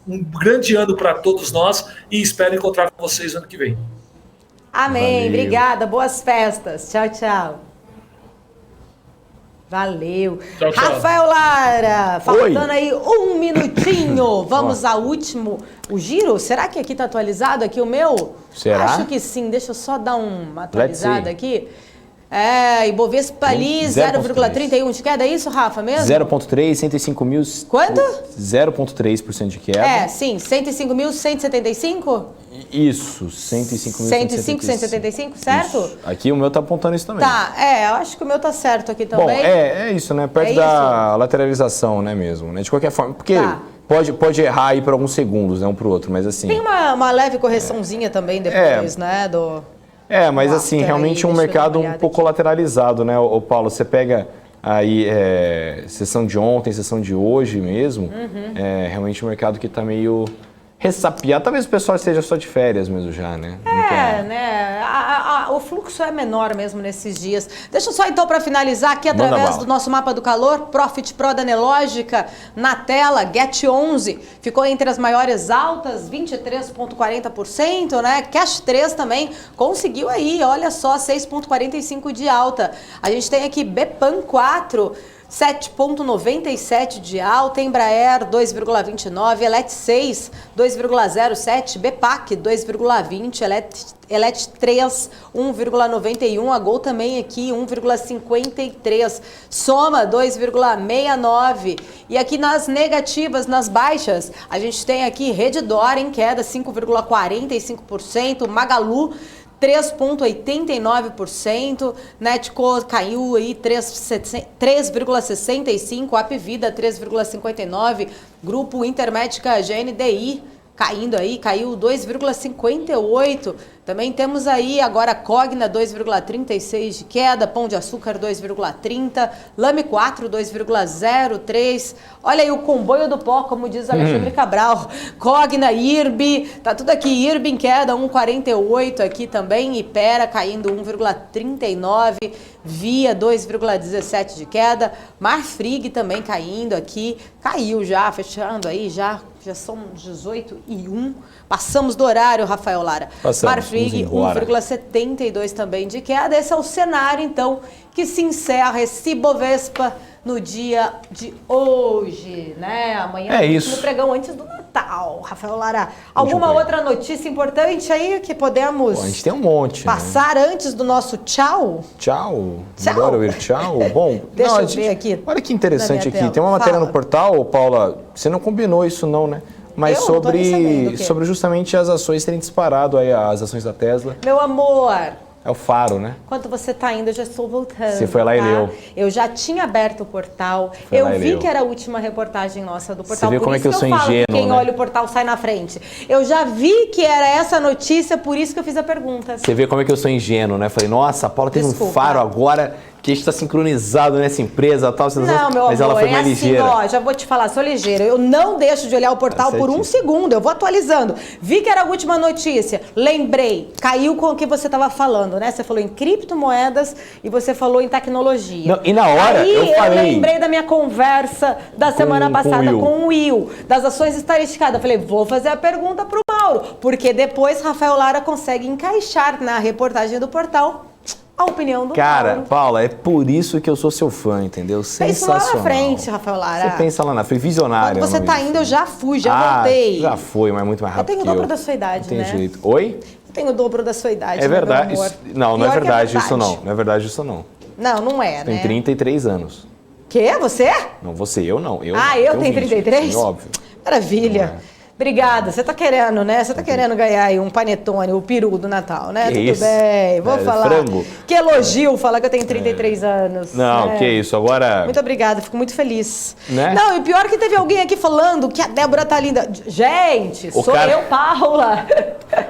Um grande ano para todos nós e espero encontrar com vocês ano que vem. Amém. Valeu. Obrigada. Boas festas. Tchau, tchau. Valeu. Tchau, tchau. Rafael Lara, faltando Oi. aí um minutinho. Vamos ao último, o giro. Será que aqui tá atualizado aqui o meu? Será? Acho que sim. Deixa eu só dar uma Let's atualizada see. aqui. Ibovespa ali, 0,31 de queda, é isso, Rafa, mesmo? 0,3, 105 mil... Quanto? 0,3% de queda. Sim, 105.175? Isso, 105.175. 105.175, certo? Isso. Aqui o meu tá apontando isso também. Tá, eu acho que o meu tá certo aqui também. Bom, é isso, né? Perto É da lateralização, né, mesmo? Né? De qualquer forma, porque Tá. pode errar aí por alguns segundos, né, um pro outro, mas assim... Tem uma leve correçãozinha também depois, né, mas Uau, assim, peraí, realmente deixa um eu dar uma mercado um olhada pouco aqui. lateralizado, né, ô Paulo? Você pega aí sessão de ontem, sessão de hoje mesmo, realmente um mercado que tá meio ressapiado. Talvez o pessoal esteja só de férias mesmo já, né? né? O fluxo é menor mesmo nesses dias. Deixa eu só então para finalizar aqui Manda através bala. do nosso mapa do calor, Profit Pro da Nelógica na tela, GET11 ficou entre as maiores altas, 23,40%, né? Cash 3 também conseguiu aí, olha só, 6,45 de alta. A gente tem aqui Bepan 4, 7,97 de alta, Embraer 2,29, Elet 6, 2,07, Bepac 2,20, Elet 3, 1,91, a Gol também aqui 1,53, Soma 2,69. E aqui nas negativas, nas baixas, a gente tem aqui Redditor em queda 5,45%, Magalu 3,89%, Netco caiu aí 3,65%, Apvida 3,59%, Grupo Intermédica GNDI caindo aí, caiu 2,58%. Também temos aí agora Cogna 2,36% de queda, Pão de Açúcar 2,30%, Lame 4 2,03%. Olha aí o comboio do pó, como diz Alexandre Cabral. Cogna, IRB, tá tudo aqui. IRB em queda 1,48% aqui também, Ipera caindo 1,39%, Via 2,17% de queda, Marfrig também caindo aqui, caiu já, fechando aí já são 18h01. Passamos do horário, Rafael Lara. Passamos, Marfrig 1,72 também de queda. Esse é o cenário, então, que se encerra esse Bovespa no dia de hoje, né? Amanhã É isso. no pregão antes do Natal. Rafael Lara, alguma outra notícia importante aí que podemos Pô, a gente tem um monte, passar antes do nosso tchau? Tchau. Tchau. Melhor eu ir tchau. Bom, Deixa eu a gente- ver aqui Olha que interessante na minha aqui. tela. Tem uma matéria Fala. no portal, Paula, você não combinou isso não, né? Mas Eu não tô nem sabendo o quê. sobre justamente as ações terem disparado aí, as ações da Tesla. Meu amor, É o faro, né? enquanto você tá indo, eu já estou voltando. Você foi lá e leu. Eu já tinha aberto o portal. Foi lá Eu e vi leu. que era a última reportagem nossa do portal. Você vê Por como é isso que eu sou falo ingênuo, que quem né? olha o portal sai na frente. Eu já vi que era essa notícia, por isso que eu fiz a pergunta. Você vê como é que eu sou ingênuo, né? Falei, nossa, a Paula teve um Desculpa. faro agora que a gente tá sincronizado nessa empresa e tal. Não, meu mas amor, ela foi mais assim, ligeira. ó, já vou te falar, sou ligeira. Eu não deixo de olhar o portal por um certíssimo. segundo, eu vou atualizando. Vi que era a última notícia, lembrei, caiu com o que você estava falando, né? Você falou em criptomoedas e você falou em tecnologia. Não, e na hora Aí eu falei... lembrei da minha conversa da semana com o passada Will. com o Will, das ações estaristicadas. Eu falei, vou fazer a pergunta pro Mauro. Mauro, porque depois Rafael Lara consegue encaixar na reportagem do portal a opinião do Cara, Mauro. Paula, é por isso que eu sou seu fã, entendeu? Pensa lá na frente, Rafael Lara. Você pensa lá na frente, visionário. Quando você tá indo, eu já fui, já voltei. Já foi, mas muito mais rápido. Eu tenho o dobro da sua idade, Não né? tem jeito. Oi? Eu tenho o dobro da sua idade, É verdade. meu amor. Não é Pior que verdade isso não. Não é verdade isso não. Não é, Tem né? 33 anos. Quê? Você? Não, você, eu não. Eu eu tenho 20. 33? Sim, óbvio. Maravilha. Obrigada. Você tá querendo, né? Você tá querendo ganhar aí um panetone, o peru do Natal, né? Que Tudo isso? bem. Vou falar. Frango. Que elogio falar que eu tenho 33 anos. Não, né? que isso. Agora... Muito obrigada, fico muito feliz. Né? Não, e pior que teve alguém aqui falando que a Débora tá linda. Gente, O sou cara- eu, Paula.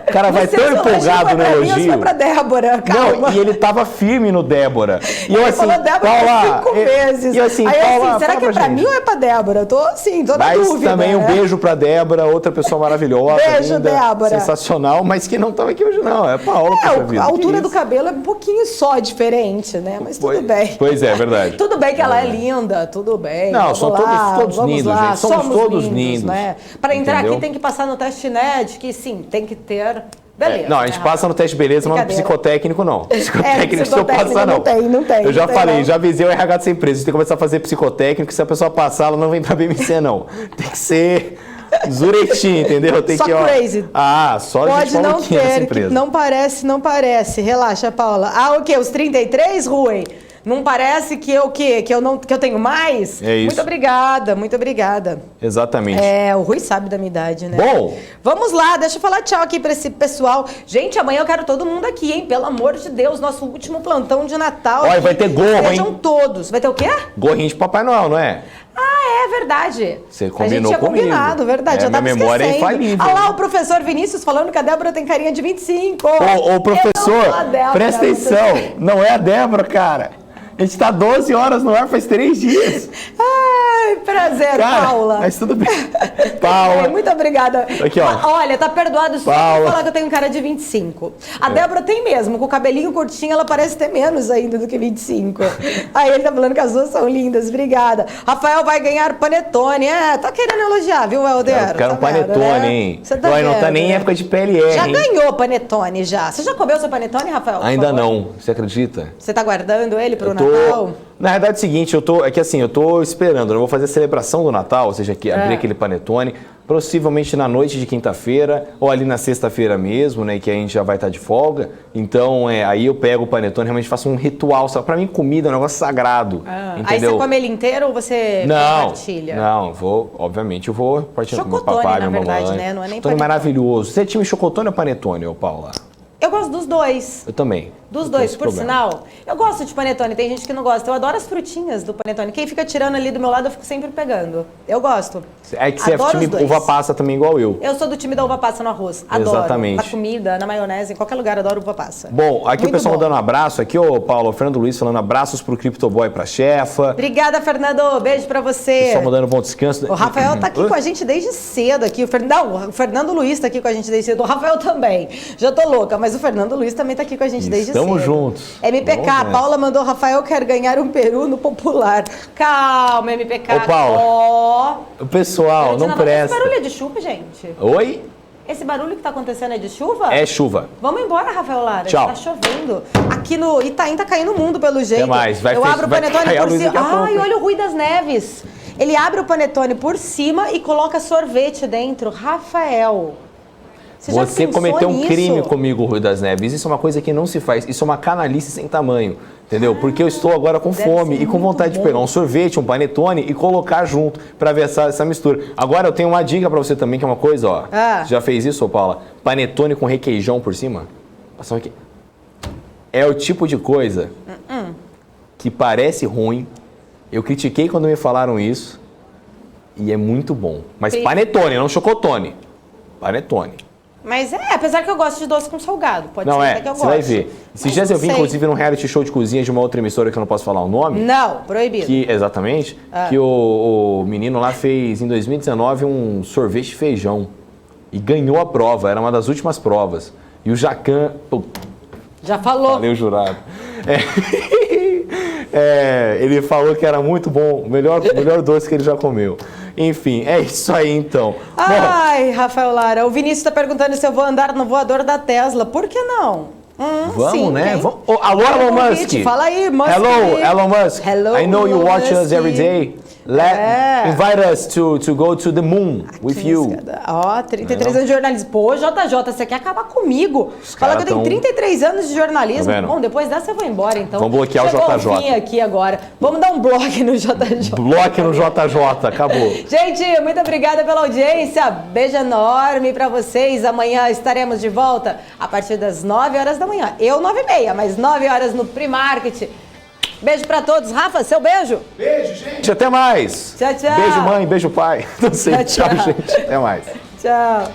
O cara vai Não sei tão se o elogio empolgado foi no pra mim ou se elogio. Foi pra Débora, calma. Não, e ele tava firme no Débora. E eu Ele assim, falou Débora Paula, 5 vezes. E assim, Aí eu Paula, assim, será fala que é pra gente. mim ou é pra Débora? Eu tô assim, tô na Mas dúvida. também um né? beijo pra Débora, outra pessoa maravilhosa. Beijo, linda, Débora. Sensacional, mas que não tava aqui hoje não. É a Paula, É, poxa vida, a que altura do isso. cabelo é um pouquinho só diferente, né? Mas tudo bem. Pois é, verdade. Tudo bem que ela é linda, tudo bem. Não, vamos são lá, todos vamos lindos, lá. gente. Somos todos lindos, né? Para entrar entendeu? aqui tem que passar no teste, né? De que sim, tem que ter. Beleza. Não, a gente né, passa no teste de beleza, mas no Brincadeira. psicotécnico não. Psicotécnico se eu psicotécnico passar, não. não tem. Eu já não tem, falei, não. já avisei o RH dessa empresa. A gente tem que começar a fazer psicotécnico, se a pessoa passar, ela não vem pra BMC, não. Tem que ser zuretinho, entendeu? Tem Só que, ó, crazy. só Pode gente não maluquinha nessa ter, que empresa. não parece. Relaxa, Paula. O quê? Os 33, Rui? Não parece que eu tenho mais? É isso. Muito obrigada. Exatamente. O Rui sabe da minha idade, né? Bom. Vamos lá, deixa eu falar tchau aqui pra esse pessoal. Gente, amanhã eu quero todo mundo aqui, hein? Pelo amor de Deus, nosso último plantão de Natal. Olha, aqui. vai ter gorro, Sejam hein? todos. Vai ter o quê? Gorrinho de Papai Noel, não é? É verdade. Você A combinou gente tinha comigo. combinado, verdade. É, Eu tava minha memória é esquecendo. infalível. Olha lá o professor Vinícius falando que a Débora tem carinha de 25. Ô, professor, Eu não sou a Débora, presta atenção. Não é a Débora, cara. A gente tá 12 horas no ar faz 3 dias. Ai, prazer, Cara, Paula. mas tudo bem. Paula. Muito obrigada. Aqui, ó. Olha, tá perdoado só Paula. por falar que eu tenho cara de 25. A Débora tem mesmo, com o cabelinho curtinho, ela parece ter menos ainda do que 25. Aí ele tá falando que as duas são lindas, obrigada. Rafael vai ganhar panetone. Tá querendo elogiar, viu, Helder? Eu quero um Tá vendo, panetone, né? hein? Você tá Ué, não tá vendo, nem em né? época de PLR, Já hein? ganhou panetone, já. Você já comeu seu panetone, Rafael? por Ainda favor? não, você acredita? Você tá guardando ele pro Eu tô- Natal? Na verdade é o seguinte, eu tô esperando, eu vou fazer a celebração do Natal, ou seja, abrir aquele panetone, possivelmente na noite de quinta-feira, ou ali na sexta-feira mesmo, né, que a gente já vai estar de folga. Então, aí eu pego o panetone, realmente faço um ritual, sabe? Pra mim comida é um negócio sagrado, Aí entendeu? você come ele inteiro ou você compartilha? Não, obviamente eu vou partilhar com meu Chocotone, papai, na minha verdade, mamãe. né? Não é nem Chocotone panetone. maravilhoso. Você é time chocotone ou panetone, ô Paula? Eu gosto dos dois. Eu também. Dos Não tem dois, esse por problema. sinal. Eu gosto de panetone, tem gente que não gosta. Eu adoro as frutinhas do panetone. Quem fica tirando ali do meu lado, eu fico sempre pegando. Eu gosto. É que você é Adoro time os dois. uva passa também igual eu. Eu sou do time da uva passa no arroz. Adoro. Exatamente. Na comida, na maionese, em qualquer lugar, adoro uva passa. Bom, aqui Muito o pessoal bom. mandando um abraço. Aqui, ô Paulo, o Fernando Luiz falando abraços pro Cryptoboy e pra chefa. Obrigada, Fernando. Beijo pra você. Pessoal mandando bom descanso. O Rafael tá aqui com a gente desde cedo aqui. O Fernando Luiz tá aqui com a gente desde cedo. O Rafael também. Já tô louca, mas o Fernando Luiz também tá aqui com a gente desde cedo. Estamos juntos. MPK, Vamos nessa. Paula mandou, Rafael quer ganhar um peru no popular. Calma, MPK. Ô, Paula, Ó. O pessoal, não Esse presta. barulho é de chuva, gente? Oi? Esse barulho que tá acontecendo é de chuva? É chuva. Vamos embora, Rafael Lara. Tchau. Tá chovendo. Aqui no Itaim tá caindo o mundo, pelo jeito. mais. Vai Eu fech- abro o vai panetone cair a por luz cima. daqui a pouco, Ai, hein? olha o Rui das Neves. Ele abre o panetone por cima e coloca sorvete dentro. Rafael. já Você pensou cometeu um nisso? crime comigo, Rui das Neves. Isso é uma coisa que não se faz. Isso é uma canalice sem tamanho. Entendeu? Porque eu estou agora com deve fome ser e com muito vontade de bom. pegar um sorvete, um panetone e colocar junto pra ver essa mistura. Agora eu tenho uma dica pra você também, que é uma coisa, ó. Já fez isso, ô Paula? Panetone com requeijão por cima? Passar aqui. É o tipo de coisa que parece ruim. Eu critiquei quando me falaram isso. E é muito bom. Mas Sim. panetone, não chocotone. Panetone. Mas apesar que eu gosto de doce com salgado. Pode Não ser é, até que eu você goste. vai ver. Esses Mas dias não eu vim, sei. inclusive, num reality show de cozinha de uma outra emissora que eu não posso falar o nome. Não, proibido. Exatamente. Que o menino lá fez, em 2019, um sorvete de feijão. E ganhou a prova, era uma das últimas provas. E o Jacan... Pô, Já falou. valeu, jurado. Ele falou que era muito bom, o melhor doce que ele já comeu. Enfim, é isso aí então. Ai, Rafael Lara, o Vinícius está perguntando se eu vou andar no voador da Tesla. Por que não? Vamos, sim, né? quem? Vamos. Oh, alô, Elon Musk. Fala aí, Musk. Hello, Elon Musk. Hello, I know you Elon watch us Musk. every day. Invite us to go to the moon with you. Ó, 33 anos de jornalismo. Pô, JJ, você quer acabar comigo? Fala que eu tenho 33 anos de jornalismo. Tá bom, depois dessa eu vou embora, então. Vamos bloquear o JJ. JJ. Vim aqui agora. Vamos dar um bloco no JJ. Bloque no JJ, acabou. Gente, muito obrigada pela audiência. Beijo enorme pra vocês. Amanhã estaremos de volta a partir das 9 horas da manhã. Eu 9h30, mas 9 horas no Primarket. Beijo pra todos. Rafa, seu beijo. Beijo, gente. Até mais. Tchau, tchau. Beijo, mãe. Beijo, pai. Não sei. Tchau, tchau. Tchau, gente. Até mais. Tchau.